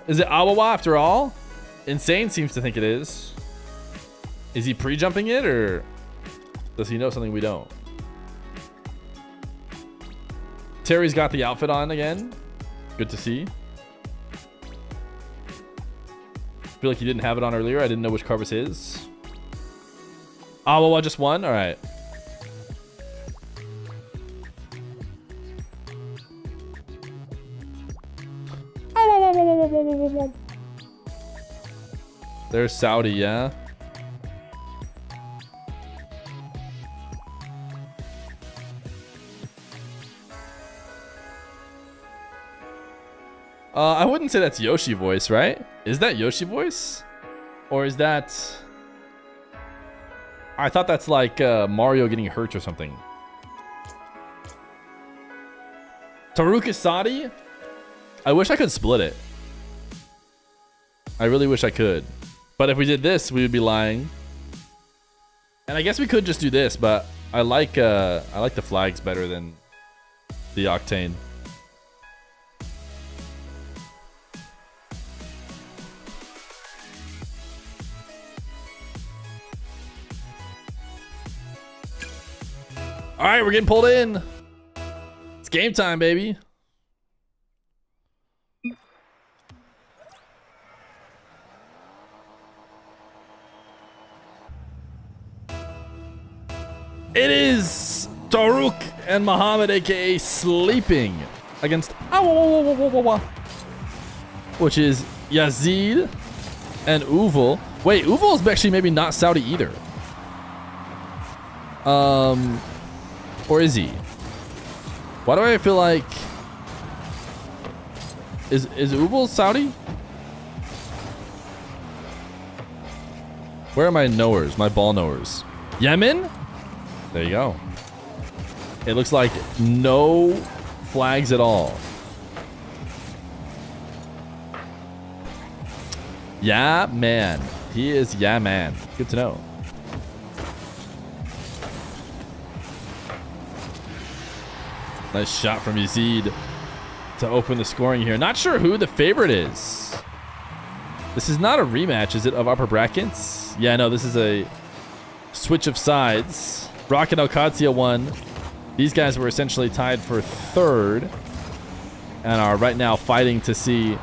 C: Is it Awawa after all? Insane seems to think it is. Is he pre-jumping it, or does he know something we don't? Terry's got the outfit on again. Good to see. I feel like he didn't have it on earlier. I didn't know which card was his. Awawa just won? Alright. There's Saudi, yeah. I wouldn't say that's Yoshi voice, right? Is that Yoshi voice? Or is that... I thought that's like Mario getting hurt or something. Taruk is Saudi? I wish I could split it. I really wish I could. But if we did this, we would be lying. And I guess we could just do this, but I like the flags better than the Octane. All right, we're getting pulled in. It's game time, baby. It is Taruk and Muhammad, aka Sleeping, against which is Yazid and Uval. Wait, Uval is actually maybe not Saudi either. Or is he? Why do I feel like is Uval Saudi? Where are my knowers? My ball knowers. Yemen? There you go. It looks like no flags at all. Yeah, man. He is yeah, man. Good to know. Nice shot from Yazid to open the scoring here. Not sure who the favorite is. This is not a rematch, is it, of upper brackets? Yeah, no, this is a switch of sides. Rock and Alcatia won. These guys were essentially tied for third and are right now fighting to see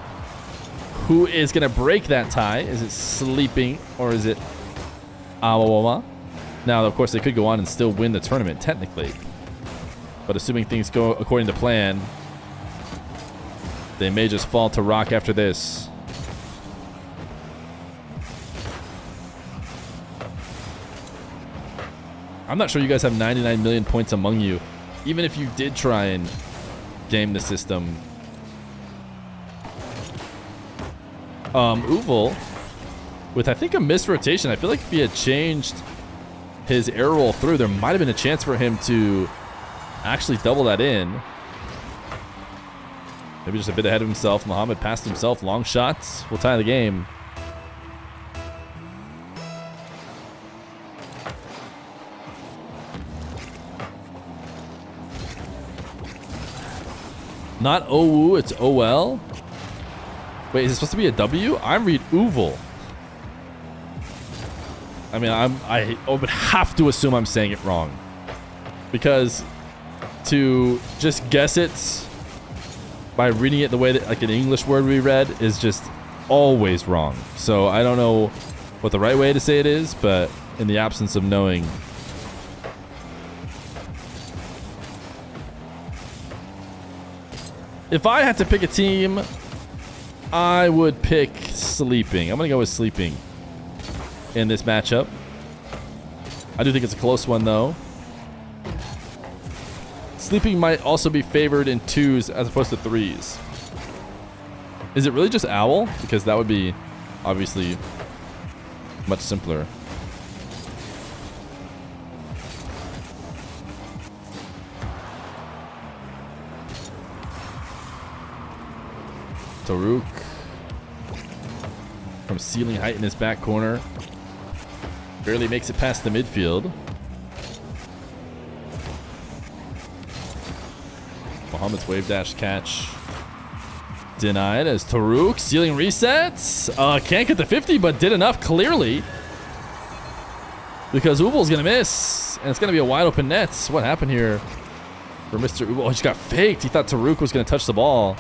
C: who is going to break that tie. Is it Sleeping or is it Awawama? Now, of course, they could go on and still win the tournament, technically. But assuming things go according to plan, they may just fall to Rock after this. I'm not sure you guys have 99 million points among you. Even if you did try and game the system. Uval, with I think a missed rotation, I feel like if he had changed his air roll through, there might have been a chance for him to actually double that in. Maybe just a bit ahead of himself. Muhammad passed himself. Long shots will tie the game. Not OU, it's OL. Wait, is it supposed to be a W? I read Uval. I mean, I would have to assume I'm saying it wrong. Because to just guess it by reading it the way that like an English word we read is just always wrong. So I don't know what the right way to say it is, but in the absence of knowing, if I had to pick a team, I would pick Sleeping. I'm going to go with Sleeping in this matchup. I do think it's a close one, though. Sleeping might also be favored in 2s as opposed to 3s. Is it really just Owl? Because that would be obviously much simpler. Taruk from ceiling height in his back corner. Barely makes it past the midfield. Muhammad's wave dash catch denied as Taruk ceiling resets. Can't get the 50, but did enough clearly. Because Ubal's gonna miss. And it's gonna be a wide open net. What happened here for Mr. Ubal? Oh, he just got faked. He thought Taruk was gonna touch the ball.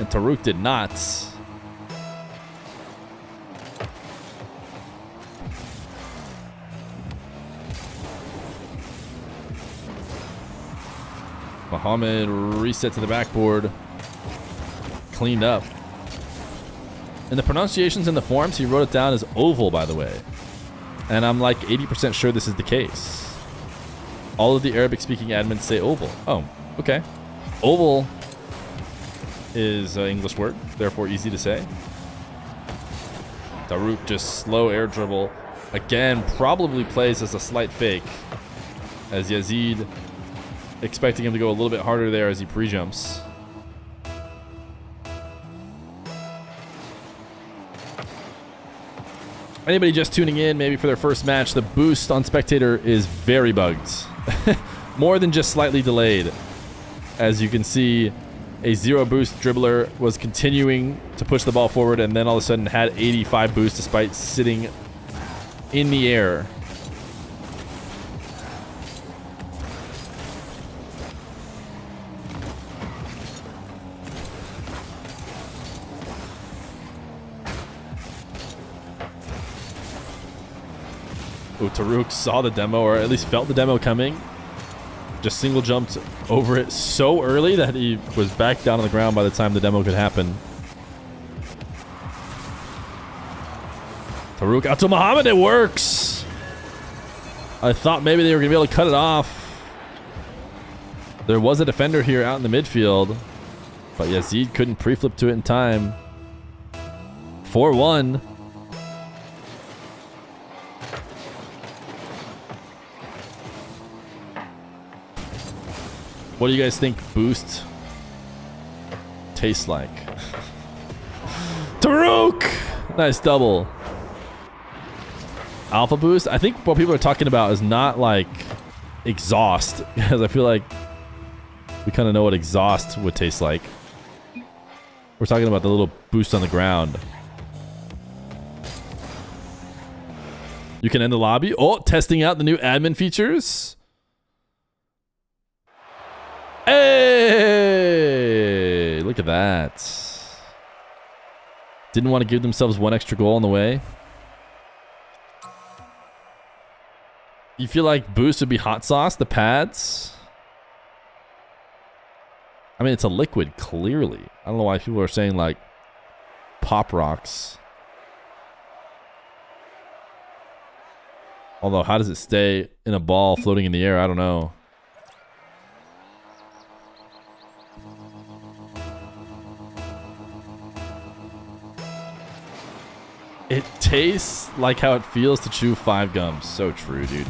C: And Taruk did not. Muhammad reset to the backboard. Cleaned up. And the pronunciations in the forums, he wrote it down as oval, by the way. And I'm like 80% sure this is the case. All of the Arabic-speaking admins say oval. Oh, okay. Oval is an English word, therefore easy to say. Taruk just slow air dribble. Again, probably plays as a slight fake. As Yazid expecting him to go a little bit harder there as he pre-jumps. Anybody just tuning in, maybe for their first match, the boost on Spectator is very bugged. More than just slightly delayed. As you can see, a 0 boost dribbler was continuing to push the ball forward and then all of a sudden had 85 boost despite sitting in the air. Oh, Taruk saw the demo, or at least felt the demo coming. Just single jumped over it so early that he was back down on the ground by the time the demo could happen. Taruk out to Muhammad, it works! I thought maybe they were going to be able to cut it off. There was a defender here out in the midfield, but Yazid couldn't pre-flip to it in time. 4-1. What do you guys think boost tastes like? Taruk! Nice double. Alpha boost? I think what people are talking about is not like exhaust, because I feel like we kind of know what exhaust would taste like. We're talking about the little boost on the ground. You can end the lobby. Oh, testing out the new admin features. Hey, look at that. Didn't want to give themselves one extra goal on the way. You feel like boost would be hot sauce, the pads? I mean, it's a liquid, clearly. I don't know why people are saying, like, pop rocks. Although, how does it stay in a ball floating in the air? I don't know. It tastes like how it feels to chew 5 gums. So true, dude.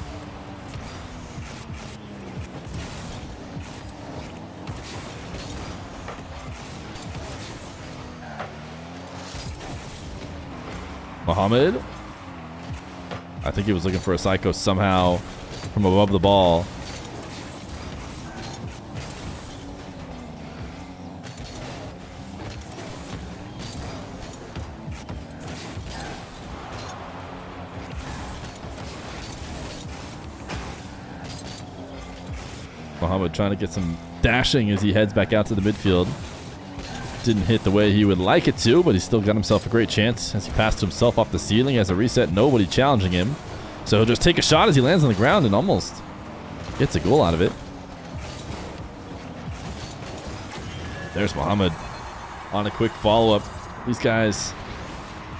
C: Muhammad. I think he was looking for a psycho somehow from above the ball. Muhammad trying to get some dashing as he heads back out to the midfield. Didn't hit the way he would like it to, but he still got himself a great chance as he passed himself off the ceiling. As a reset, nobody challenging him. So he'll just take a shot as he lands on the ground and almost gets a goal out of it. There's Muhammad on a quick follow-up. These guys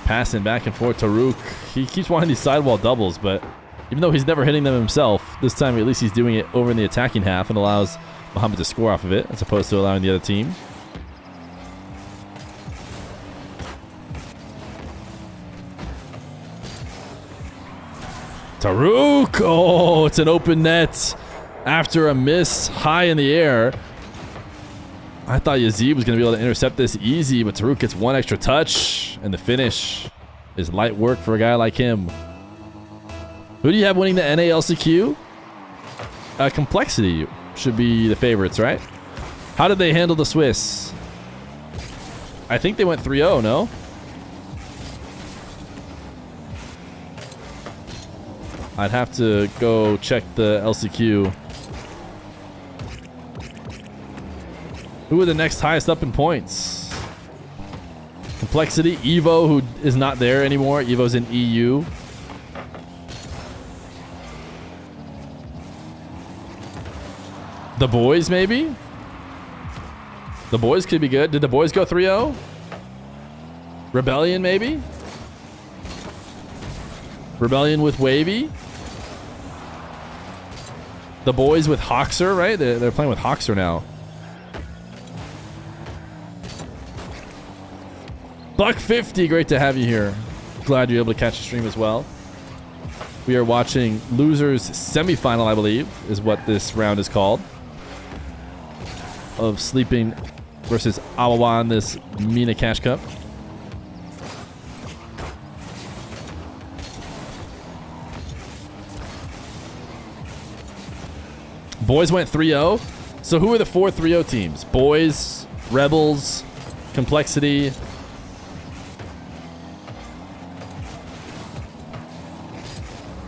C: passing back and forth. Taruk, he keeps wanting these sidewall doubles, but even though he's never hitting them himself, this time at least he's doing it over in the attacking half and allows Muhammad to score off of it as opposed to allowing the other team. Taruk! Oh, it's an open net after a miss high in the air. I thought Yazid was going to be able to intercept this easy, but Taruk gets one extra touch, and the finish is light work for a guy like him. Who do you have winning the NALCQ? Complexity should be the favorites, right? How did they handle the Swiss? I think they went 3-0, no? I'd have to go check the LCQ. Who are the next highest up in points? Complexity, Evo, who is not there anymore. Evo's in EU. The boys, maybe? The boys could be good. Did the boys go 3-0? Rebellion, maybe? Rebellion with Wavy. The boys with Hoxer, right? They're playing with Hoxer now. Buck50, great to have you here. Glad you're able to catch the stream as well. We are watching Losers Semifinal, I believe, is what this round is called. Of Sleeping versus Awawa in this Mena Cash Cup. Boys went 3-0. So who are the 4 3-0 teams? Boys, Rebels, Complexity.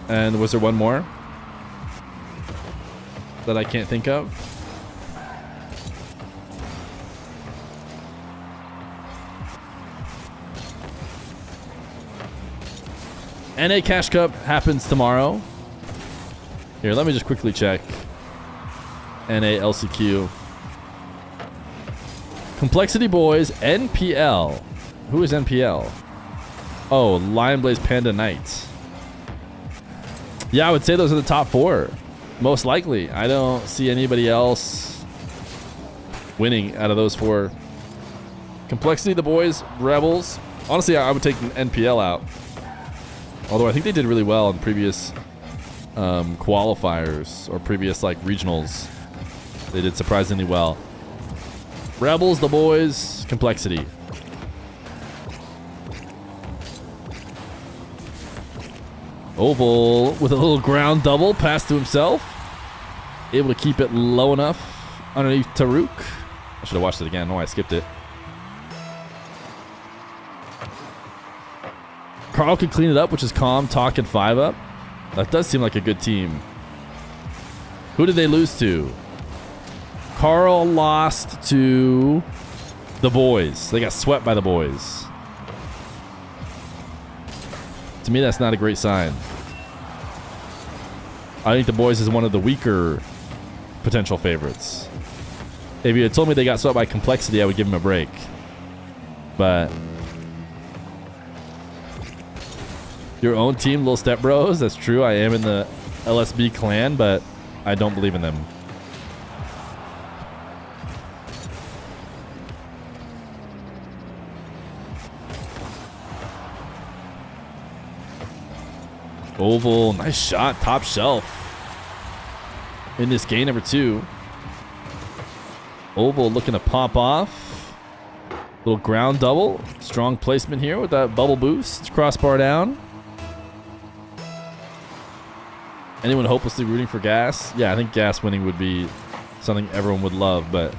C: And was there one more that I can't think of? NA Cash Cup happens tomorrow. Here, let me just quickly check. NA LCQ. Complexity Boys, NPL. Who is NPL? Oh, Lion Blaze Panda Knight. Yeah, I would say those are the top 4. Most likely. I don't see anybody else winning out of those 4. Complexity, the boys, Rebels. Honestly, I would take NPL out. Although I think they did really well in previous qualifiers or previous like regionals. They did surprisingly well. Rebels, the boys, Complexity. Oval with a little ground double pass to himself. Able to keep it low enough underneath Taruk. I should have watched it again. I don't know why I skipped it. Carl could clean it up, which is calm, talk, and 5 up. That does seem like a good team. Who did they lose to? Carl lost to the boys. They got swept by the boys. To me, that's not a great sign. I think the boys is one of the weaker potential favorites. If you had told me they got swept by Complexity, I would give them a break. But your own team, Little Step Bros, that's true. I am in the LSB clan, but I don't believe in them. Oval, nice shot, top shelf. In this game number 2. Oval looking to pop off. Little ground double. Strong placement here with that bubble boost. Crossbar down. Anyone hopelessly rooting for Gas? Yeah, I think Gas winning would be something everyone would love, but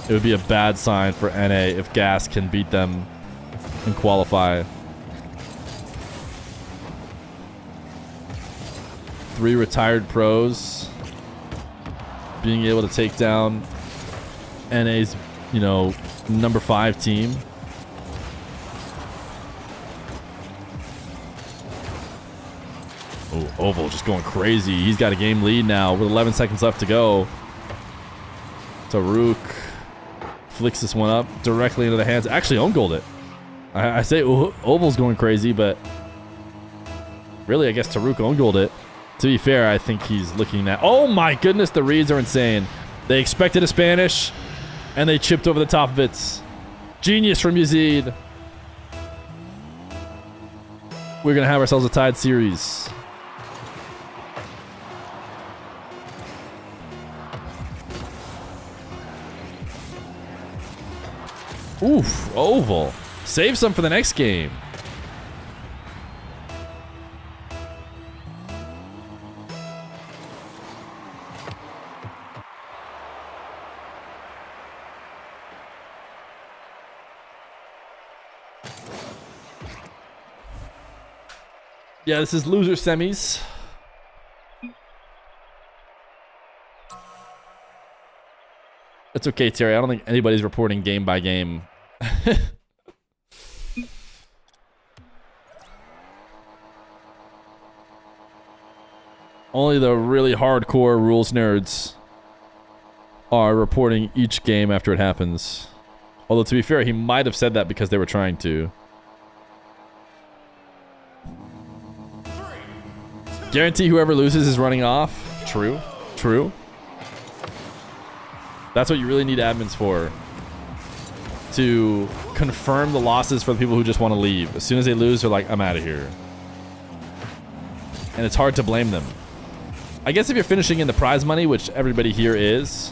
C: it would be a bad sign for NA if Gas can beat them and qualify. 3 retired pros being able to take down NA's, you know, number 5 team. Oh, Oval just going crazy. He's got a game lead now with 11 seconds left to go. Taruk flicks this one up directly into the hands. Actually, own goaled it. I say Oval's going crazy, but really, I guess Taruk own goaled it. To be fair, I think he's looking at... Oh my goodness, the reads are insane. They expected a Spanish, and they chipped over the top of it. Genius from Yazid. We're going to have ourselves a tied series. Oof, Oval. Save some for the next game. Yeah, this is loser semis. It's okay, Terry. I don't think anybody's reporting game by game. Only the really hardcore rules nerds are reporting each game after it happens. Although, to be fair, he might have said that because they were trying to. Guarantee whoever loses is running off. True. True. That's what you really need admins for. To confirm the losses for the people who just want to leave. As soon as they lose, they're like, I'm out of here. And it's hard to blame them. I guess if you're finishing in the prize money, which everybody here is,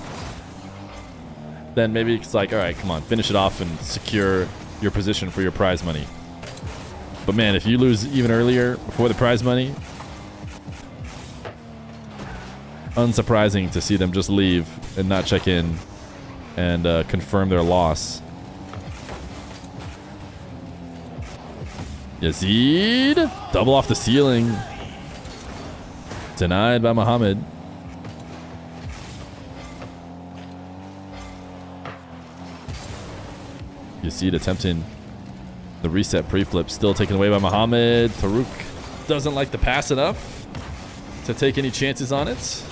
C: then maybe it's like, all right, come on, finish it off and secure your position for your prize money. But man, if you lose even earlier before the prize money, unsurprising to see them just leave and not check in and confirm their loss. Yazid, double off the ceiling. Denied by Muhammad. Yazid attempting the reset pre-flip, still taken away by Muhammad. Taruk doesn't like the pass enough to take any chances on it.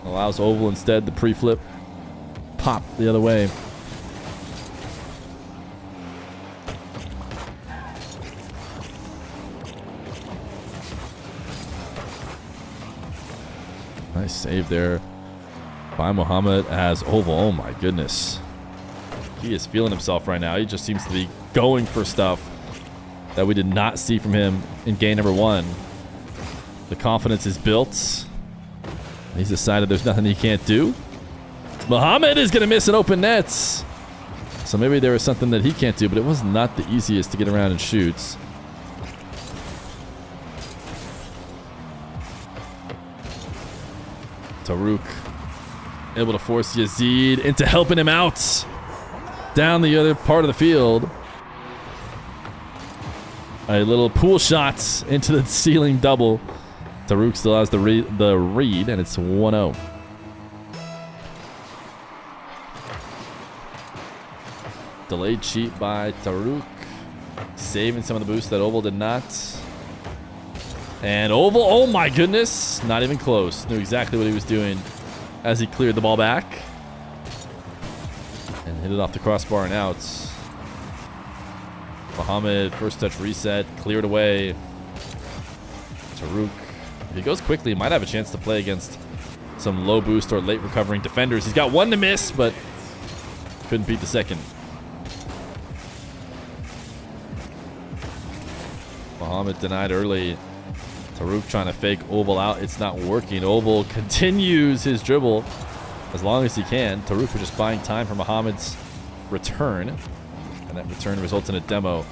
C: Allows Oval instead the pre-flip. Pop the other way. Nice save there by Muhammad as Oval. Oh my goodness. He is feeling himself right now. He just seems to be going for stuff that we did not see from him in game number 1. The confidence is built. He's decided there's nothing he can't do. Muhammad is going to miss an open net. So maybe there was something that he can't do, but it was not the easiest to get around and shoot. Taruk able to force Yazid into helping him out down the other part of the field. A little pool shot into the ceiling double. Taruk still has the read, and it's 1-0. Delayed cheat by Taruk. Saving some of the boost that Oval did not. And Oval, oh my goodness. Not even close. Knew exactly what he was doing as he cleared the ball back. And hit it off the crossbar and out. Muhammad, first touch reset, cleared away. Taruk, if he goes quickly, he might have a chance to play against some low boost or late recovering defenders. He's got one to miss, but couldn't beat the second. Muhammad denied early. Taruk trying to fake Oval out. It's not working. Oval continues his dribble as long as he can. Taruk was just buying time for Muhammad's return. And that return results in a demo.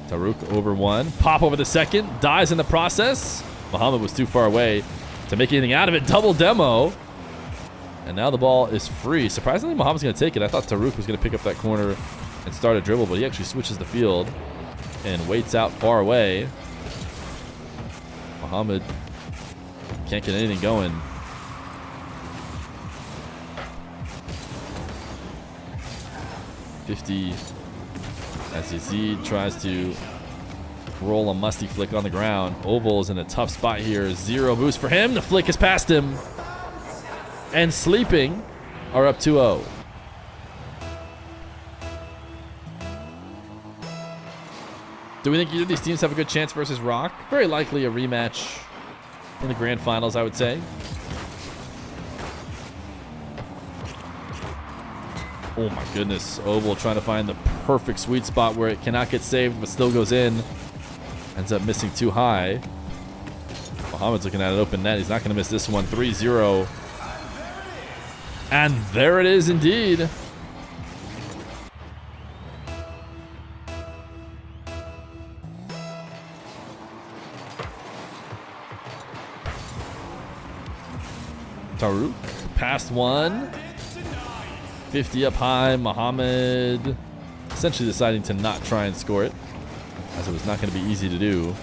C: Taruk over one. Pop over the second. Dies in the process. Muhammad was too far away to make anything out of it. Double demo. And now the ball is free. Surprisingly, Muhammad's going to take it. I thought Taruk was going to pick up that corner and start a dribble, but he actually switches the field and waits out far away. Muhammad can't get anything going. .50 as Yazid tries to roll a musty flick on the ground. Oval is in a tough spot here. Zero boost for him. The flick is past him. And Sleeping are up 2-0. Do we think either of these teams have a good chance versus Rock? Very likely a rematch in the grand finals, I would say. Oh my goodness. Oval trying to find the perfect sweet spot where it cannot get saved but still goes in. Ends up missing too high. Muhammad's looking at an open net. He's not going to miss this one. 3-0. And there it is indeed. Taruk past one. 50 up high. Muhammad essentially deciding to not try and score it, as it was not going to be easy to do.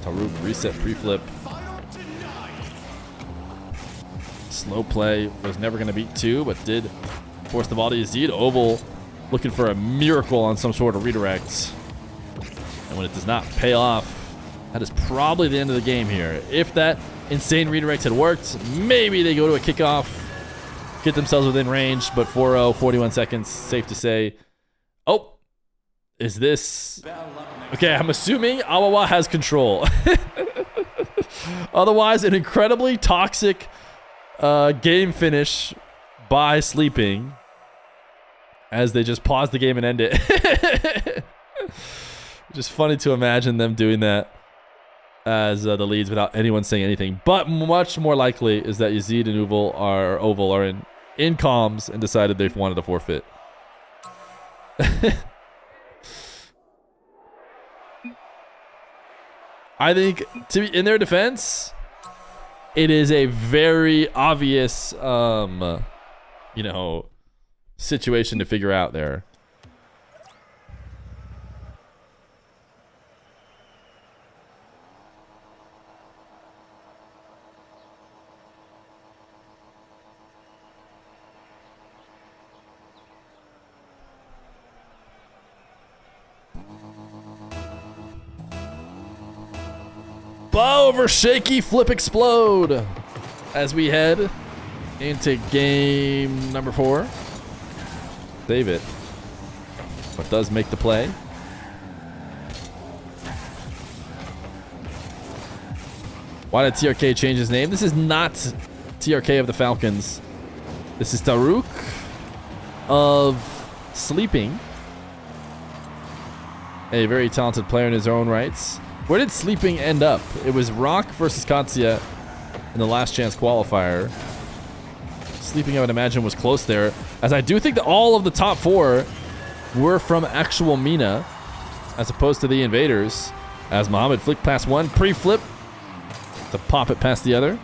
C: Taruk reset pre-flip. Slow play. Was never going to beat two, but did force the ball to Yazid. Oval looking for a miracle on some sort of redirect. And when it does not pay off, that is probably the end of the game here. If that insane redirect had worked, maybe they go to a kickoff, get themselves within range, but 4-0, 41 seconds, safe to say. Oh, is this... Okay, I'm assuming Awawa has control. Otherwise, an incredibly toxic game finish by Sleeping as they just pause the game and end it. Just funny to imagine them doing that as the leads without anyone saying anything. But much more likely is that Yazid and Oval are in comms and decided they wanted to forfeit. I think, in their defense, it is a very obvious, situation to figure out there. Bow over shaky, flip explode as we head into game number 4. Save it, but does make the play. Why did TRK change his name? This is not TRK of the Falcons. This is Taruk of Sleeping, a very talented player in his own rights. Where did Sleeping end up? It was Rock versus Katsuya in the last chance qualifier. Sleeping, I would imagine, was close there, as I do think that all of the top 4 were from actual Mena as opposed to the Invaders. As Muhammad flicked past one, pre-flip to pop it past the other.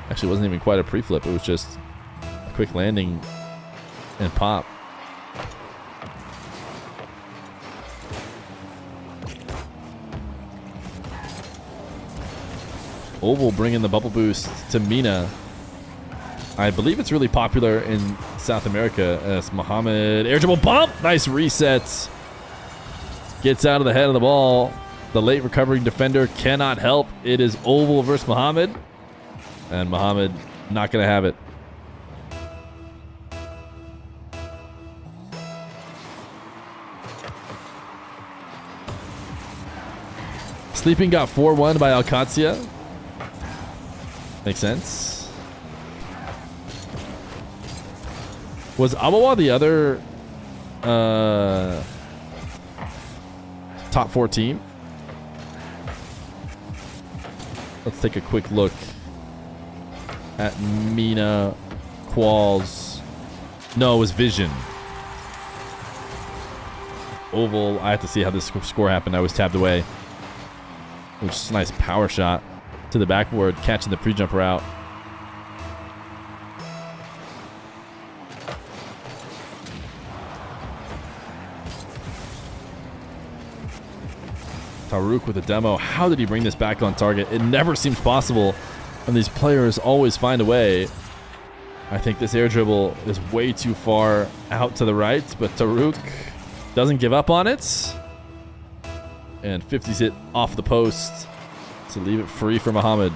C: Actually, it wasn't even quite a pre-flip. It was just a quick landing and pop. Oval bringing the bubble boost to Mena. I believe it's really popular in South America as Muhammad air dribble bump. Nice reset. Gets out of the head of the ball. The late recovering defender cannot help. It is Oval versus Muhammad. And Muhammad not going to have it. Sleeping got 4-1 by Alcatia. Makes sense. Was Awawa the other top 4 team? Let's take a quick look at Mena, Qualls. No, it was Vision. Oval, I have to see how this score happened. I was tabbed away. Which is a nice power shot to the backboard, catching the pre-jumper out. Taruk with a demo. How did he bring this back on target? It never seems possible, and these players always find a way. I think this air dribble is way too far out to the right, but Taruk doesn't give up on it. And 50s it off the post to leave it free for Muhammad.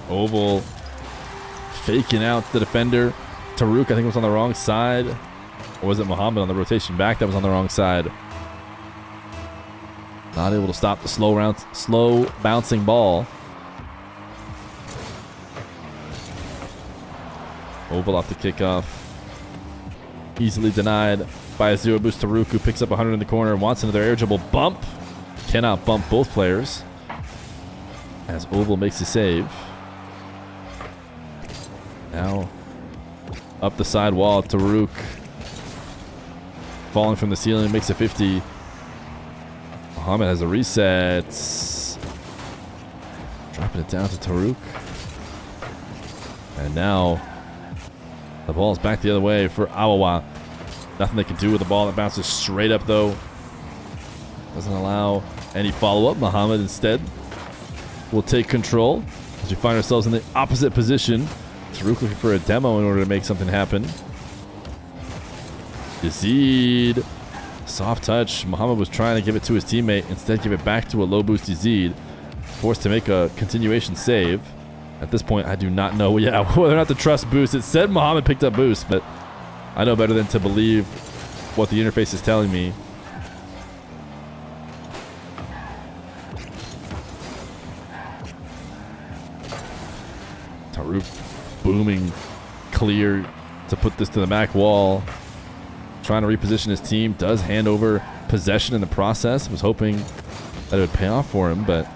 C: Oval faking out the defender. Taruk, I think, was on the wrong side. Or was it Muhammad on the rotation back that was on the wrong side? Not able to stop the slow bouncing ball. Oval off the kickoff. Easily denied by a zero boost. Taruk, who picks up 100 in the corner, wants another air dribble bump. Cannot bump both players. As Oval makes a save. Now up the side wall, Taruk falling from the ceiling makes a 50. Muhammad has a reset. Dropping it down to Taruk. And now the ball's back the other way for Awawa. Nothing they can do with the ball that bounces straight up though. Doesn't allow any follow-up. Muhammad instead will take control as we find ourselves in the opposite position. Taruk looking for a demo in order to make something happen. Yazid. Soft touch. Muhammad was trying to give it to his teammate. Instead, give it back to a low boost Yazid. Forced to make a continuation save. At this point, I do not know whether or not to trust boost. It said Muhammad picked up boost, but I know better than to believe what the interface is telling me. Taruk booming clear to put this to the back wall. Trying to reposition his team. Does hand over possession in the process. Was hoping that it would pay off for him, but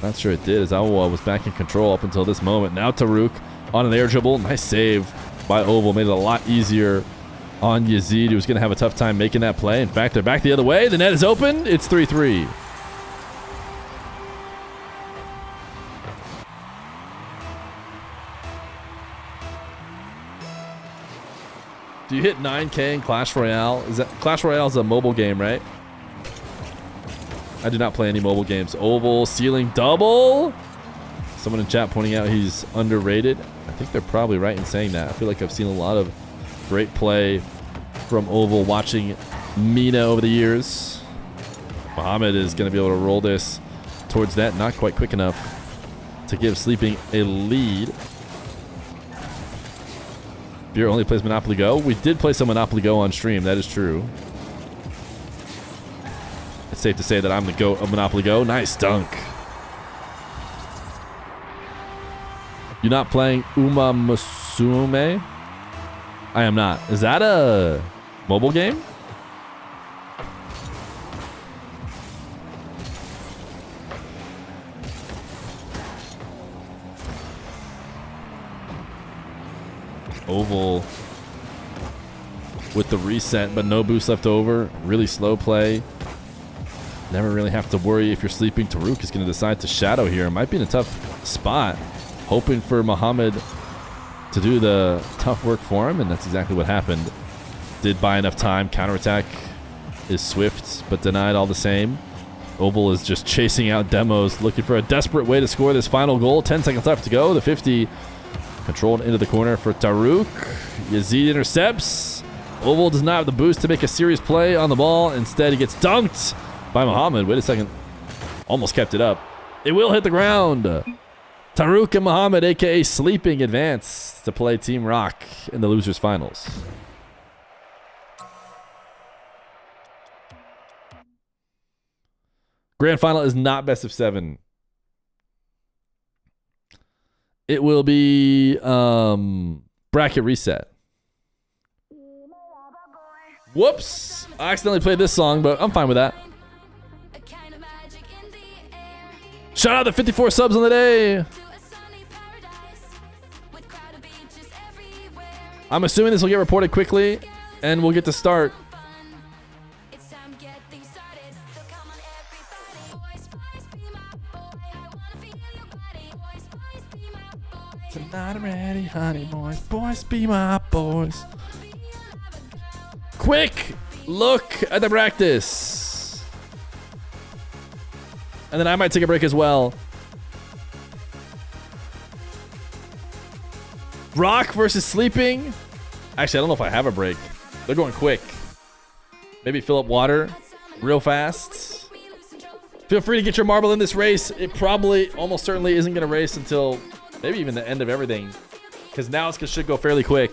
C: not sure it did as Awawa was back in control up until this moment. Now Taruk on an air dribble. Nice save by Oval. Made it a lot easier on Yazid, who was going to have a tough time making that play. In fact, they're back the other way. The net is open. It's 3-3. Do you hit 9K in Clash Royale? Clash Royale is a mobile game, right? I do not play any mobile games. Oval, ceiling double. Someone in chat pointing out he's underrated. I think they're probably right in saying that. I feel like I've seen a lot of great play from Oval watching Mena over the years. Muhammad is going to be able to roll this towards that. Not quite quick enough to give Sleeping a lead. Feer only plays Monopoly Go. We did play some Monopoly Go on stream. That is true. It's safe to say that I'm the GOAT of Monopoly Go. Nice dunk. You're not playing Uma Musume? I am not. Is that a mobile game? Oval with the reset, but no boost left over. Really slow play. Never really have to worry if you're sleeping. Taruk is going to decide to shadow here. Might be in a tough spot. Hoping for Muhammad to do the tough work for him, and that's exactly what happened. Did buy enough time. Counterattack is swift, but denied all the same. Oval is just chasing out Demos, looking for a desperate way to score this final goal. 10 seconds left to go. The 50 controlled into the corner for Taruk. Yazid intercepts. Oval does not have the boost to make a serious play on the ball. Instead, he gets dunked by Muhammad. Wait a second. Almost kept it up. It will hit the ground. Taruk and Muhammad, a.k.a. Sleeping, advance to play Team Rock in the losers finals. Grand final is not best of 7. It will be bracket reset. Whoops. I accidentally played this song, but I'm fine with that. Shout out to 54 subs on the day. I'm assuming this will get reported quickly, and we'll get to start. Tonight I'm ready, honey boys. Boys be my boys. Quick look at the practice. And then I might take a break as well. Rock versus Sleeping. Actually, I don't know if I have a break. They're going quick. Maybe fill up water real fast. Feel free to get your marble in this race. It probably, almost certainly isn't going to race until maybe even the end of everything. Because now it should go fairly quick.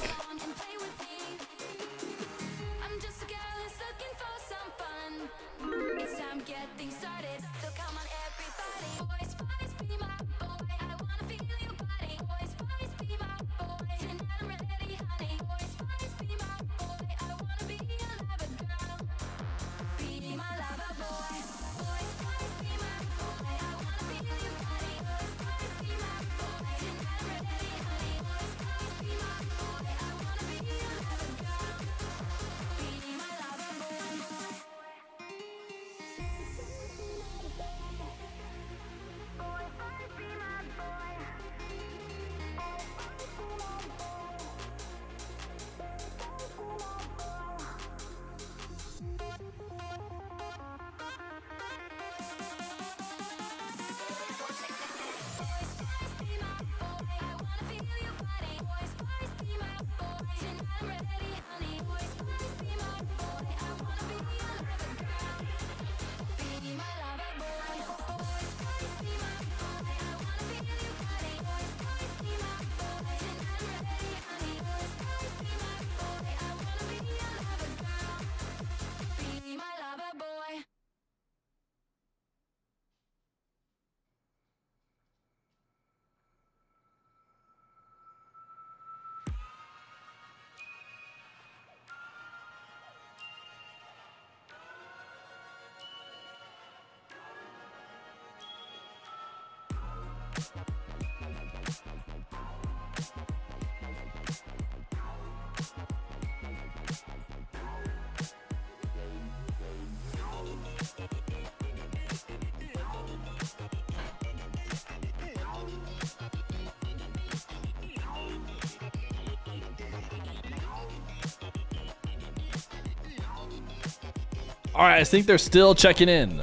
C: All right, I think they're still checking in.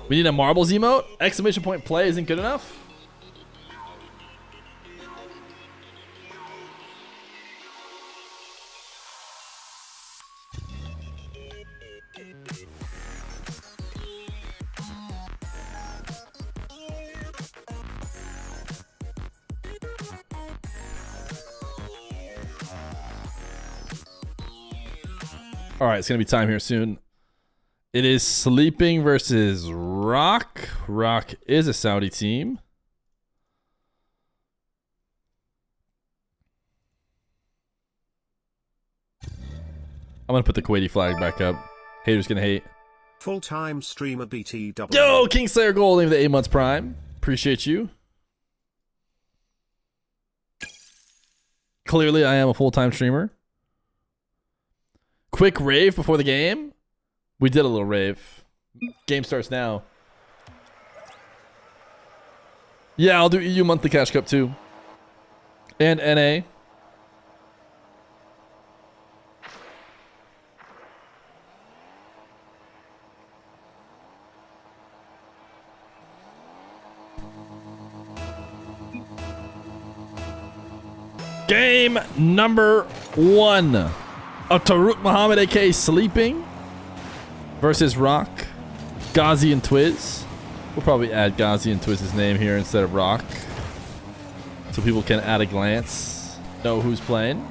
C: We need a marbles emote. Exclamation point play isn't good enough. All right, it's going to be time here soon. It is Sleeping versus Rock. Rock is a Saudi team. I'm going to put the Kuwaiti flag back up. Haters going to hate.
B: Full-time streamer BTW.
C: Yo, Kingslayer Gold, the 8 months prime. Appreciate you. Clearly, I am a full-time streamer. Quick rave before the game. We did a little rave. Game starts now. Yeah, I'll do EU monthly cash cup too. And NA. Game number 1 of Tariq Muhammad, aka Sleeping, versus Rock, Ghazi, and Twiz. We'll probably add Ghazi and Twiz's name here instead of Rock, so people can at a glance know who's playing.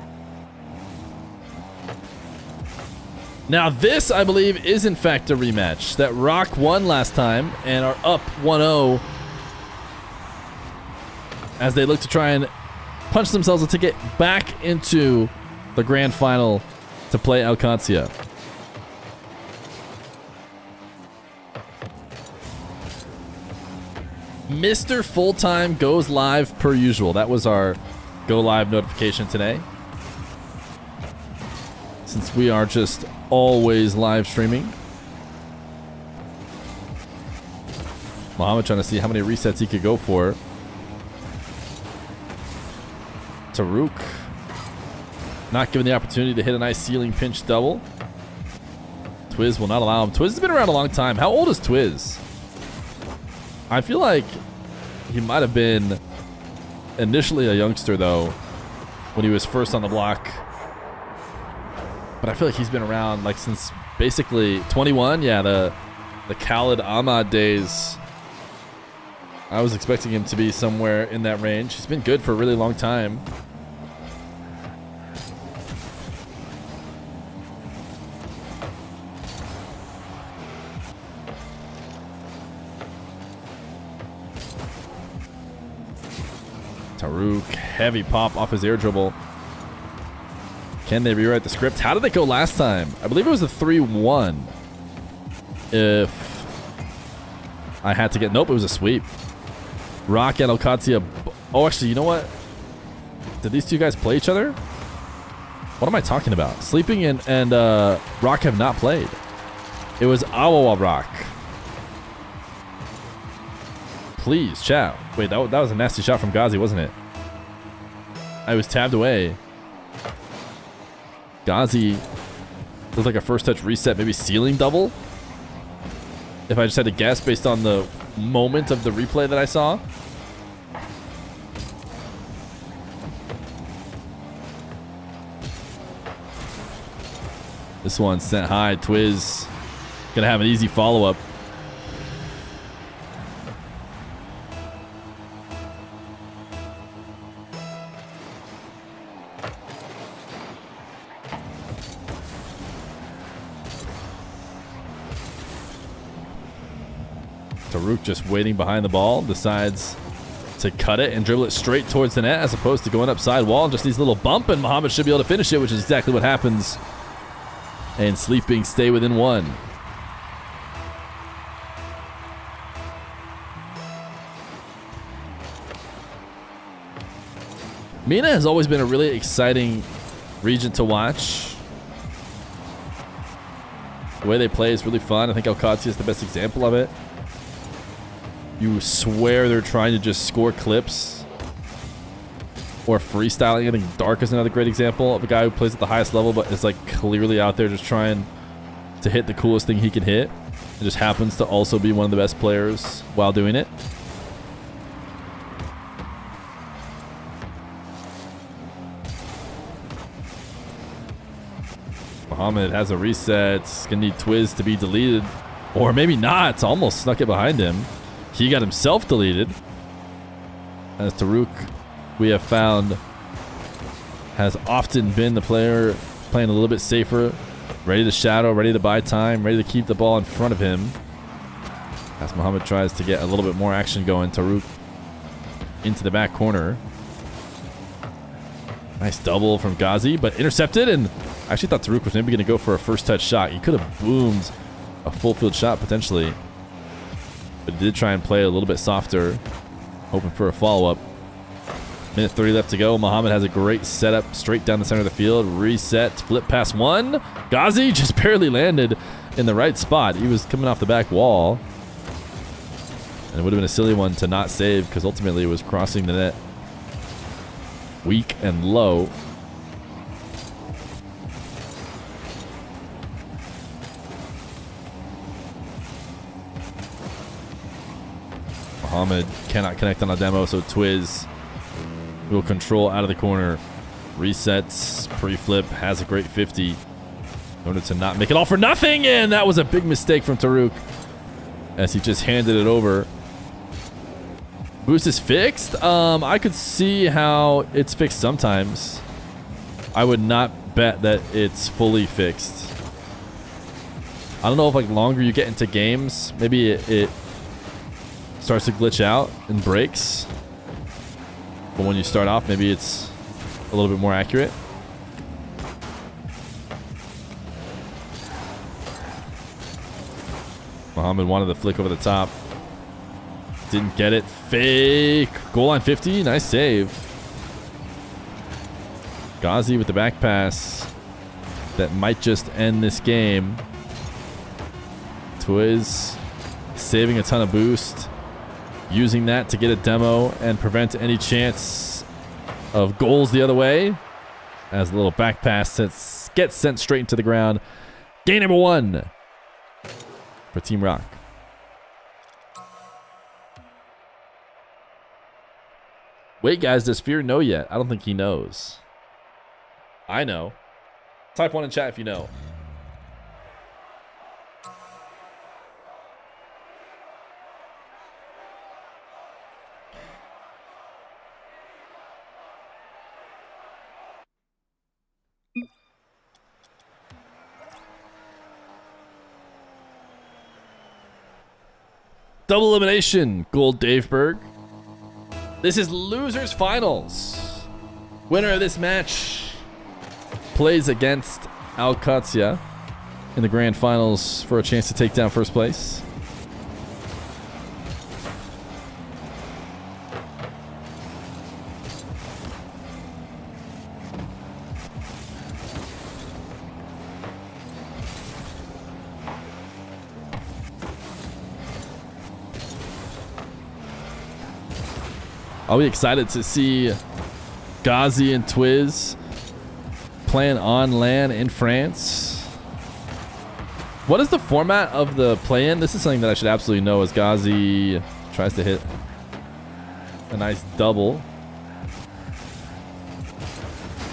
C: Now this, I believe, is in fact a rematch. That Rock won last time and are up 1-0 as they look to try and punch themselves a ticket back into the grand final to play Alcancia. Mr. Fulltime goes live per usual. That was our go live notification today. Since we are just always live streaming. Muhammad trying to see how many resets he could go for. Tariq not given the opportunity to hit a nice ceiling pinch double. Twiz will not allow him. Twiz has been around a long time. How old is Twiz? I feel like he might have been initially a youngster though when he was first on the block. But I feel like he's been around like since basically 21. Yeah, the Khalid Ahmad days. I was expecting him to be somewhere in that range. He's been good for a really long time. Tariq, heavy pop off his air dribble. Can they rewrite the script? How did they go last time? I believe it was a 3-1. If I had to get... Nope, it was a sweep. Rock and Alcancia. Oh, actually, you know what? Did these two guys play each other? What am I talking about? Sleeping and Rock have not played. It was Awawa Rock. Please, chat. Wait, that was a nasty shot from Ghazi, wasn't it? I was tabbed away. Ghazi looked like a first touch reset, maybe ceiling double. If I just had to guess based on the moment of the replay that I saw. This one sent high. Twiz gonna have an easy follow-up. Tariq just waiting behind the ball, decides to cut it and dribble it straight towards the net as opposed to going up side wall. Just needs a little bump and Muhammad should be able to finish it, which is exactly what happens. And Sleeping stay within one. Mena has always been a really exciting region to watch. The way they play is really fun. I think Alcatia is the best example of it. You swear they're trying to just score clips or freestyling. I think Dark is another great example of a guy who plays at the highest level but is like clearly out there just trying to hit the coolest thing he can hit. It just happens to also be one of the best players while doing it. Muhammad has a reset. It's gonna need Twiz to be deleted. Or maybe not. It's almost snuck it behind him. He got himself deleted. As Tariq, we have found, has often been the player playing a little bit safer. Ready to shadow, ready to buy time, ready to keep the ball in front of him. As Muhammad tries to get a little bit more action going. Tariq into the back corner. Nice double from Ghazi, but intercepted. And I actually thought Tariq was maybe going to go for a first touch shot. He could have boomed a full field shot potentially. But he did try and play a little bit softer, hoping for a follow-up. Minute 30 left to go. Muhammad has a great setup straight down the center of the field. Reset, flip past one. Ghazi just barely landed in the right spot. He was coming off the back wall. And it would have been a silly one to not save because ultimately it was crossing the net. Weak and low. Muhammad cannot connect on a demo, so Twiz will control out of the corner. Resets, pre-flip, has a great 50. In order to not make it all for nothing, and that was a big mistake from Taruk as he just handed it over. Boost is fixed. I could see how it's fixed sometimes. I would not bet that it's fully fixed. I don't know if like longer you get into games, maybe it starts to glitch out and breaks. But when you start off, maybe it's a little bit more accurate. Muhammad wanted the flick over the top. Didn't get it. Fake. Goal line 50. Nice save. Ghazi with the back pass. That might just end this game. Twiz saving a ton of boost. Using that to get a demo and prevent any chance of goals the other way. As a little back pass gets sent straight into the ground. Game number 1 for Team Rock. Wait, guys, does Feer know yet? I don't think he knows. I know. Type 1 in chat if you know. Double elimination, Gold Daveberg. This is losers finals. Winner of this match plays against Alcatia in the grand finals for a chance to take down first place. I'll be excited to see Ghazi and Twiz playing on LAN in France. What is the format of the play-in? This is something that I should absolutely know as Ghazi tries to hit a nice double.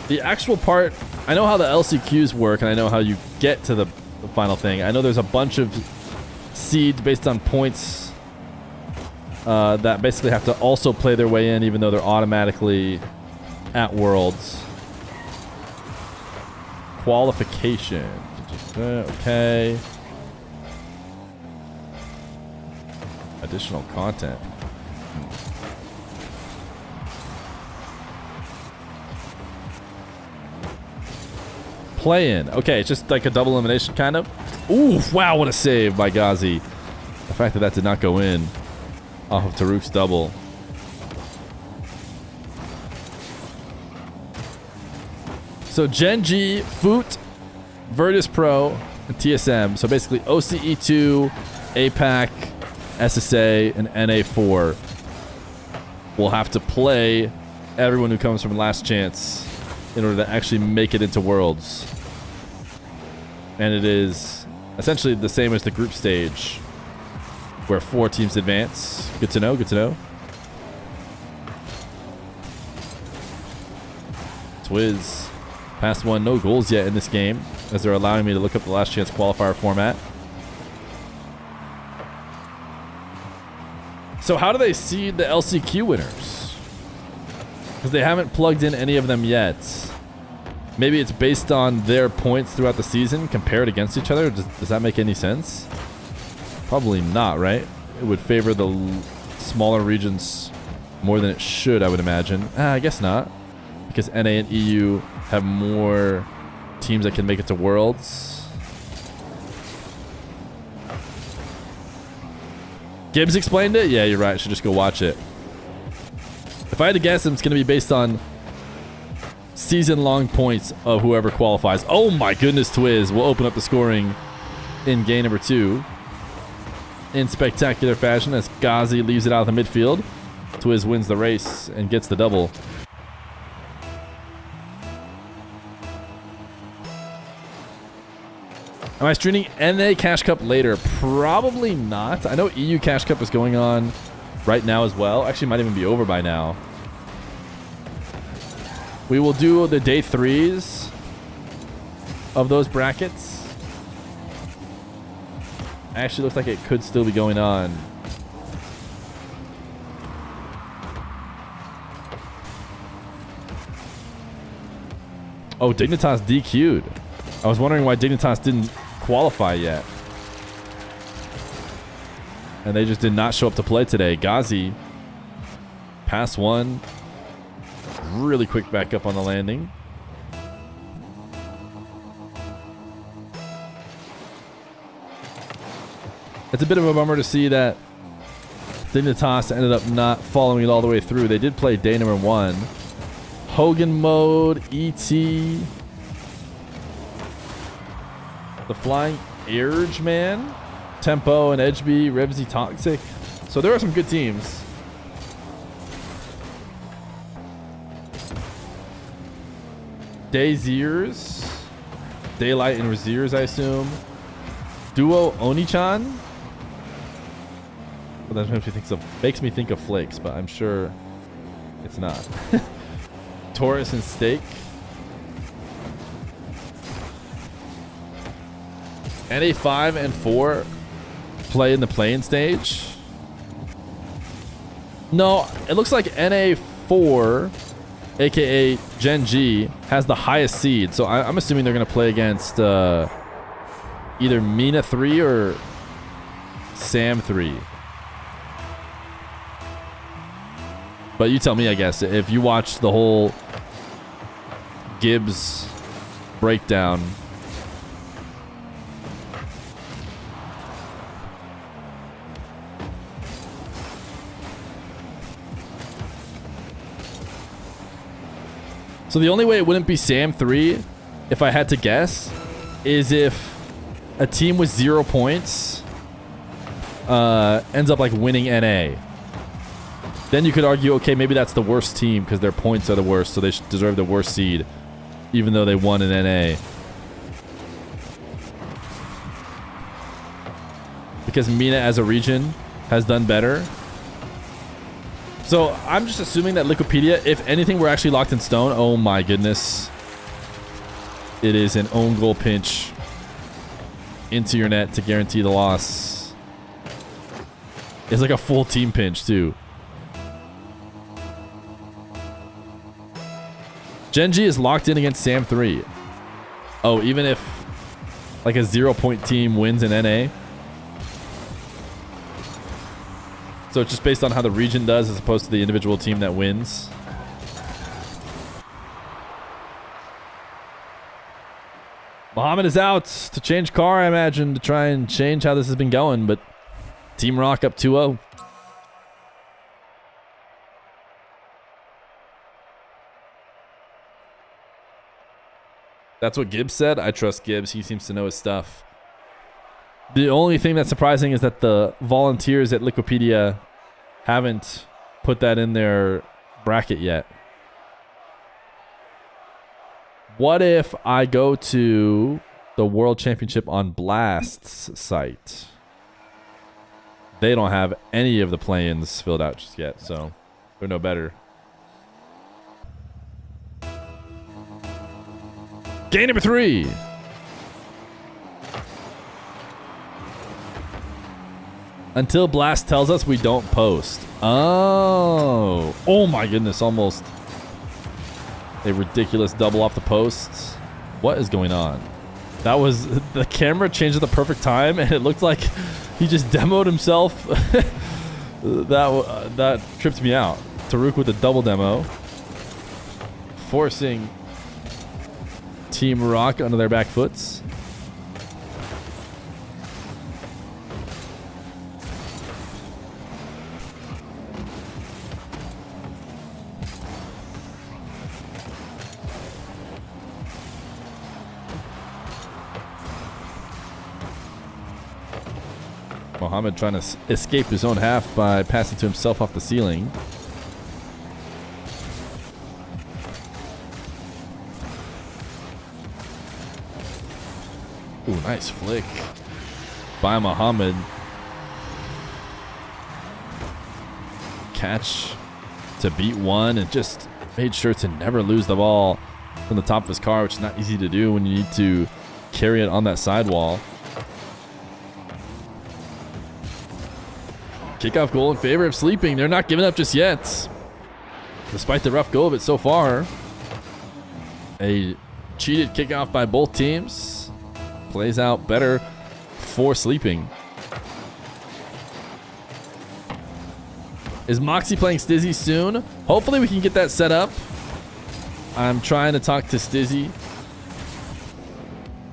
C: The actual part, I know how the LCQs work and I know how you get to the final thing. I know there's a bunch of seeds based on points that basically have to also play their way in even though they're automatically at Worlds. Qualification. Okay. Additional content. Play-in. Okay, it's just like a double elimination kind of. Ooh, wow, what a save by Ghazi. The fact that that did not go in off of Taruk's double. So Genji, Foot, Virtus Pro, and TSM. So basically OCE2, APAC, SSA, and NA4 will have to play everyone who comes from Last Chance in order to actually make it into Worlds. And it is essentially the same as the group stage, where 4 teams advance. Good to know, good to know. Twiz, past 1, no goals yet in this game, as they're allowing me to look up the Last Chance qualifier format. So how do they seed the LCQ winners? Because they haven't plugged in any of them yet. Maybe it's based on their points throughout the season compared against each other. Does that make any sense? Probably not, right? It would favor the smaller regions more than it should, I would imagine. I guess not. Because NA and EU have more teams that can make it to Worlds. Gibbs explained it? Yeah, you're right. I should just go watch it. If I had to guess, it's going to be based on season-long points of whoever qualifies. Oh my goodness, Twiz will open up the scoring in game number 2 in spectacular fashion as Ghazi leaves it out of the midfield. Twiz wins the race and gets the double. Am I streaming NA Cash Cup later? Probably not. I know EU Cash Cup is going on right now as well. Actually, might even be over by now. We will do the day 3s of those brackets. Actually, looks like it could still be going on. Oh, Dignitas DQ'd. I was wondering why Dignitas didn't qualify yet. And they just did not show up to play today. Ghazi, pass 1. Really quick back up on the landing. It's a bit of a bummer to see that Dignitas ended up not following it all the way through. They did play day number 1. Hogan mode, ET. The Flying Urge Man, Tempo and Edgeby, Revsy Toxic. So there are some good teams. Dayzeers, Daylight and Raziers, I assume. Duo Onichan. Well, that makes me think of Flakes, but I'm sure it's not. Taurus and Steak. NA 5 and 4 play in the playing stage. No, it looks like NA 4, aka Gen G, has the highest seed. So I'm assuming they're going to play against either Mena 3 or Sam 3. But you tell me, I guess, if you watch the whole Gibbs breakdown. So the only way it wouldn't be Sam 3, if I had to guess, is if a team with 0 points ends up like winning NA. Then you could argue, okay, maybe that's the worst team because their points are the worst, so they should deserve the worst seed, even though they won in NA. Because Mena as a region has done better. So I'm just assuming that Liquipedia, if anything, we're actually locked in stone. Oh my goodness. It is an own goal pinch into your net to guarantee the loss. It's like a full team pinch too. Gen G is locked in against Sam 3. Oh, even if like a 0-point team wins in NA. So it's just based on how the region does as opposed to the individual team that wins. Muhammad is out to change car, I imagine, to try and change how this has been going, but Team Rock up 2-0. That's what Gibbs said. I trust Gibbs. He seems to know his stuff. The only thing that's surprising is that the volunteers at Liquipedia haven't put that in their bracket yet. What if I go to the World Championship on Blast's site? They don't have any of the play-ins filled out just yet, so they're no better. Game number 3. Until Blast tells us we don't post. Oh. Oh my goodness, almost a ridiculous double off the posts. What is going on? That was the camera changed at the perfect time and it looked like he just demoed himself. That tripped me out. Taruk with a double demo. Forcing Team Rock onto their back foots. Mohammed trying to escape his own half by passing to himself off the ceiling. Ooh, nice flick by Mohammed. Catch to beat one and just made sure to never lose the ball from the top of his car, which is not easy to do when you need to carry it on that sidewall. Kickoff goal in favor of Sleeping. They're not giving up just yet, despite the rough go of it so far. A cheated kickoff by both teams. Plays out better for Sleeping. Is Moxie playing Stizzy soon? Hopefully we can get that set up. I'm trying to talk to Stizzy.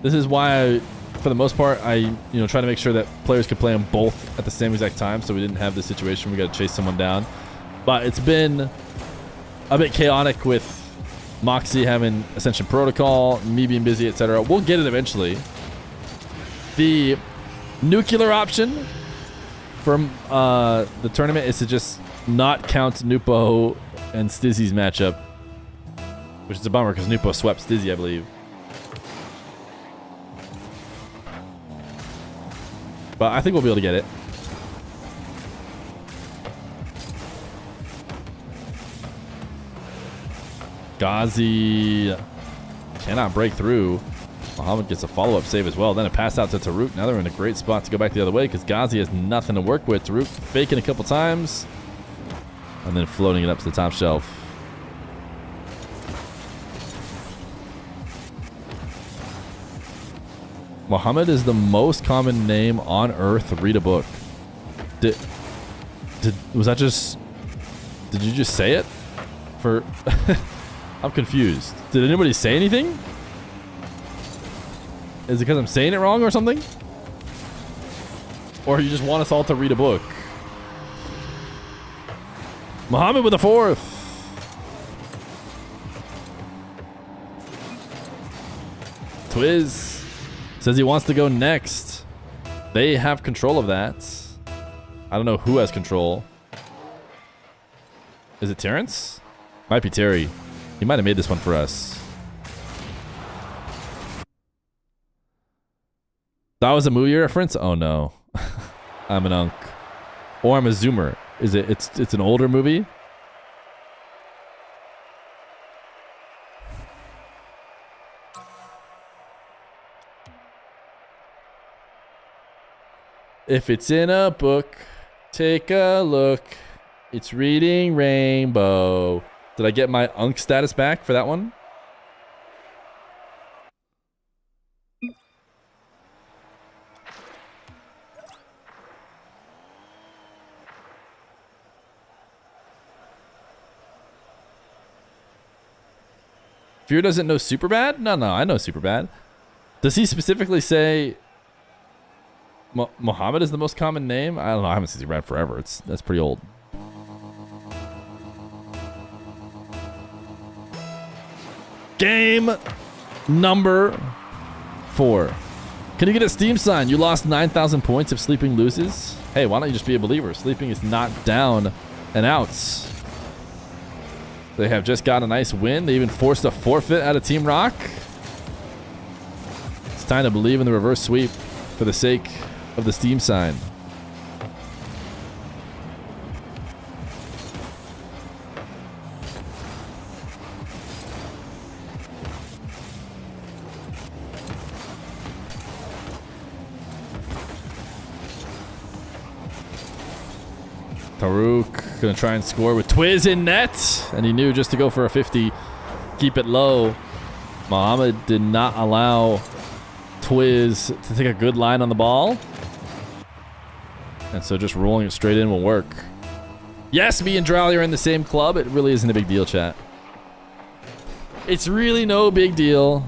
C: This is why I, for the most part, I try to make sure that players could play them both at the same exact time, so we didn't have this situation we got to chase someone down. But it's been a bit chaotic with Moxie having Ascension Protocol, me being busy, etc. We'll get it eventually. The nuclear option from the tournament is to just not count Nupo and Stizzy's matchup, which is a bummer because Nupo swept Stizzy, I believe. But I think we'll be able to get it. Ghazi cannot break through. Mohammed gets a follow-up save as well. Then a pass out to Taruk. Now they're in a great spot to go back the other way because Ghazi has nothing to work with. Taruk faking a couple times and then floating it up to the top shelf. Mohammed is the most common name on earth. Read a book. Was that just... Did you just say it? For... I'm confused. Did anybody say anything? Is it because I'm saying it wrong or something? Or you just want us all to read a book? Mohammed with a fourth. Twiz says he wants to go next. They have control of that. I don't know who has control. Is it Terrence? Might be Terry. He might have made this one for us. That was a movie reference? Oh no. I'm an unk. Or I'm a zoomer. Is it? It's an older movie? If it's in a book, take a look. It's Reading Rainbow. Did I get my unk status back for that one? Fear doesn't know Superbad? No, I know Superbad. Does he specifically say Mohammed is the most common name? I don't know. I haven't seen Superbad forever. That's pretty old. Game number 4. Can you get a Steam sign? You lost 9,000 points if Sleeping loses. Hey, why don't you just be a believer? Sleeping is not down and out. They have just got a nice win. They even forced a forfeit out of Team Rock. It's time to believe in the reverse sweep for the sake of the Steam sign. Taruk gonna try and score with Twiz in net, and he knew just to go for a 50, keep it low. Mohammed did not allow Twiz to take a good line on the ball, and so just rolling it straight in will work. Yes, me and Drowley are in the same club. It really isn't a big deal, chat. It's really no big deal.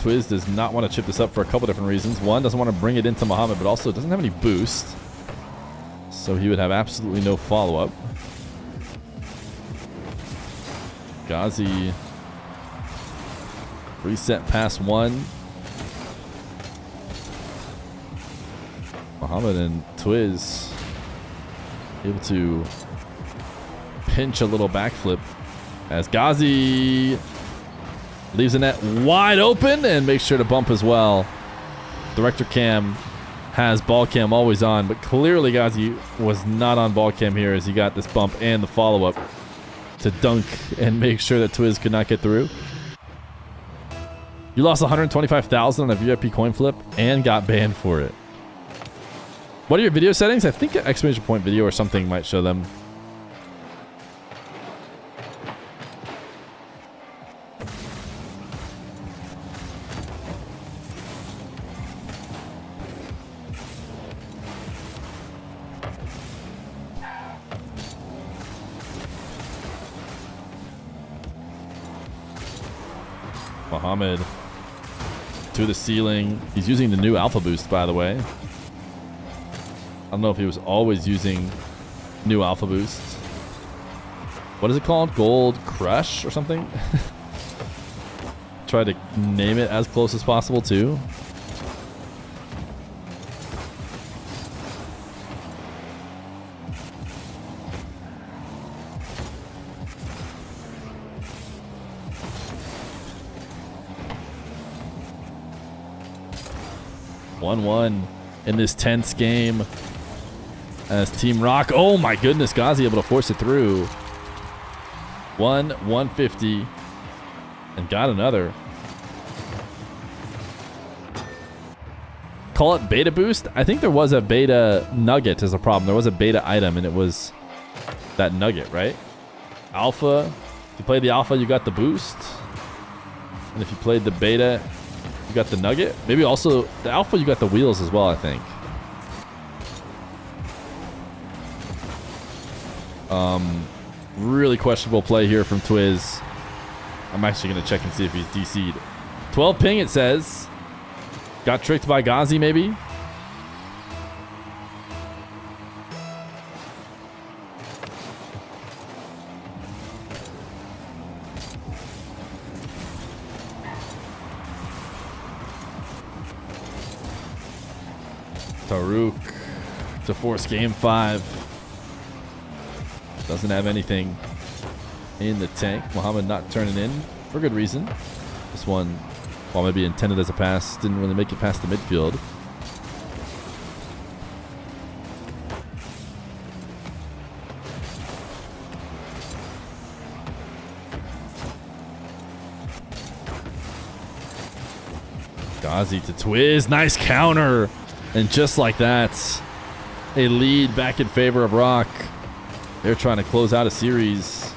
C: Twiz does not want to chip this up for a couple different reasons. One, doesn't want to bring it into Mohammed, but also doesn't have any boost. So he would have absolutely no follow-up. Ghazi. Reset pass 1. Muhammad and Twiz able to pinch a little backflip as Ghazi leaves the net wide open and makes sure to bump as well. Director Cam has ball cam always on, but clearly Ghazi was not on ball cam here as he got this bump and the follow-up to dunk and make sure that Twiz could not get through. You lost 125,000 on a VIP coin flip and got banned for it. What are your video settings? I think an exclamation point video or something might show them. Muhammad to the ceiling. He's using the new Alpha Boost, by the way. I don't know if he was always using new Alpha Boost. What is it called? Gold Crush or something? Try to name it as close as possible, too. (1-1) in this tense game. As Team Rock, oh my goodness, Ghazi able to force it through. 150 and got another. Call it beta boost. I think there was a beta nugget as a problem. There was a beta item and it was that nugget, right? Alpha. If you played the alpha, you got the boost. And if you played the beta, you got the nugget. Maybe also the alpha, you got the wheels as well, I think. Really questionable play here from Twiz. I'm actually going to check and see if he's DC'd. 12 ping, it says. Got tricked by Ghazi, maybe? Taruk to force game 5. Doesn't have anything in the tank. Muhammad not turning in for good reason. This one, while maybe intended as a pass, didn't really make it past the midfield. Ghazi to Twiz. Nice counter. And just like that, a lead back in favor of Rock. They're trying to close out a series.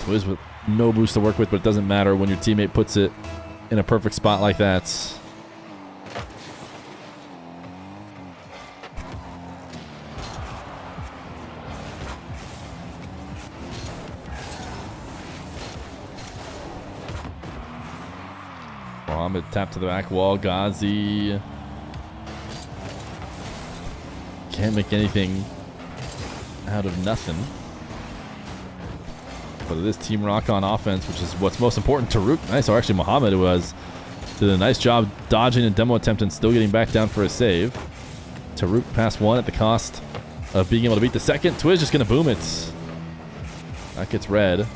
C: Twiz with no boost to work with, but it doesn't matter when your teammate puts it in a perfect spot like that. Mohammed tap to the back wall. Ghazi can't make anything out of nothing. But it is Team Rock on offense, which is what's most important. Taruk, nice. Or actually, Muhammad did a nice job dodging a demo attempt and still getting back down for a save. Taruk pass 1 at the cost of being able to beat the second. Twiz just going to boom it. That gets red.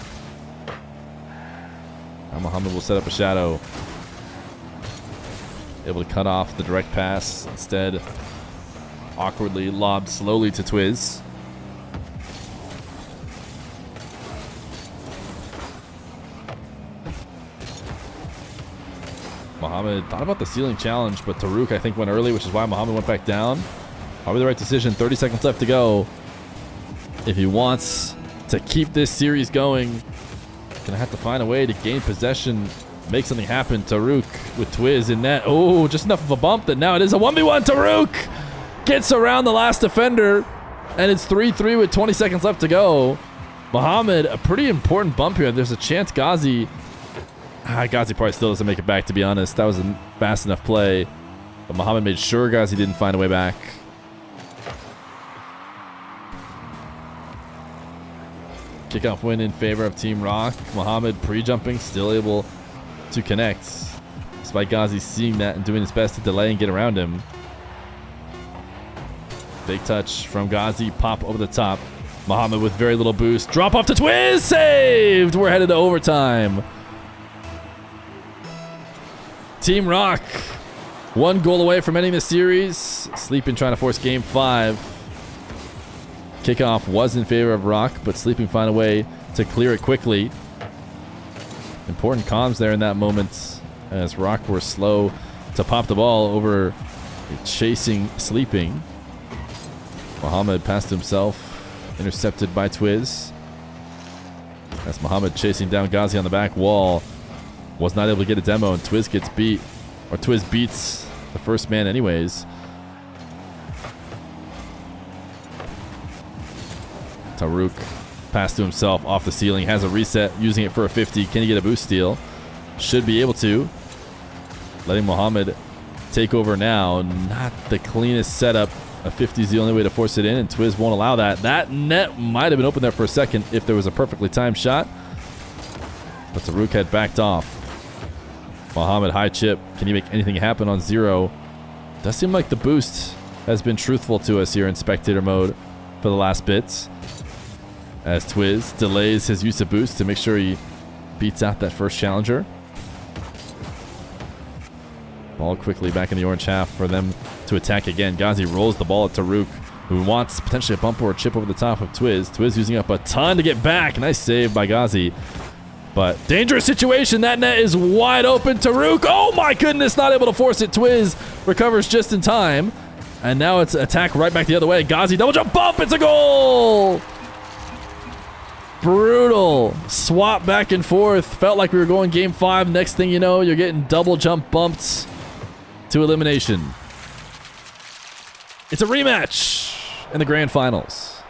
C: Now Muhammad will set up a shadow. Able to cut off the direct pass. Instead, awkwardly lobbed slowly to Twiz. Muhammad thought about the ceiling challenge, but Taruk, I think, went early, which is why Muhammad went back down. Probably the right decision. 30 seconds left to go. If he wants to keep this series going, gonna have to find a way to gain possession, make something happen. Taruk with Twiz in net. Oh, just enough of a bump that now it is a 1v1. Taruk gets around the last defender, and it's 3-3 with 20 seconds left to go. Muhammad, a pretty important bump here. There's a chance Ghazi probably still doesn't make it back, to be honest. That was a fast enough play. But Muhammad made sure Ghazi didn't find a way back. Kickoff win in favor of Team Rock. Muhammad pre-jumping, still able to connect. Despite Ghazi seeing that and doing his best to delay and get around him. Big touch from Ghazi, pop over the top. Muhammad with very little boost. Drop off to Twiz, saved! We're headed to overtime. Team Rock, 1 goal away from ending the series. Sleeping trying to force game 5. Kickoff was in favor of Rock, but Sleeping found a way to clear it quickly. Important comms there in that moment as Rock were slow to pop the ball over chasing Sleeping. Muhammad passed himself, intercepted by Twiz. That's Muhammad chasing down Ghazi on the back wall. Was not able to get a demo, and Twiz gets beat. Or Twiz beats the first man anyways. Taruk passed to himself off the ceiling. Has a reset, using it for a 50. Can he get a boost steal? Should be able to. Letting Muhammad take over now. Not the cleanest setup. A 50 is the only way to force it in, and Twiz won't allow that. That net might have been open there for a second if there was a perfectly timed shot. But Taruk had backed off. Muhammad high chip. Can he make anything happen on 0? Does seem like the boost has been truthful to us here in spectator mode for the last bits. As Twiz delays his use of boost to make sure he beats out that first challenger. Ball quickly back in the orange half for them to attack again. Ghazi rolls the ball at Taruk, who wants potentially a bump or a chip over the top of Twiz. Twiz using up a ton to get back. Nice save by Ghazi. But dangerous situation. That net is wide open. Taruk, oh my goodness, not able to force it. Twiz recovers just in time. And now it's attack right back the other way. Ghazi double jump bump. It's a goal. Brutal. Swap back and forth. Felt like we were going game 5. Next thing you know, you're getting double jump bumped to elimination. It's a rematch in the grand finals.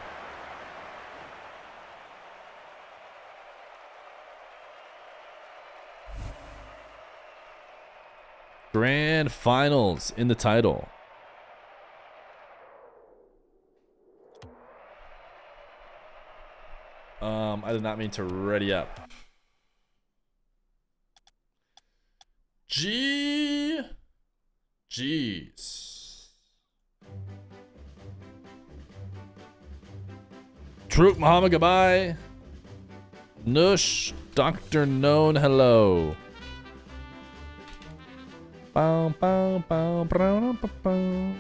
C: Grand finals in the title. I did not mean to ready up. Jeez. Truk Muhammad, goodbye. Nush, Dr. Known, hello. Bow, bow, bow, bow, bow, bow.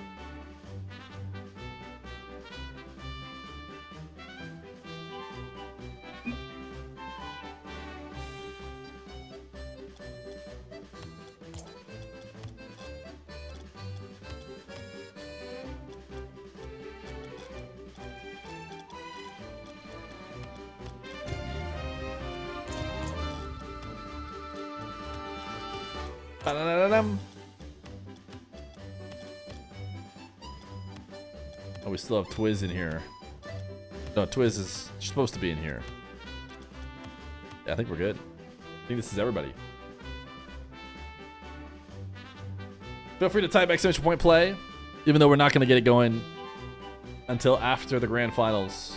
C: Oh, we still have Twiz in here. No, Twiz is supposed to be in here. Yeah, I think we're good. I think this is everybody. Feel free to type exclamation point play, even though we're not going to get it going until after the grand finals.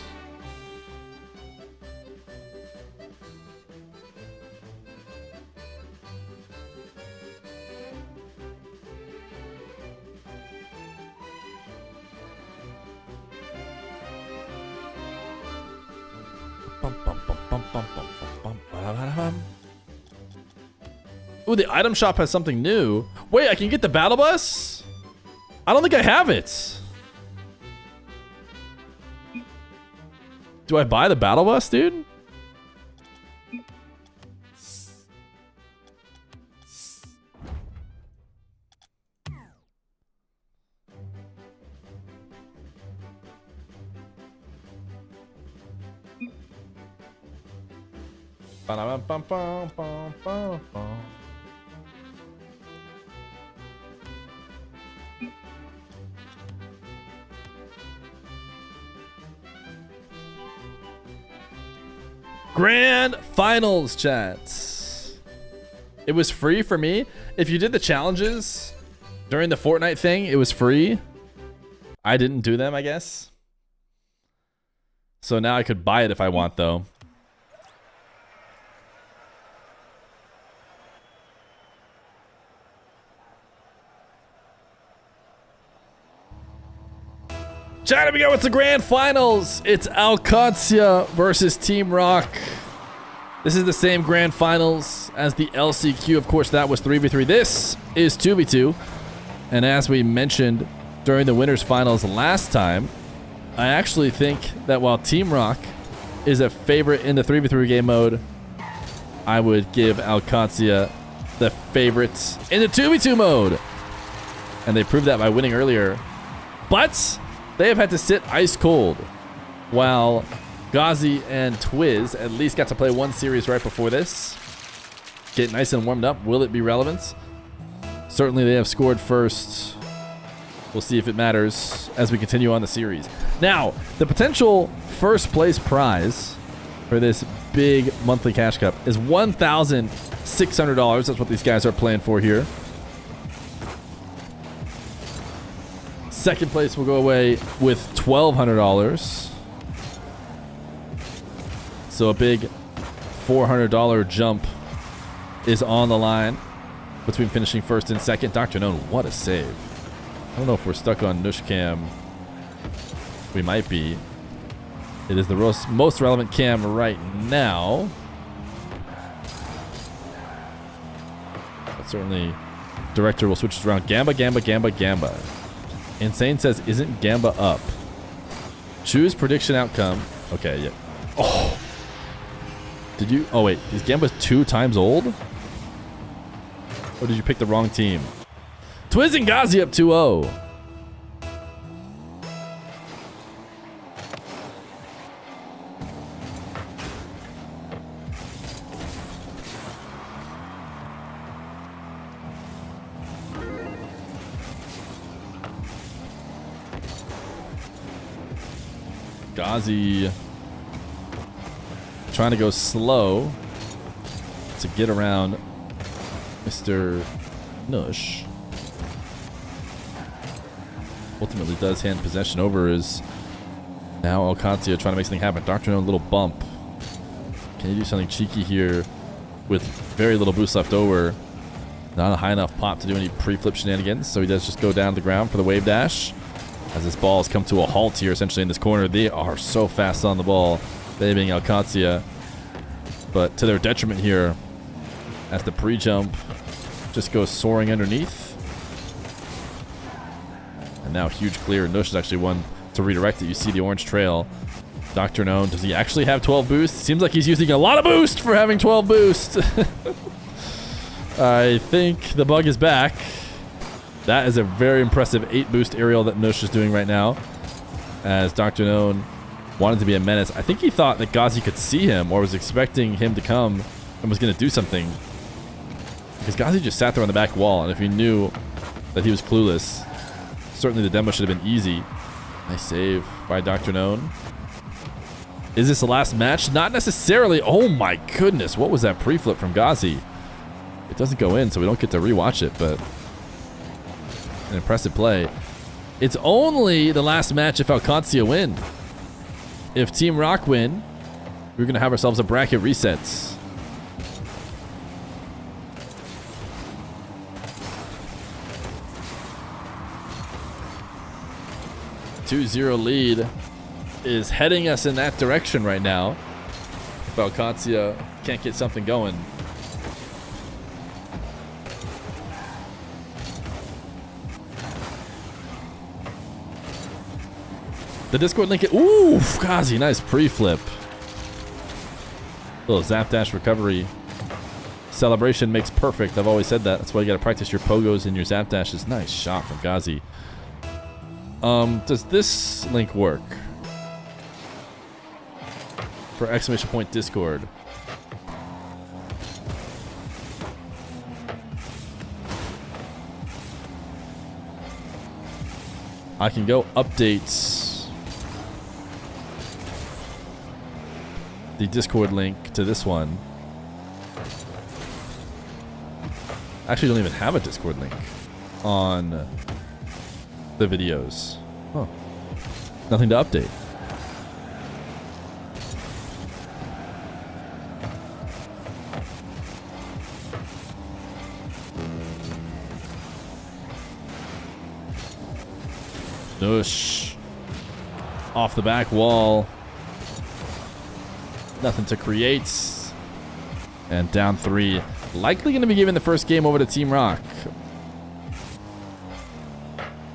C: Ooh, the item shop has something new. Wait, I can get the battle bus? I don't think I have it. Do I buy the battle bus, dude? Grand finals, chat. It was free for me. If you did the challenges during the Fortnite thing, it was free. I didn't do them, I guess. So now I could buy it if I want, though. Chat, we go with the grand finals. It's Alcancia versus Team Rock. This is the same grand finals as the LCQ. Of course, that was 3v3. This is 2v2. And as we mentioned during the winners finals last time, I actually think that while Team Rock is a favorite in the 3v3 game mode, I would give Alcancia the favorites in the 2v2 mode. And they proved that by winning earlier. But they have had to sit ice cold, while Ghazi and Twiz at least got to play one series right before this. Get nice and warmed up. Will it be relevant? Certainly they have scored first. We'll see if it matters as we continue on the series. Now, the potential first place prize for this big monthly cash cup is $1,600. That's what these guys are playing for here. Second place will go away with $1,200. So a big $400 jump is on the line between finishing first and second. Dr. Known, what a save. I don't know if we're stuck on Nush Cam. We might be. It is the most relevant cam right now. But certainly, director will switch it around. Gamba, Gamba, Gamba, Gamba. Insane says, isn't Gamba up? Choose prediction outcome. Okay, yeah. Oh. Did you? Oh, wait. Is Gamba 2 times old? Or did you pick the wrong team? Twiz and Ghazi up 2-0. Ghazi trying to go slow to get around Mr. Nush. Ultimately does hand possession over. Is now Alcancia trying to make something happen. Dr. No, a little bump. Can you do something cheeky here with very little boost left over? Not a high enough pop to do any pre-flip shenanigans, so he does just go down to the ground for the wave dash. As this ball has come to a halt here, essentially in this corner. They are so fast on the ball, they being Alcancia. But to their detriment here, as the pre-jump just goes soaring underneath. And now huge clear. Nush is actually one to redirect it. You see the orange trail. Dr. Known, does he actually have 12 boost? Seems like he's using a lot of boost for having 12 boost. I think the bug is back. That is a very impressive 8 boost aerial that Nush is doing right now. As Dr. Known wanted to be a menace. I think he thought that Ghazi could see him or was expecting him to come and was going to do something. Because Ghazi just sat there on the back wall, and if he knew that he was clueless, certainly the demo should have been easy. Nice save by Dr. Known. Is this the last match? Not necessarily. Oh my goodness. What was that pre-flip from Ghazi? It doesn't go in, so we don't get to rewatch it, but an impressive play. It's only the last match if Alcancia win. If Team Rock win, we're going to have ourselves a bracket resets. A 2-0 lead is heading us in that direction right now. If Alcancia can't get something going. The Discord link. Ooh, Ghazi, nice pre-flip. Little zap dash recovery. Celebration makes perfect. I've always said that. That's why you got to practice your pogos and your zap dashes. Nice shot from Ghazi. Does this link work? For exclamation point Discord. I can go updates the Discord link to this one. Actually, don't even have a Discord link on the videos. Oh, nothing to update. Nush Off the back wall. Nothing to create. And down 3. Likely going to be giving the first game over to Team Rock.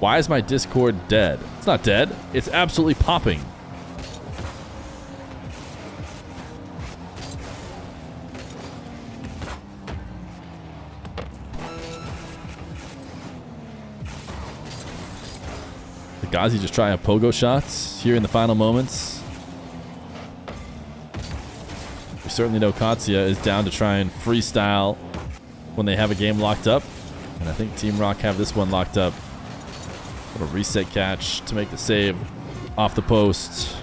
C: Why is my Discord dead? It's not dead. It's absolutely popping. The Ghazi just trying pogo shots here in the final moments. We certainly know Katsuya is down to try and freestyle when they have a game locked up. And I think Team Rock have this one locked up. Little reset catch to make the save off the post.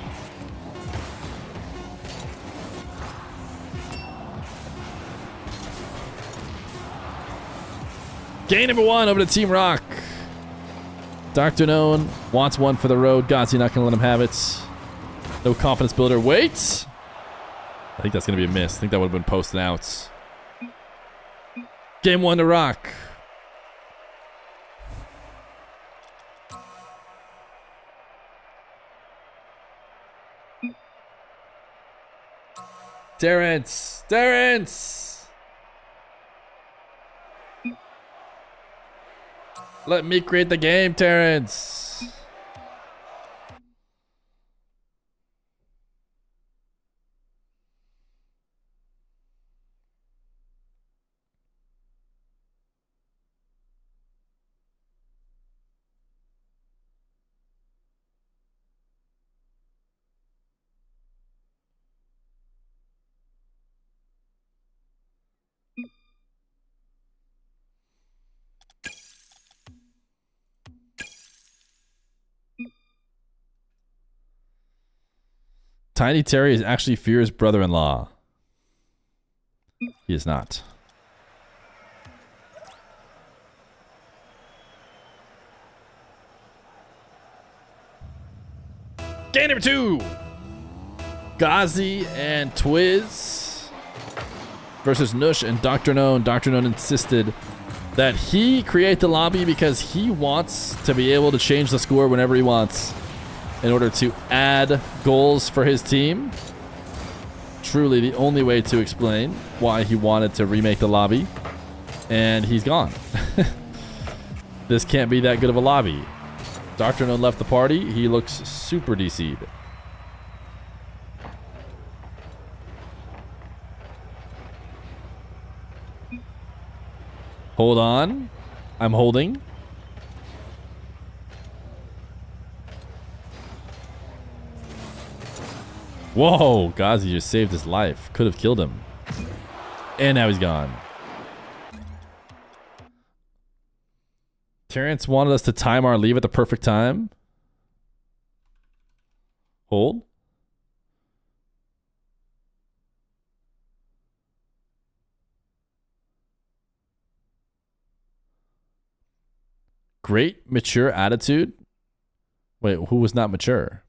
C: Game number 1 over to Team Rock. Dr. Known wants one for the road. Ghazi not going to let him have it. No confidence builder. Wait! I think that's going to be a miss. I think that would have been posted out. Game 1 to Rock. Terrence! Terrence! Let me create the game, Terrence. Tiny Terry is actually Fear's brother-in-law. He is not. Game number 2. Ghazi and Twiz versus Nush and Dr. Known. Dr. Known insisted that he create the lobby because he wants to be able to change the score whenever he wants in order to add goals for his team. Truly the only way to explain why he wanted to remake the lobby. And he's gone. This can't be that good of a lobby. Dr. Known left the party. He looks super DC'd. Hold on. I'm holding. Whoa, Ghazi just saved his life. Could have killed him. And now he's gone. Terrence wanted us to time our leave at the perfect time. Hold. Great mature attitude. Wait, who was not mature?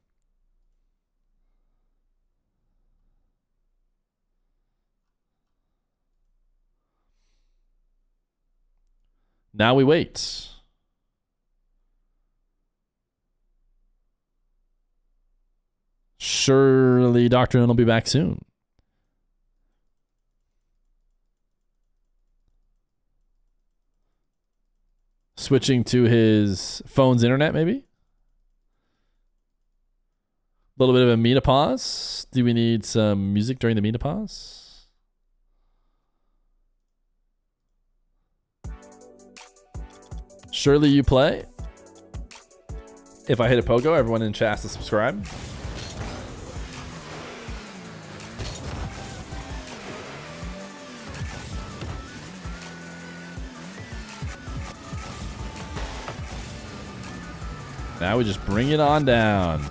C: Now we wait. Surely Dr. Known will be back soon. Switching to his phone's internet, maybe? A little bit of a Mena pause. Do we need some music during the Mena pause? Surely you play. If I hit a pogo, everyone in chat has to subscribe. Now we just bring it on down.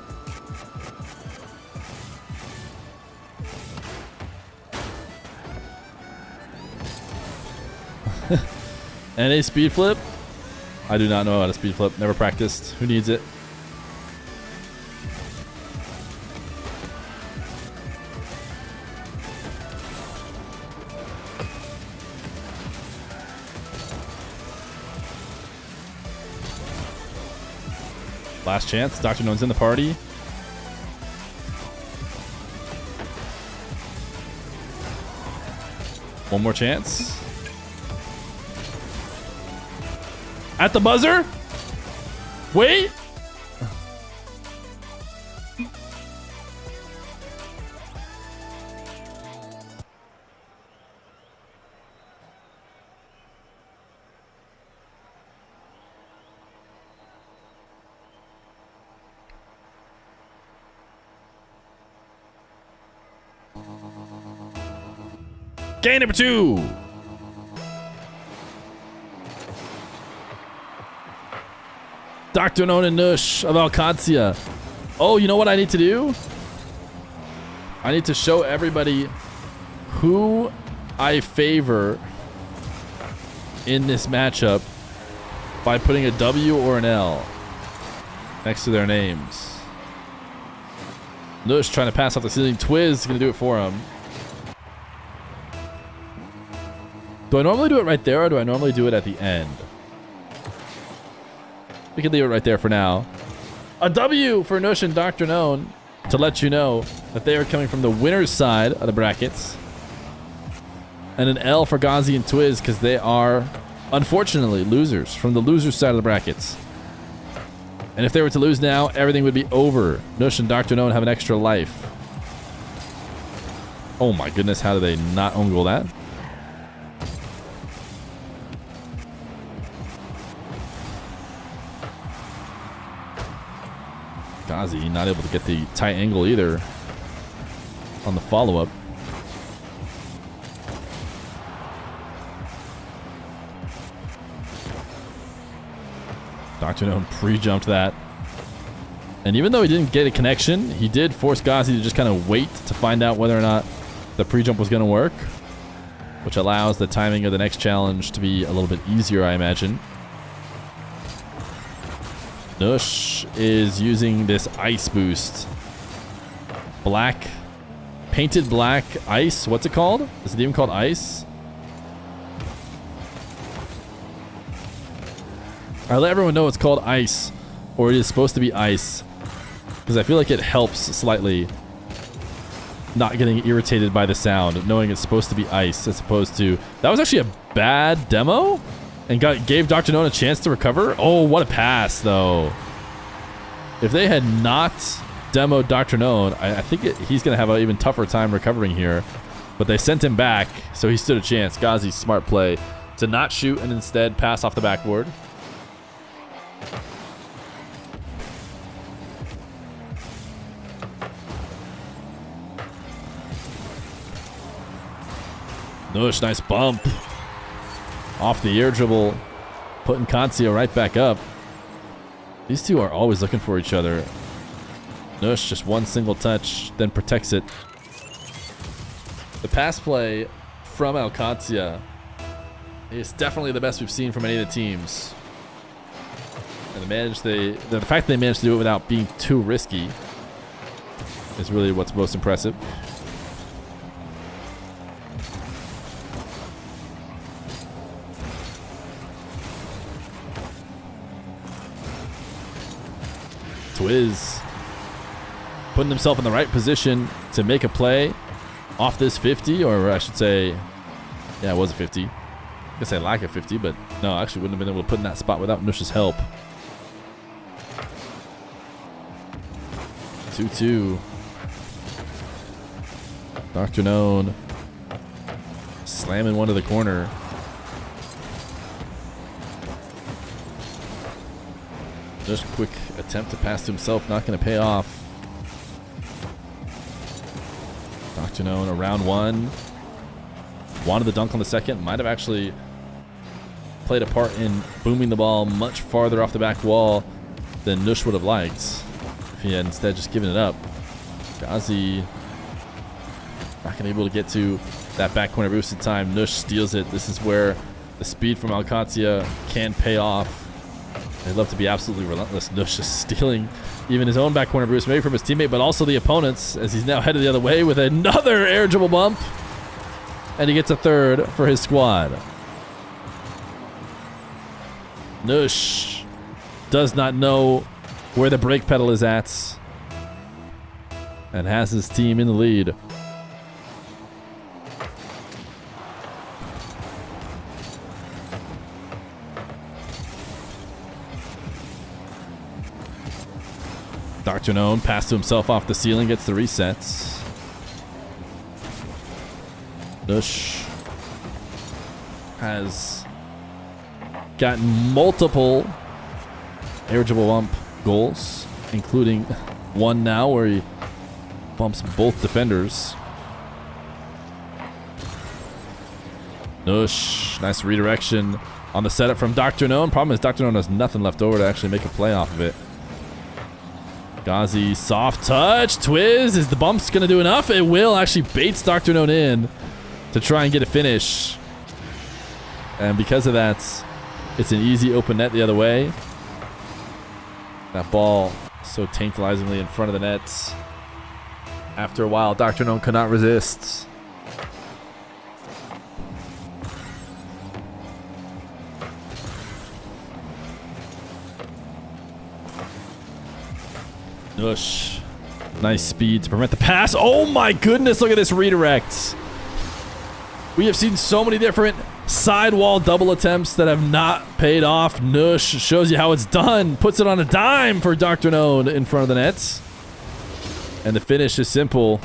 C: And a speed flip. I do not know how to speed flip. Never practiced. Who needs it? Last chance. Dr. Known's in the party. One more chance. At the buzzer. Wait. Game number 2. Dr. Nona Nush of Alcancia. Oh, you know what I need to do? I need to show everybody who I favor in this matchup by putting a W or an L next to their names. Nush trying to pass off the ceiling. Twiz is going to do it for him. Do I normally do it right there, or do I normally do it at the end? We can leave it right there for now. A W for Nush and Dr. Known to let you know that they are coming from the winner's side of the brackets. And an L for Ghazi and Twiz because they are, unfortunately, losers from the loser's side of the brackets. And if they were to lose now, everything would be over. Nush and Dr. Known have an extra life. Oh my goodness, how do they not own goal that? Ghazi not able to get the tight angle either on the follow-up. Dr. Known pre-jumped that. And even though he didn't get a connection, he did force Ghazi to just kind of wait to find out whether or not the pre-jump was going to work, which allows the timing of the next challenge to be a little bit easier, I imagine. Nush is using this ice boost. Black, painted black ice. What's it called? Is it even called ice? I let everyone know it's called ice, or it is supposed to be ice, because I feel like it helps slightly not getting irritated by the sound, knowing it's supposed to be ice as opposed to... That was actually a bad demo and gave Dr. Known a chance to recover. Oh, what a pass, though. If they had not demoed Dr. Known, I think he's going to have an even tougher time recovering here. But they sent him back, so he stood a chance. Ghazi's smart play to not shoot and instead pass off the backboard. Nush, nice bump. Off the air dribble, putting Kanzio right back up. These two are always looking for each other. Nush, just one single touch, then protects it. The pass play from Alcancia is definitely the best we've seen from any of the teams. And the fact that they managed to do it without being too risky is really what's most impressive. Twiz putting himself in the right position to make a play off this 50, or I should say, yeah, it was a 50. I guess I lack a 50, but no, actually wouldn't have been able to put in that spot without Nush's help. 2-2. Dr. Known slamming one to the corner. Just a quick attempt to pass to himself, not going to pay off. Dr. Known around one. Wanted the dunk on the second. Might have actually played a part in booming the ball much farther off the back wall than Nush would have liked if he had instead just given it up. Ghazi not going to be able to get to that back corner boost in time. Nush steals it. This is where the speed from Alcancia can pay off. They'd love to be absolutely relentless. Nush is stealing even his own back corner boost, maybe from his teammate, but also the opponent's, as he's now headed the other way with another air dribble bump. And he gets a third for his squad. Nush does not know where the brake pedal is at and has his team in the lead. Dr. Gnome pass to himself off the ceiling, gets the resets. Nush has gotten multiple air dribble bump goals, including one now where he bumps both defenders. Nush, nice redirection on the setup from Dr. Gnome. Problem is Dr. Gnome has nothing left over to actually make a play off of it. Ghazi, soft touch. Twiz, is the bumps going to do enough? It will. Actually baits Dr. Gnome in to try and get a finish. And because of that, it's an easy open net the other way. That ball so tantalizingly in front of the net. After a while, Dr. Gnome could not resist. Nush. Nice speed to prevent the pass. Oh my goodness, look at this redirect. We have seen so many different sidewall double attempts that have not paid off. Nush shows you how it's done. Puts it on a dime for Dr. Gnome in front of the nets. And the finish is simple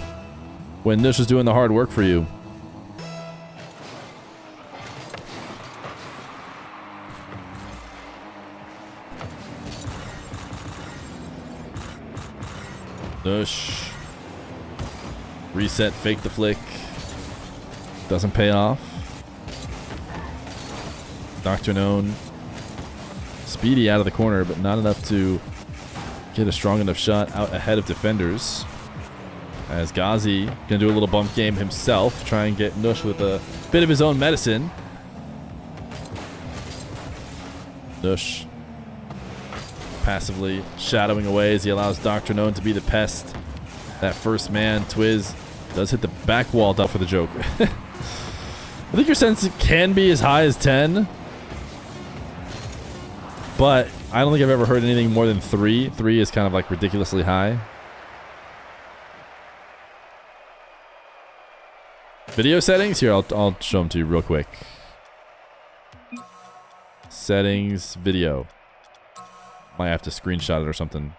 C: when Nush is doing the hard work for you. Nush. Reset, fake the flick. Doesn't pay off. Dr. Gnome. Speedy out of the corner, but not enough to get a strong enough shot out ahead of defenders. As Ghazi gonna do a little bump game himself, try and get Nush with a bit of his own medicine. Nush passively shadowing away as he allows Dr. Gnome to be the pest. That first man, Twiz, does hit the back wall up for the joke. I think your sense can be as high as 10. But I don't think I've ever heard anything more than 3. 3 is kind of like ridiculously high. Video settings? Here, I'll show them to you real quick. Settings, video. Might have to screenshot it or something.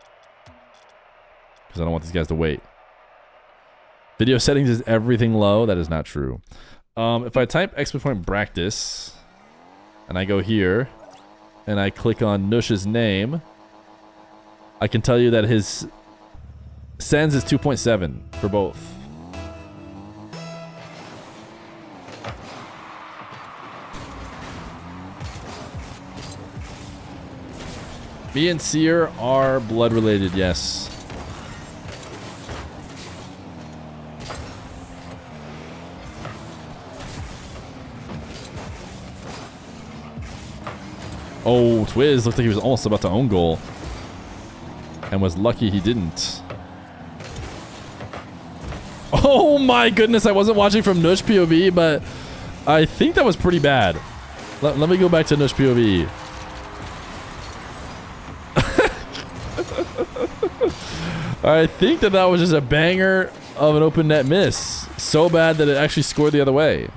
C: Because I don't want these guys to wait. Video settings is everything low. That is not true. If I type ! practice and I go here and I click on Nush's name, I can tell you that his sends is 2.7 for both. Me and Feer are blood related, yes. Oh, Twiz looked like he was almost about to own goal. And was lucky he didn't. Oh my goodness, I wasn't watching from Nush POV, but I think that was pretty bad. Let me go back to Nush POV. I think that was just a banger of an open net miss. So bad that it actually scored the other way.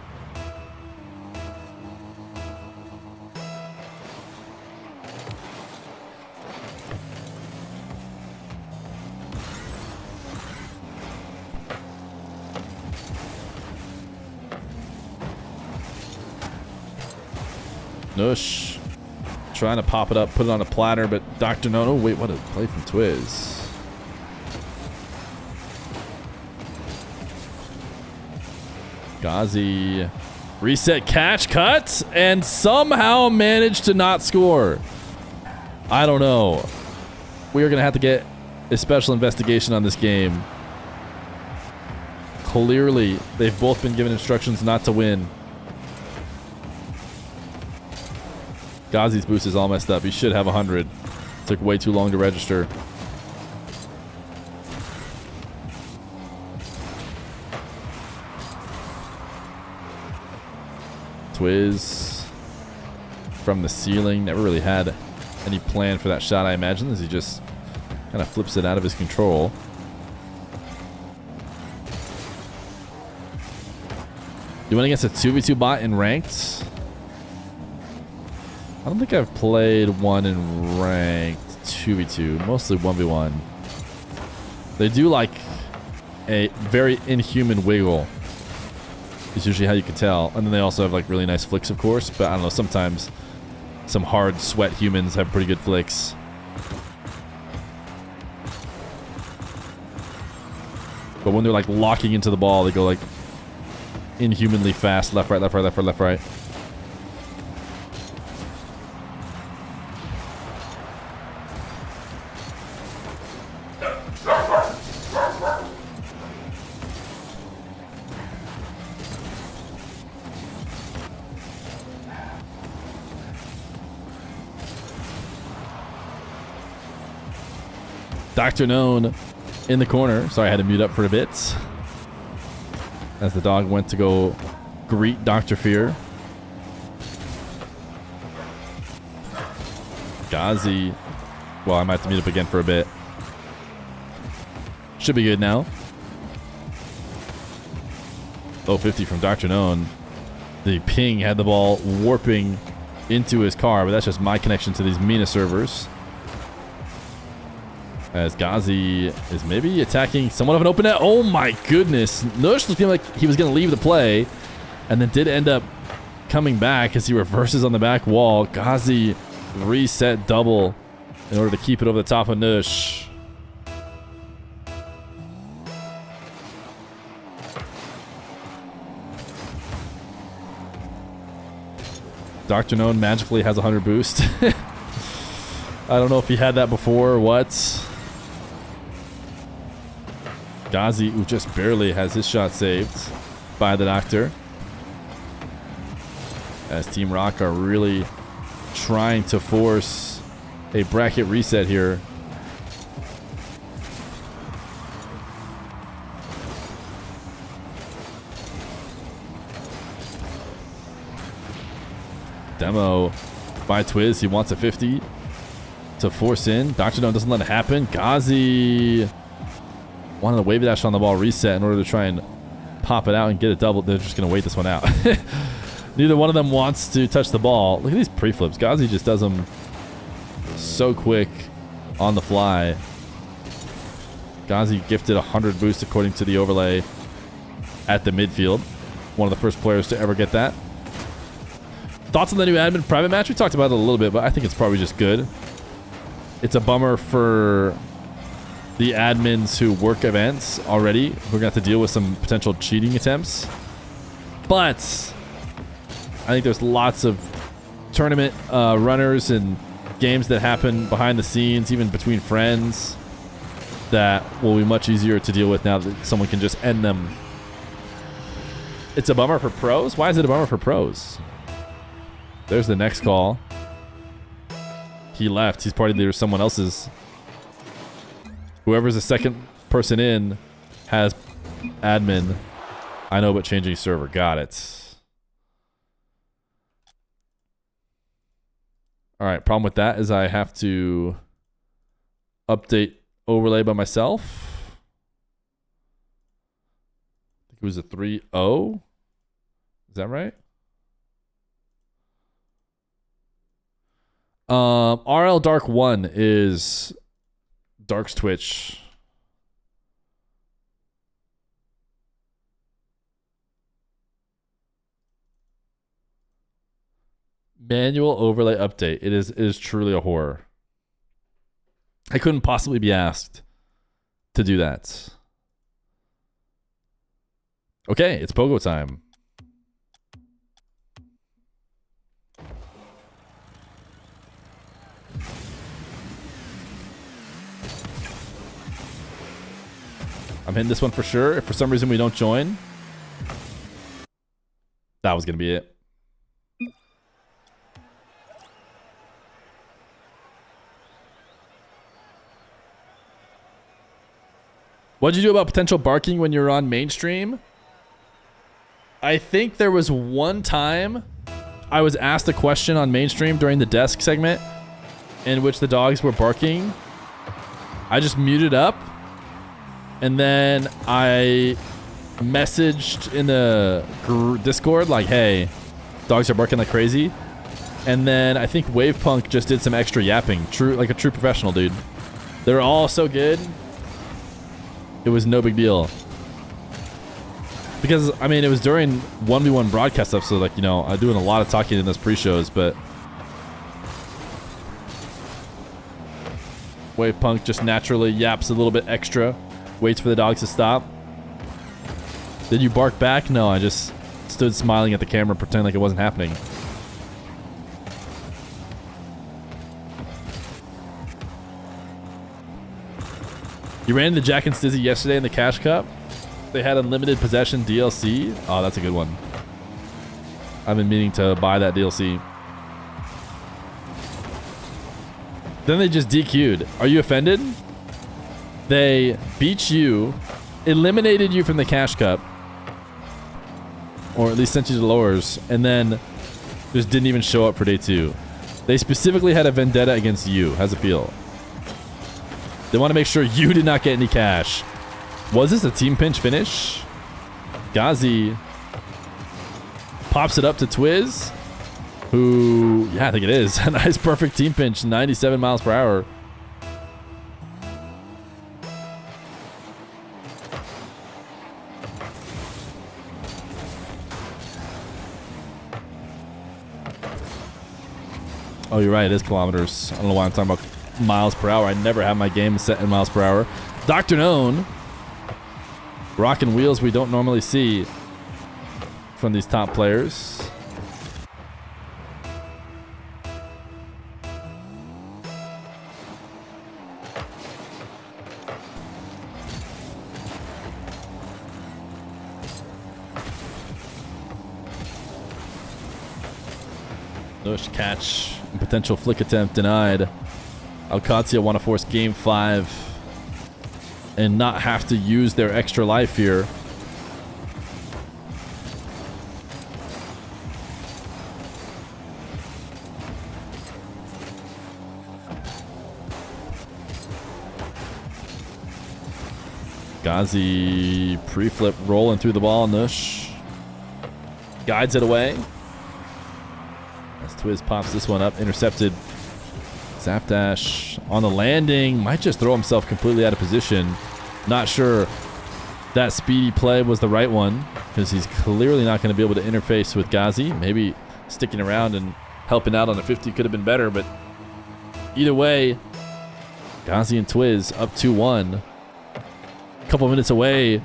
C: Nush trying to pop it up, put it on a platter, but Dr. Gnome. Oh, wait, what a play from Twiz. Ghazi. Reset, catch, cut, and somehow managed to not score. I don't know. We are going to have to get a special investigation on this game. Clearly, they've both been given instructions not to win. Ghazi's boost is all messed up. He should have 100. Took way too long to register. Twiz from the ceiling. Never really had any plan for that shot, I imagine, as he just kind of flips it out of his control. You went against a 2v2 bot in ranked? I don't think I've played one in ranked 2v2. Mostly 1v1. They do like a very inhuman wiggle. Is usually how you can tell. And then they also have like really nice flicks, of course. But I don't know, sometimes some hard sweat humans have pretty good flicks. But when they're like locking into the ball, they go like inhumanly fast. Left, right, left, right, left, right, left, right. Dr. Known in the corner. Sorry, I had to mute up for a bit. As the dog went to go greet Dr. Feer. Ghazi. Well, I might have to mute up again for a bit. Should be good now. Oh, 50 from Dr. Known. The ping had the ball warping into his car, but that's just my connection to these Mena servers. As Ghazi is maybe attacking somewhat of an open net. Oh my goodness. Nush looking like he was going to leave the play and then did end up coming back as he reverses on the back wall. Ghazi reset double in order to keep it over the top of Nush. Dr. Known magically has 100 boost. I don't know if he had that before or what. Ghazi, who just barely has his shot saved by the Doctor. As Team Rock are really trying to force a bracket reset here. Demo by Twiz. He wants a 50 to force in. Dr. Known doesn't let it happen. Ghazi wanted to wave dash on the ball reset in order to try and pop it out and get a double. They're just going to wait this one out. Neither one of them wants to touch the ball. Look at these pre-flips. Ghazi just does them so quick on the fly. Ghazi gifted 100 boost according to the overlay at the midfield. One of the first players to ever get that. Thoughts on the new admin private match? We talked about it a little bit, but I think it's probably just good. It's a bummer for the admins who work events already. We're going to have to deal with some potential cheating attempts. But I think there's lots of tournament runners and games that happen behind the scenes, even between friends, that will be much easier to deal with now that someone can just end them. It's a bummer for pros? Why is it a bummer for pros? There's the next call. He left. He's party leader someone else's. Whoever's the second person in has admin. I know, but changing server. Got it. All right. Problem with that is I have to update overlay by myself. I think it was a 3-0. Is that right? RL Dark 1 is Dark's Twitch. Manual overlay update. It is truly a horror. I couldn't possibly be asked to do that. Okay, it's Pogo time. I'm hitting this one for sure. If for some reason we don't join, that was going to be it. What'd you do about potential barking when you're on mainstream? I think there was one time I was asked a question on mainstream during the desk segment in which the dogs were barking. I just muted up. And then I messaged in the Discord like, hey, dogs are barking like crazy. And then I think Wavepunk just did some extra yapping. True, like a true professional, dude. They're all so good. It was no big deal. Because, I mean, it was during 1v1 broadcast stuff, so, like, you know, I'm doing a lot of talking in those pre-shows, but... Wave Punk just naturally yaps a little bit extra. Waits for the dogs to stop. Did you bark back? No, I just stood smiling at the camera, pretending like it wasn't happening. You ran into Jack and Stizzy yesterday in the Cash Cup. They had unlimited possession DLC. Oh, that's a good one. I've been meaning to buy that DLC. Then they just DQ'd. Are you offended? They beat you, eliminated you from the Cash Cup, or at least sent you to the lowers, and then just didn't even show up for day 2. They specifically had a vendetta against you. How's it feel? They want to make sure you did not get any cash. Was this a team pinch finish? Ghazi pops it up to Twiz, who, yeah, I think it is. A nice perfect team pinch, 97 miles per hour. Oh, you're right. It is kilometers. I don't know why I'm talking about miles per hour. I never have my game set in miles per hour. Dr. Known. Rocking wheels we don't normally see from these top players. Nush catch and potential flick attempt denied. Alcatia want to force game 5 and not have to use their extra life here. Ghazi pre-flip rolling through the ball. Nush guides it away. As Twiz pops this one up, intercepted. Zapdash on the landing. Might just throw himself completely out of position. Not sure that speedy play was the right one, because he's clearly not going to be able to interface with Ghazi. Maybe sticking around and helping out on the 50 could have been better, but either way, Ghazi and Twiz up 2-1. A couple minutes away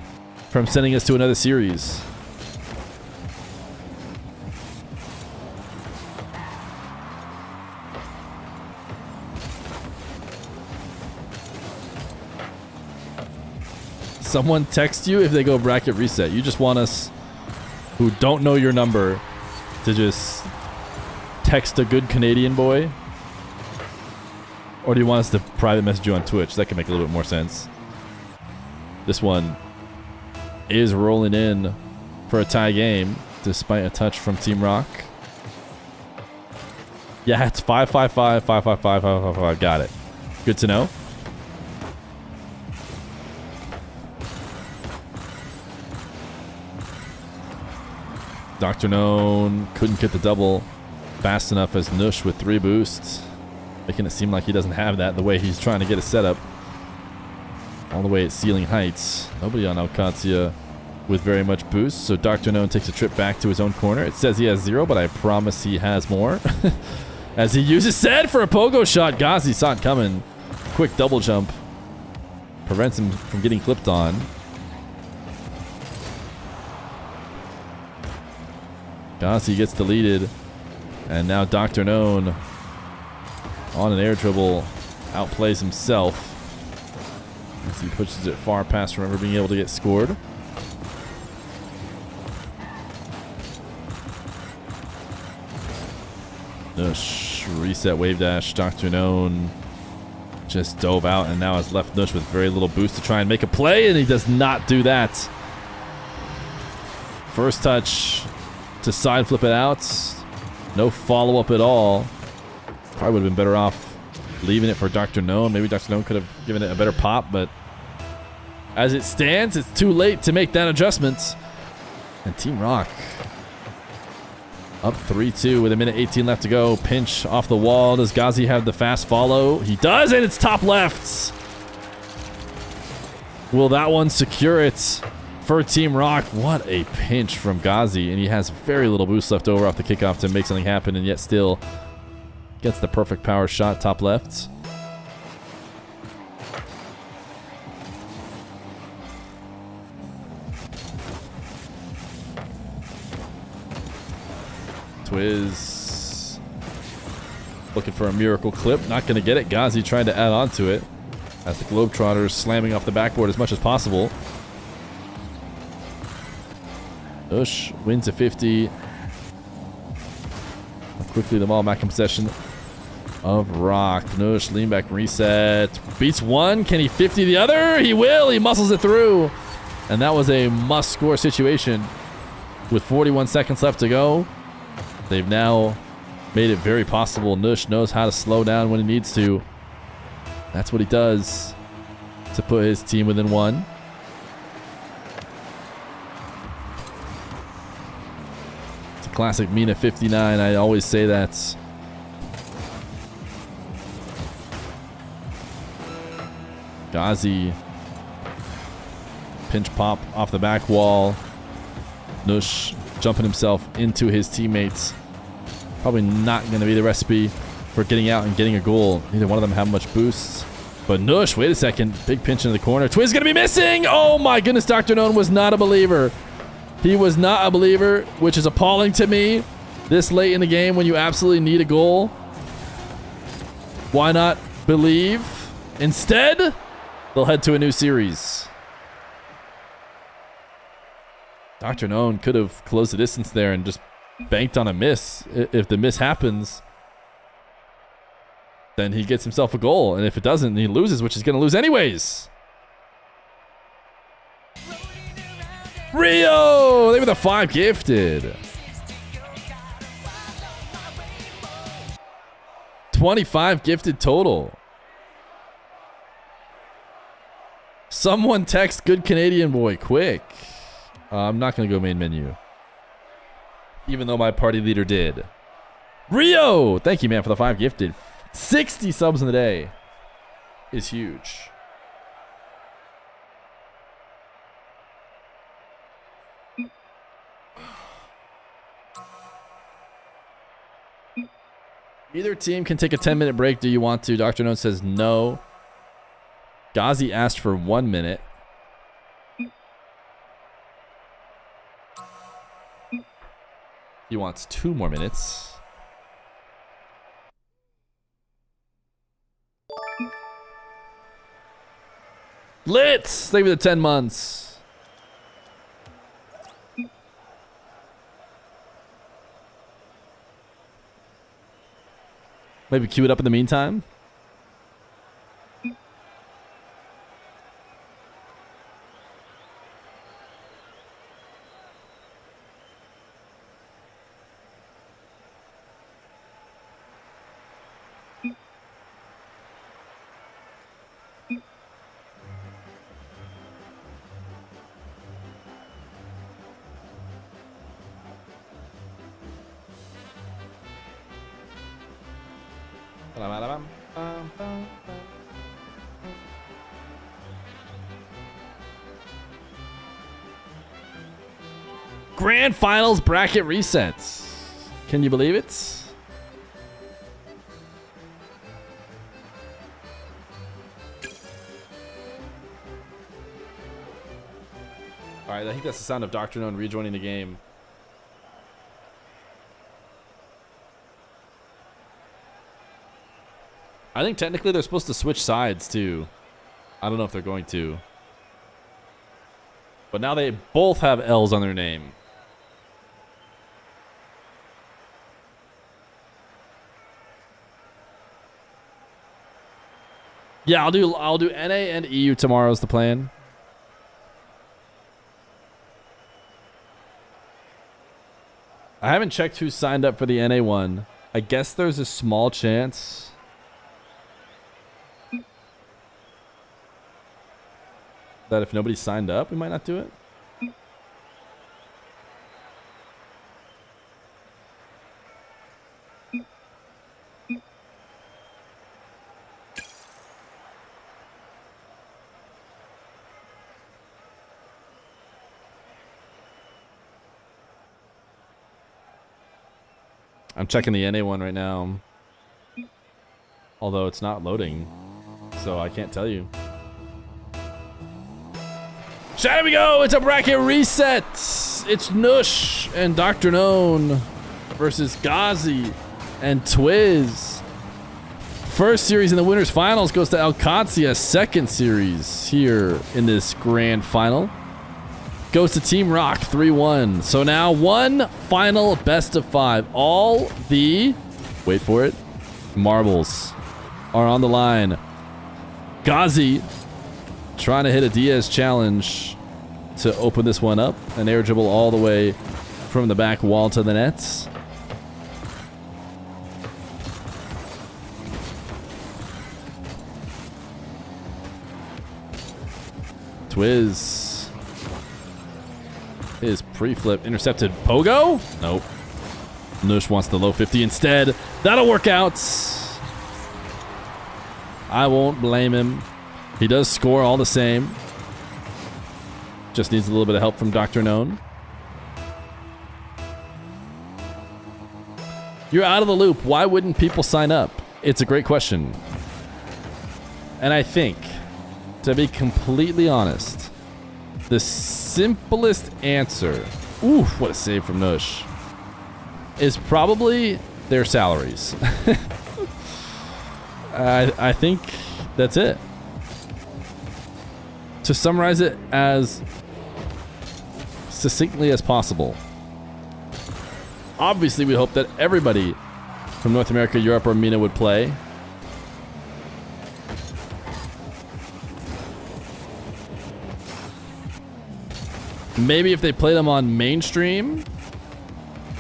C: from sending us to another series. Someone text you if they go bracket reset. You just want us who don't know your number to just text a good Canadian boy? Or do you want us to private message you on Twitch? That could make a little bit more sense. This one is rolling in for a tie game despite a touch from Team Rock. Yeah, it's 555, 555, 555. Got it. Good to know. Dr. Known couldn't get the double fast enough as Nush with 3 boosts. Making it seem like he doesn't have that the way he's trying to get a setup. All the way at ceiling heights. Nobody on Alcatia with very much boost. So Dr. Known takes a trip back to his own corner. It says he has 0, but I promise he has more. As he uses Sed for a pogo shot. Ghazi saw it coming. Quick double jump. Prevents him from getting clipped on. Ghazi gets deleted. And now Dr. Known on an air dribble outplays himself as he pushes it far past from ever being able to get scored. Nush reset wave dash. Dr. Known just dove out and now has left Nush with very little boost to try and make a play, and he does not do that. First touch to side flip it out. No follow-up at all. Probably would have been better off leaving it for Dr. Known. Maybe Dr. Known could have given it a better pop, but as it stands, it's too late to make that adjustment. And Team Rock up 3-2 with 1:18 left to go. Pinch off the wall. Does Ghazi have the fast follow? He does, and it's top left. Will that one secure it for Team Rock? What a pinch from Ghazi, and he has very little boost left over off the kickoff to make something happen, and yet still gets the perfect power shot top left. Twiz looking for a miracle clip. Not going to get it. Ghazi trying to add on to it as the Globetrotters slamming off the backboard as much as possible. Ush wins a 50. Quickly the ball back in possession of Rock. Nush lean back reset. Beats one. Can he 50 the other? He will. He muscles it through. And that was a must score situation with 41 seconds left to go. They've now made it very possible. Nush knows how to slow down when he needs to. That's what he does to put his team within one. It's a classic Mena 59. I always say that. Ghazi. Pinch pop off the back wall. Nush jumping himself into his teammates. Probably not going to be the recipe for getting out and getting a goal. Neither one of them have much boosts. But Nush, wait a second. Big pinch into the corner. Twiz going to be missing. Oh my goodness, Dr. Known was not a believer. He was not a believer, which is appalling to me. This late in the game when you absolutely need a goal. Why not believe? Instead, they'll head to a new series. Dr. Known could have closed the distance there and just banked on a miss. If the miss happens, then he gets himself a goal. And if it doesn't, he loses, which he's going to lose anyways. Rio! They were the 5 gifted. 25 gifted total. Someone text good Canadian boy quick. I'm not going to go main menu. Even though my party leader did. Rio! Thank you, man, for the 5 gifted. 60 subs in the day is huge. Either team can take a 10-minute break. Do you want to? Dr. Known says no. Ghazi asked for 1 minute. He wants 2 more minutes. Litz! Thank you for the 10 months. Maybe queue it up in the meantime. Grand Finals bracket resets. Can you believe it? All right, I think that's the sound of Dr. Known rejoining the game. I think technically they're supposed to switch sides too. I don't know if they're going to. But now they both have L's on their name. Yeah, I'll do NA and EU tomorrow is the plan. I haven't checked who signed up for the NA one. I guess there's a small chance that if nobody signed up, we might not do it. I'm checking the NA one right now. Although it's not loading. So I can't tell you. So here we go. It's a bracket reset. It's Nush and Dr. Known versus Ghazi and Twiz. First series in the winners finals goes to Alcatia. Second series here in this grand final goes to Team Rock 3-1. So now one final best of 5. All the, wait for it, marbles are on the line. Ghazi trying to hit a Diaz challenge to open this one up. An air dribble all the way from the back wall to the nets. Twiz. His pre-flip intercepted. Pogo? Nope. Nush wants the low 50 instead. That'll work out. I won't blame him. He does score all the same. Just needs a little bit of help from Dr. Known. You're out of the loop. Why wouldn't people sign up? It's a great question. And I think, to be completely honest, the simplest answer, ooh, what a save from Nush, is probably their salaries. I think that's it. To summarize it as succinctly as possible, obviously we hope that everybody from North America, Europe, or MENA would play. Maybe if they play them on mainstream,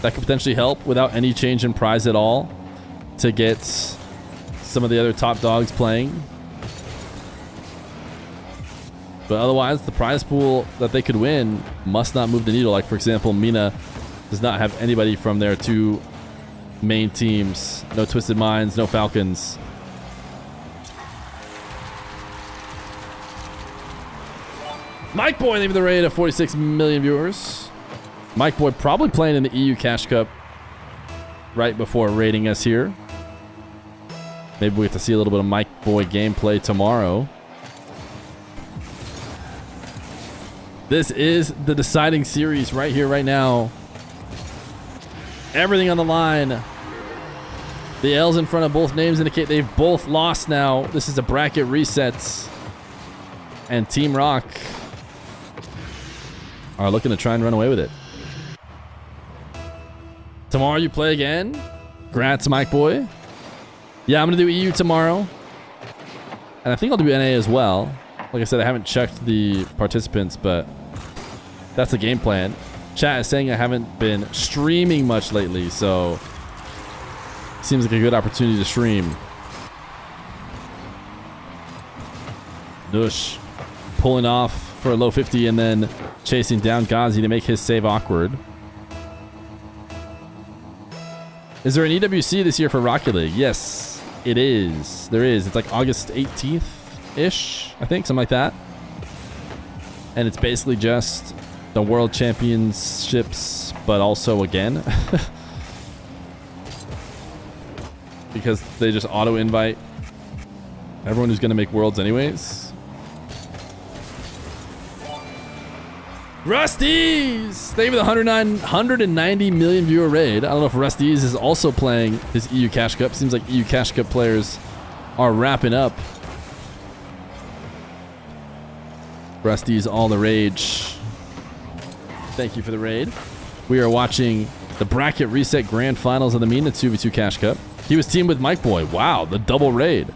C: that could potentially help without any change in prize at all to get some of the other top dogs playing. But otherwise, the prize pool that they could win must not move the needle. Like, for example, Mena does not have anybody from their 2 main teams. No Twisted Minds, no Falcons. Mike Boy leaving the raid of 46 million viewers. Mike Boy probably playing in the EU Cash Cup right before raiding us here. Maybe we have to see a little bit of Mike Boy gameplay tomorrow. This is the deciding series right here, right now. Everything on the line. The L's in front of both names indicate they've both lost now. This is a bracket reset. And Team Rock are looking to try and run away with it. Tomorrow you play again? Congrats, Mike Boy. Yeah, I'm going to do EU tomorrow. And I think I'll do NA as well. Like I said, I haven't checked the participants, but that's the game plan. Chat is saying I haven't been streaming much lately, so seems like a good opportunity to stream. Nush pulling off for a low 50 and then chasing down Ghazi to make his save awkward. Is there an EWC this year for Rocket League? Yes, it is. There is. It's like August 18th-ish, I think, something like that. And it's basically just the World Championships, but also again. Because they just auto-invite everyone who's going to make Worlds anyways. Rusty's! Thank you for the 190 million viewer raid. I don't know if Rusty's is also playing his EU Cash Cup. Seems like EU Cash Cup players are wrapping up. Rusty's all the rage. Thank you for the raid. We are watching the bracket reset grand finals of the MENA 2v2 Cash Cup. He was teamed with Mike Boy. Wow, the double raid.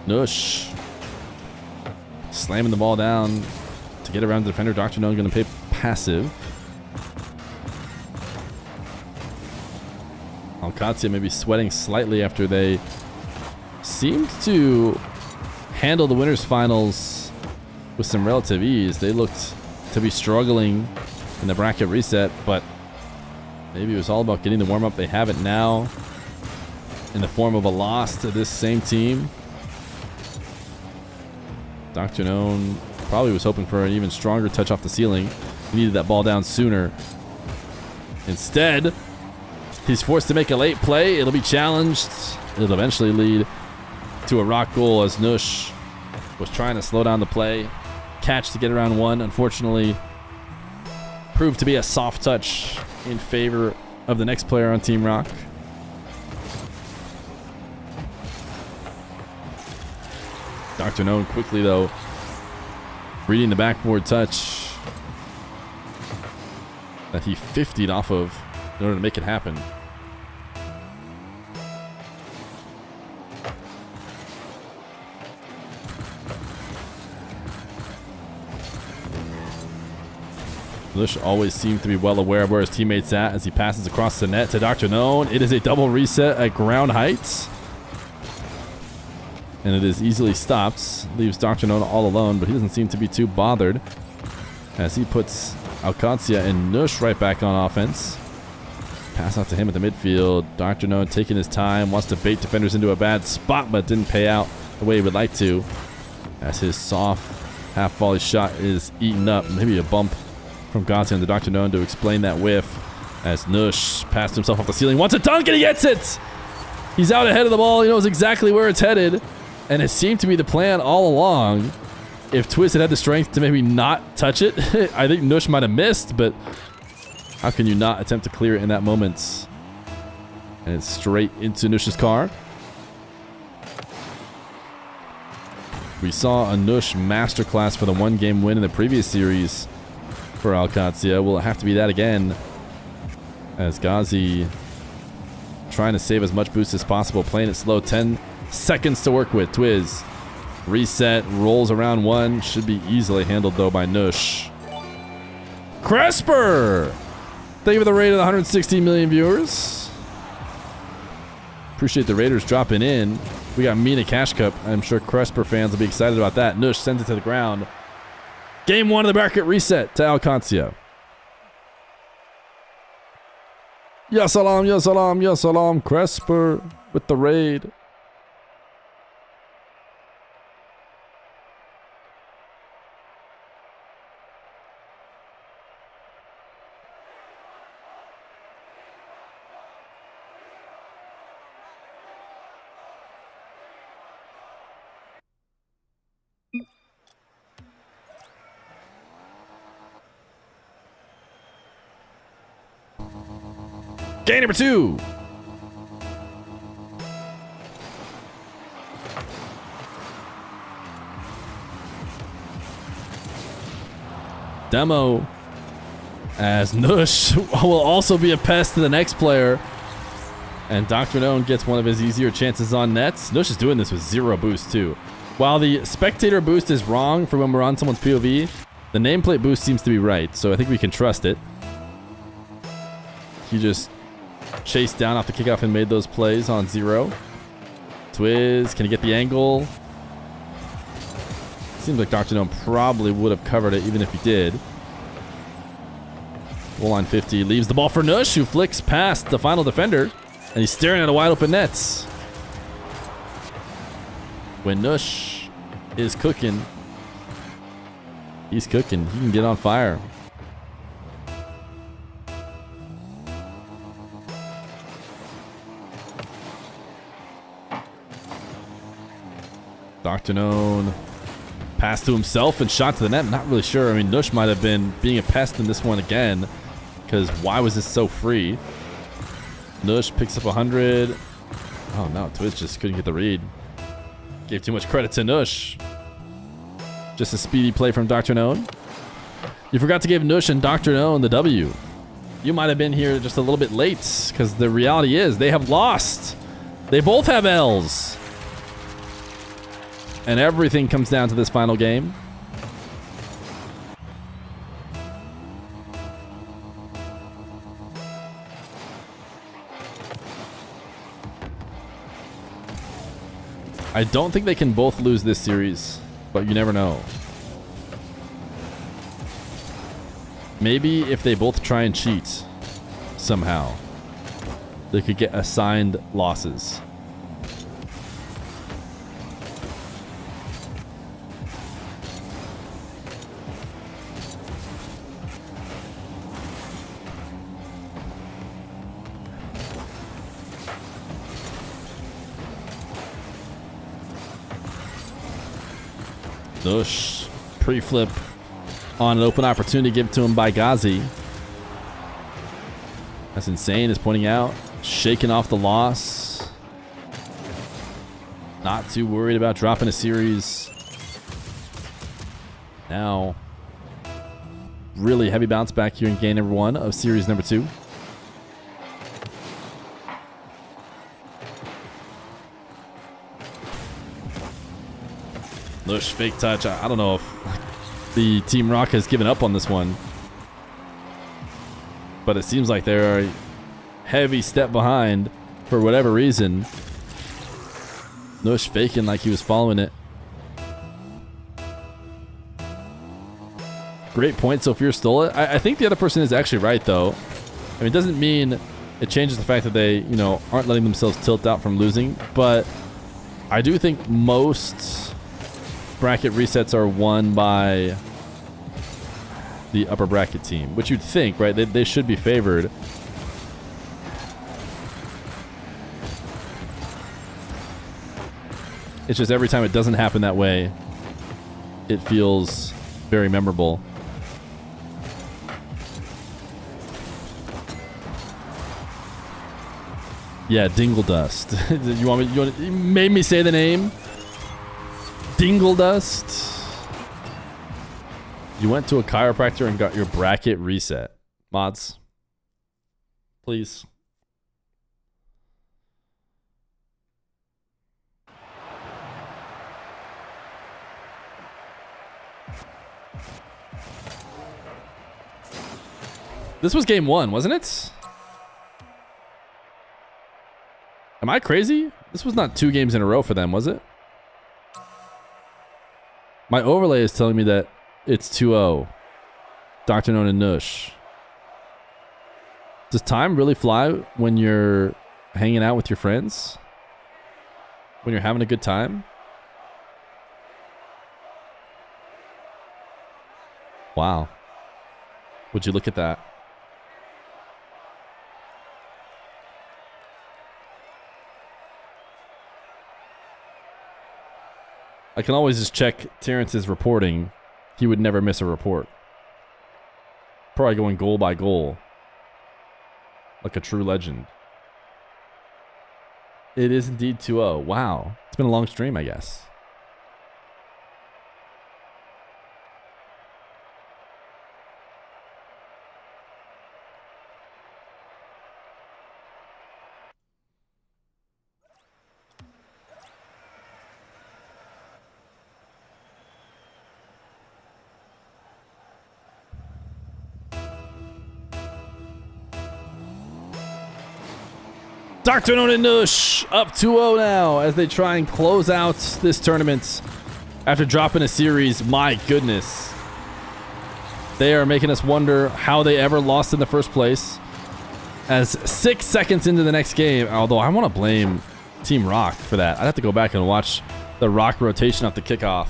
C: Nush slamming the ball down to get around the defender. Dr. Known going to pay passive. Alcatia maybe sweating slightly after they seemed to handle the winners finals with some relative ease. They looked to be struggling in the bracket reset, but maybe it was all about getting the warm-up. They have it now in the form of a loss to this same team. Dr. Known Probably was hoping for an even stronger touch off the ceiling. He needed that ball down sooner. Instead, he's forced to make a late play. It'll be challenged. It'll eventually lead to a rock goal as Nush was trying to slow down the play. Catch to get around one. Unfortunately, proved to be a soft touch in favor of the next player on Team Rock. Dr. Known quickly, though, reading the backboard touch that he 50'd off of in order to make it happen. Lush always seems to be well aware of where his teammate's at as he passes across the net to Dr. Known. It is a double reset at ground height. And it is easily stopped. Leaves Dr. Known all alone, but he doesn't seem to be too bothered as he puts Alcancia and Nush right back on offense. Pass out to him at the midfield. Dr. Known taking his time, wants to bait defenders into a bad spot, but didn't pay out the way he would like to as his soft half volley shot is eaten up. Maybe a bump from Gazi and the Dr. Known to explain that whiff as Nush passed himself off the ceiling. Wants a dunk and he gets it! He's out ahead of the ball. He knows exactly where it's headed. And it seemed to be the plan all along. If Twiz had the strength to maybe not touch it, I think Nush might have missed, but how can you not attempt to clear it in that moment? And it's straight into Nush's car. We saw a Nush masterclass for the one-game win in the previous series for Alcancia. Will it have to be that again? As Gazi trying to save as much boost as possible, playing it slow. 10 seconds to work with. Twiz reset, rolls around one. Should be easily handled though by Nush. Cresper! Thank you for the raid of the 116 million viewers. Appreciate the raiders dropping in. We got Mena Cash Cup. I'm sure Cresper fans will be excited about that. Nush sends it to the ground. Game one of the bracket reset to Alcancia. Ya salam, ya salam, ya salam. Cresper with the raid. Game number 2. Demo as Nush will also be a pest to the next player. And Dr. Known gets one of his easier chances on nets. Nush is doing this with 0 boost too. While the spectator boost is wrong for when we're on someone's POV, the nameplate boost seems to be right. So I think we can trust it. He just chased down off the kickoff and made those plays on 0. Twiz, can he get the angle? Seems like Dr. Known probably would have covered it even if he did. Goal line 50, leaves the ball for Nush, who flicks past the final defender, and he's staring at a wide open nets. When Nush is cooking, he's cooking. He can get on fire. Dr. Known passed to himself and shot to the net. I'm not really sure. I mean, Nush might have been being a pest in this one again, because why was this so free? Nush picks up 100. Oh no, Twiz just couldn't get the read. Gave too much credit to Nush. Just a speedy play from Dr. Known. You forgot to give Nush and Dr. Known the W. You might have been here just a little bit late, because the reality is they have lost. They both have L's. And everything comes down to this final game. I don't think they can both lose this series, but you never know. Maybe if they both try and cheat somehow, they could get assigned losses. Dush. Pre-flip on an open opportunity given to him by Ghazi. That's insane, is pointing out. Shaking off the loss. Not too worried about dropping a series. Now, really heavy bounce back here in game number 1 of series number 2. Lush, fake touch. I don't know if the Team Rock has given up on this one. But it seems like they're a heavy step behind for whatever reason. Nush faking like he was following it. Great point, so Feer stole it. I think the other person is actually right, though. I mean, it doesn't mean it changes the fact that they, you know, aren't letting themselves tilt out from losing. But I do think most bracket resets are won by the upper bracket team, which you'd think, right? They should be favored. It's just every time it doesn't happen that way, it feels very memorable. Yeah, Dingle Dust. You made me say the name? Dingle Dust? You went to a chiropractor and got your bracket reset. Mods, please. This was game 1, wasn't it? Am I crazy? This was not 2 games in a row for them, was it? My overlay is telling me that it's 2-0. Dr. Known and Nush. Does time really fly when you're hanging out with your friends? When you're having a good time? Wow. Would you look at that? I can always just check Terrence's reporting. He would never miss a report. Probably going goal by goal. Like a true legend. It is indeed 2-0. Wow. It's been a long stream, I guess. Dr. Known and Nush up 2-0 now as they try and close out this tournament after dropping a series. My goodness. They are making us wonder how they ever lost in the first place. As 6 seconds into the next game, although I want to blame Team Rock for that. I'd have to go back and watch the Rock rotation at the kickoff.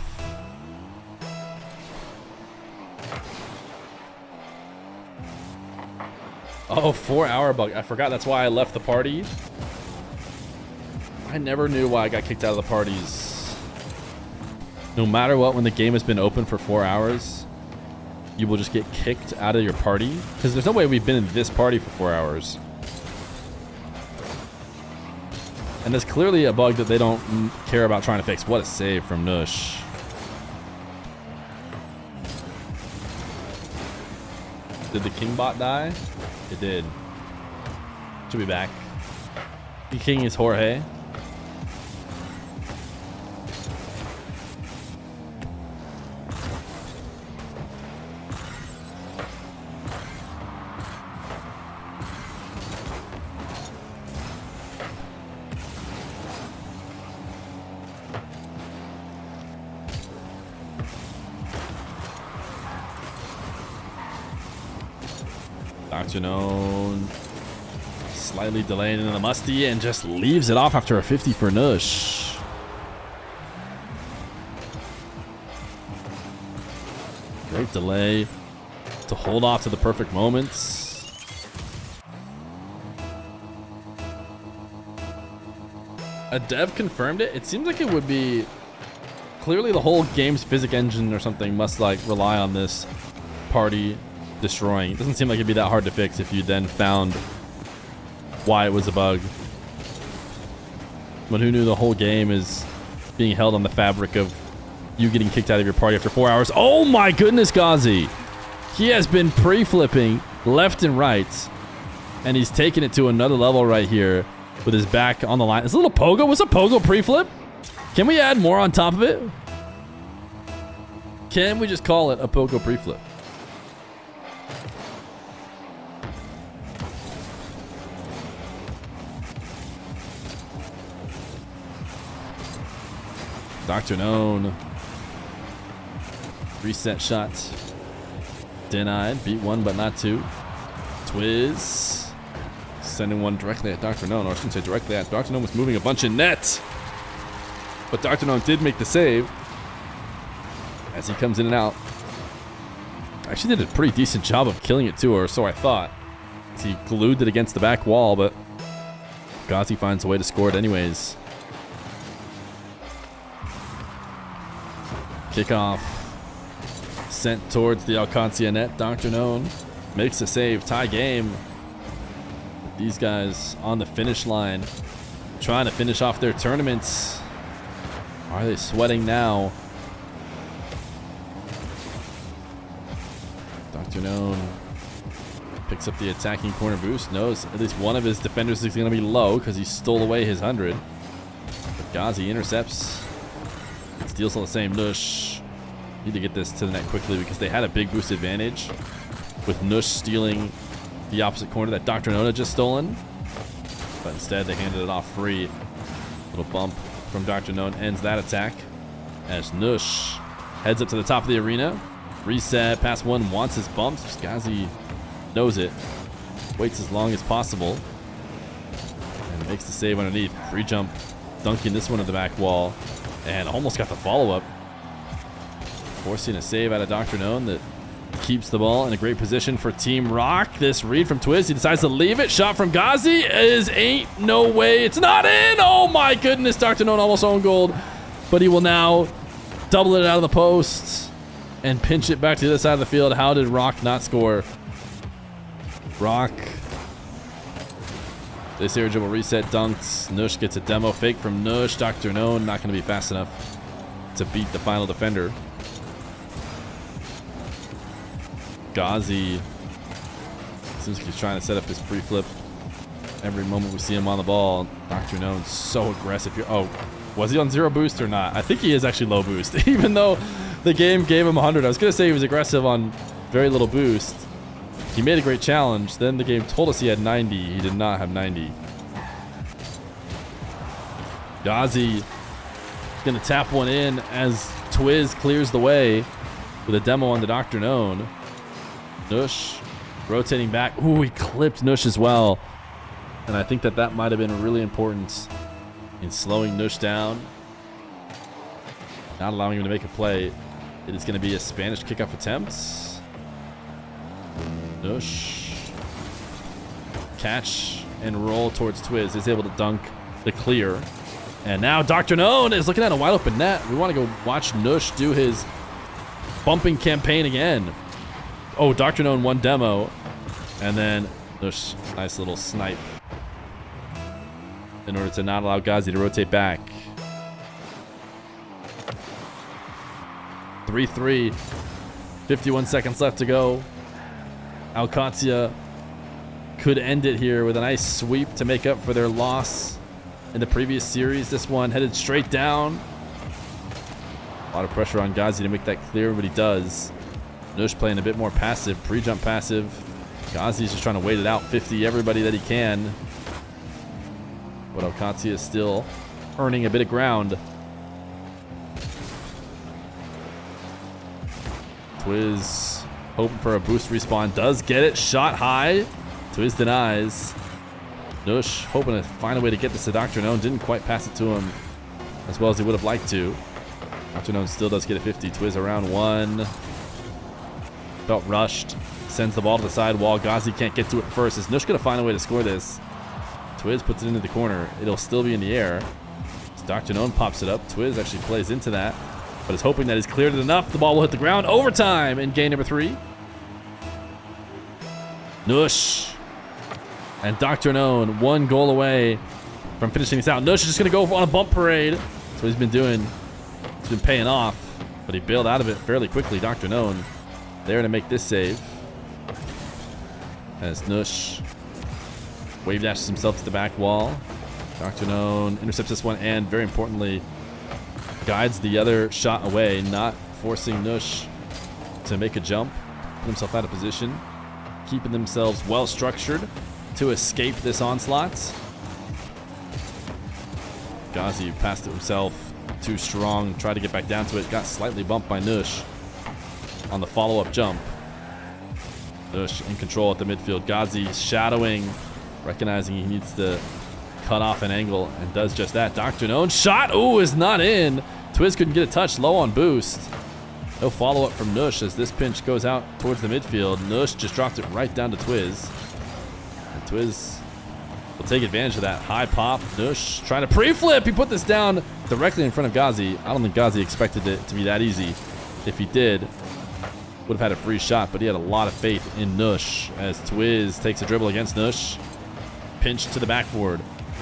C: Oh, 4-hour bug. I forgot that's why I left the party. I never knew why I got kicked out of the parties. No matter what, when the game has been open for 4 hours, you will just get kicked out of your party. Because there's no way we've been in this party for 4 hours. And there's clearly a bug that they don't care about trying to fix. What a save from Nush. Did the King bot die? It did. Should be back. The King is Jorge. Dr. Known slightly delaying in the musty and just leaves it off after a 50 for Nush. Great delay to hold off to the perfect moments. A dev confirmed it. It seems like it would be Clearly the whole game's physics engine or something must like rely on this party destroying. It doesn't seem like it'd be that hard to fix if you then found why it was a bug. But who knew the whole game is being held on the fabric of you getting kicked out of your party after 4 hours. Oh my goodness, Ghazi. He has been pre-flipping left and right, and he's taking it to another level right here with his back on the line. This little pogo was a pogo pre-flip. Can we add more on top of it? Can we just call it a pogo pre-flip? Dr. Known. Reset shot. Denied. Beat one, but not two. Twiz. Sending one directly at Dr. Known. Or I shouldn't say directly at. Dr. Known was moving a bunch in net. But Dr. Known did make the save. As he comes in and out. Actually did a pretty decent job of killing it too, or so I thought. As he glued it against the back wall, but Ghazi finds a way to score it anyways. Kickoff. Sent towards the Alcancia net. Dr. Known makes a save. Tie game. These guys on the finish line. Trying to finish off their tournaments. Are they sweating now? Dr. Known picks up the attacking corner boost. Knows at least one of his defenders is going to be low because he stole away his 100. But Ghazi intercepts. Steals all the same. Nush. Need to get this to the net quickly because they had a big boost advantage with Nush stealing the opposite corner that Dr. Known had just stolen. But instead they handed it off free. Little bump from Dr. Known ends that attack as Nush heads up to the top of the arena. Reset. Pass one wants his bumps. Ghazi knows it. Waits as long as possible. And makes the save underneath. Free jump. Dunking this one to the back wall. And almost got the follow-up. Forcing a save out of Dr. Known that keeps the ball in a great position for Team Rock. This read from Twiz. He decides to leave it. Shot from Ghazi is ain't no way. It's not in. Oh my goodness. Dr. Known almost owned gold. But he will now double it out of the post and pinch it back to the other side of the field. How did Rock not score? Rock. This irregular reset dunks. Nush gets a demo fake from Nush. Dr. Known not going to be fast enough to beat the final defender. Ghazi seems like he's trying to set up his pre-flip every moment we see him on the ball. Dr. Known so aggressive here. Oh, was he on zero boost or not? I think he is actually low boost, even though the game gave him 100. I was going to say he was aggressive on very little boost. He made a great challenge. Then the game told us he had 90. He did not have 90. Ghazi is going to tap one in as Twiz clears the way with a demo on the Dr. Known. Nush rotating back. Ooh, he clipped Nush as well. And I think that that might have been really important in slowing Nush down. Not allowing him to make a play. It is going to be a Spanish kickoff attempt. Nush. Catch and roll towards Twiz. Is able to dunk the clear. And now Dr. Known is looking at a wide open net. We want to go watch Nush do his bumping campaign again. Oh, Dr. Known one demo. And then Nush, nice little snipe. In order to not allow Ghazi to rotate back. 3-3. 51 seconds left to go. Alcancia could end it here with a nice sweep to make up for their loss in the previous series. This one headed straight down. A lot of pressure on Ghazi to make that clear, but he does. Nush playing a bit more passive, pre-jump passive. Ghazi's just trying to wait it out, 50 everybody that he can. But Alcancia is still earning a bit of ground. Twiz hoping for a boost respawn. Does get it. Shot high. Twiz denies. Nush hoping to find a way to get this to Dr. Known. Didn't quite pass it to him as well as he would have liked to. Dr. Known still does get a 50. Twiz around one. Felt rushed. Sends the ball to the side wall. Ghazi can't get to it first. Is Nush going to find a way to score this? Twiz puts it into the corner. It'll still be in the air. As Dr. Known pops it up. Twiz actually plays into that. but is hoping that he's cleared it enough. The ball will hit the ground. Overtime in game number 3. Nush and Dr. Known 1 goal away from finishing this out. Nush is just going to go on a bump parade. That's what he's been doing. He's been paying off, but he bailed out of it fairly quickly. Dr. Known there to make this save. As Nush wave dashes himself to the back wall. Dr. Known intercepts this one and, very importantly, guides the other shot away, not forcing Nush to make a jump, put himself out of position, keeping themselves well structured to escape this onslaught. Ghazi passed it himself, too strong, tried to get back down to it, got slightly bumped by Nush on the follow-up jump. Nush in control at the midfield. Ghazi shadowing, recognizing he needs to cut off an angle, and does just that. Dr. Known shot, is not in. Twiz couldn't get a touch, low on boost. No follow-up from Nush as this pinch goes out towards the midfield. Nush just dropped it right down to Twiz. And Twiz will take advantage of that high pop. Nush trying to pre-flip. He put this down directly in front of Ghazi. I don't think Ghazi expected it to be that easy. If he did, would have had a free shot, but he had a lot of faith in Nush as Twiz takes a dribble against Nush. Pinch to the backboard.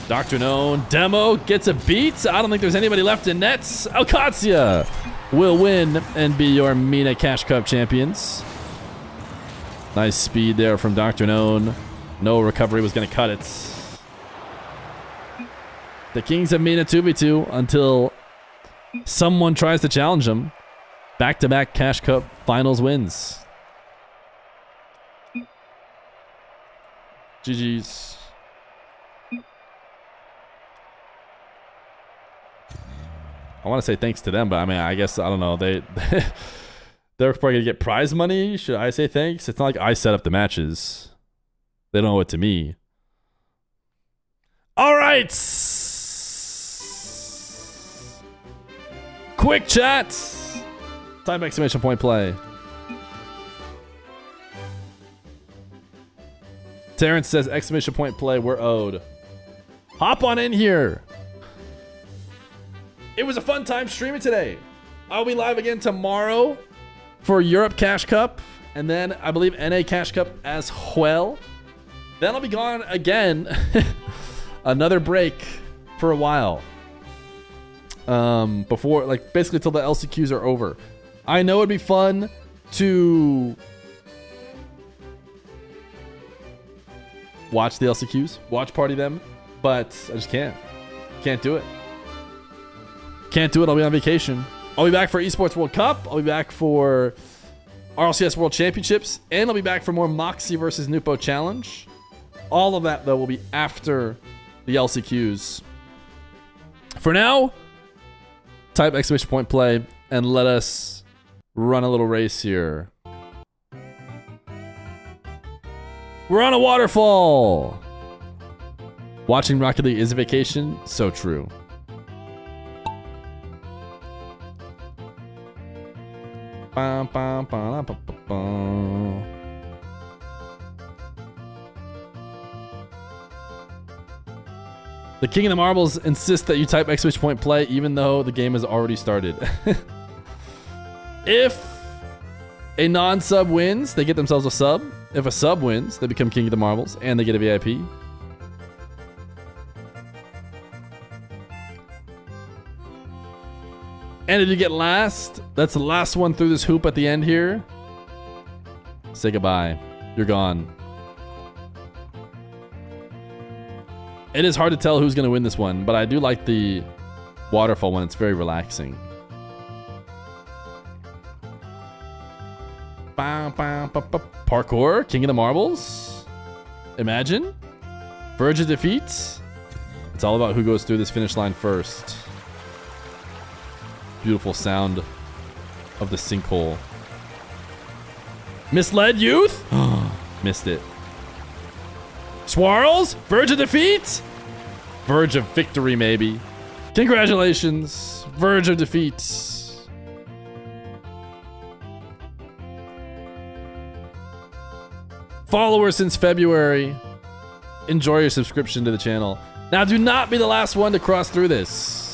C: Dr. Known demo gets a beat. I don't think there's anybody left in nets. Alcatia will win and be your Mena Cash Cup champions. Nice speed there from Dr. Known. No recovery was going to cut it. The Kings of Mena 2v2 until someone tries to challenge them. Back-to-back Cash Cup finals wins. GG's. I want to say thanks to them, but I mean, I guess, I don't know. They're probably going to get prize money. Should I say thanks? It's not like I set up the matches. They don't owe it to me. All right. Quick chat. Time exclamation point play. Terrence says exclamation point play. We're owed. Hop on in here. It was a fun time streaming today. I'll be live again tomorrow for Europe Cash Cup, and then I believe NA Cash Cup as well. Then I'll be gone again. Another break for a while. Before, like, basically till the LCQs are over. I know it'd be fun to watch the LCQs, watch party them, but I just can't. Can't do it. Can't do it. I'll be on vacation. I'll be back for Esports World Cup. I'll be back for RLCS World Championships. And I'll be back for more Moxie versus Nupo Challenge. All of that, though, will be after the LCQs. For now, type exclamation point play and let us run a little race here. We're on a waterfall. Watching Rocket League is a vacation. So true. The King of the Marbles insists that you type exclamation point play even though the game has already started. If a non-sub wins, they get themselves a sub. If a sub wins, they become King of the Marbles and they get a VIP. And if you get last, that's the last one through this hoop at the end here. Say goodbye. You're gone. It is hard to tell who's going to win this one, but I do like the waterfall one. It's very relaxing. Parkour, King of the Marbles. Imagine. Verge of defeat. It's all about who goes through this finish line first. Beautiful sound of the sinkhole. Misled youth? Missed it. Swirls? Verge of defeat? Verge of victory, maybe. Congratulations. Verge of defeat. Follower since February. Enjoy your subscription to the channel. Now, do not be the last one to cross through this.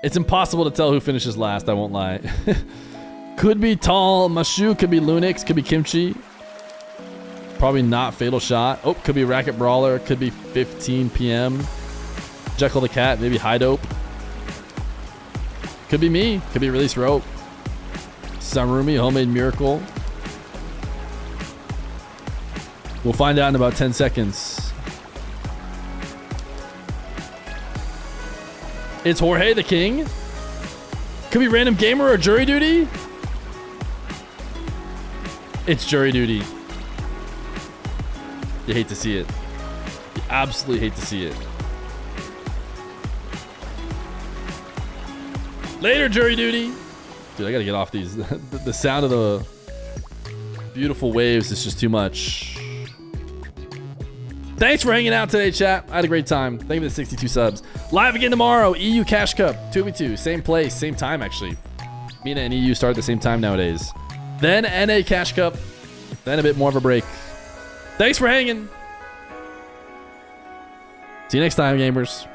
C: It's impossible to tell who finishes last, I won't lie. Could be Tall Mashu, could be Lunix, could be Kimchi. Probably not Fatal Shot. Oh, could be Racket Brawler, could be 15 p.m. Jekyll the Cat, maybe High Dope. Could be me, could be Release Rope. Samurumi, Homemade Miracle. We'll find out in about 10 seconds. It's Jorge the King. Could be Random Gamer or Jury Duty. It's Jury Duty. You hate to see it. You absolutely hate to see it. Later, Jury Duty. Dude, I gotta get off these. The sound of the beautiful waves is just too much. Thanks for hanging out today, chat. I had a great time. Thank you for the 62 subs. Live again tomorrow. EU Cash Cup, 2v2. Same place, same time, actually. Mena and EU start at the same time nowadays. Then NA Cash Cup. Then a bit more of a break. Thanks for hanging. See you next time, gamers.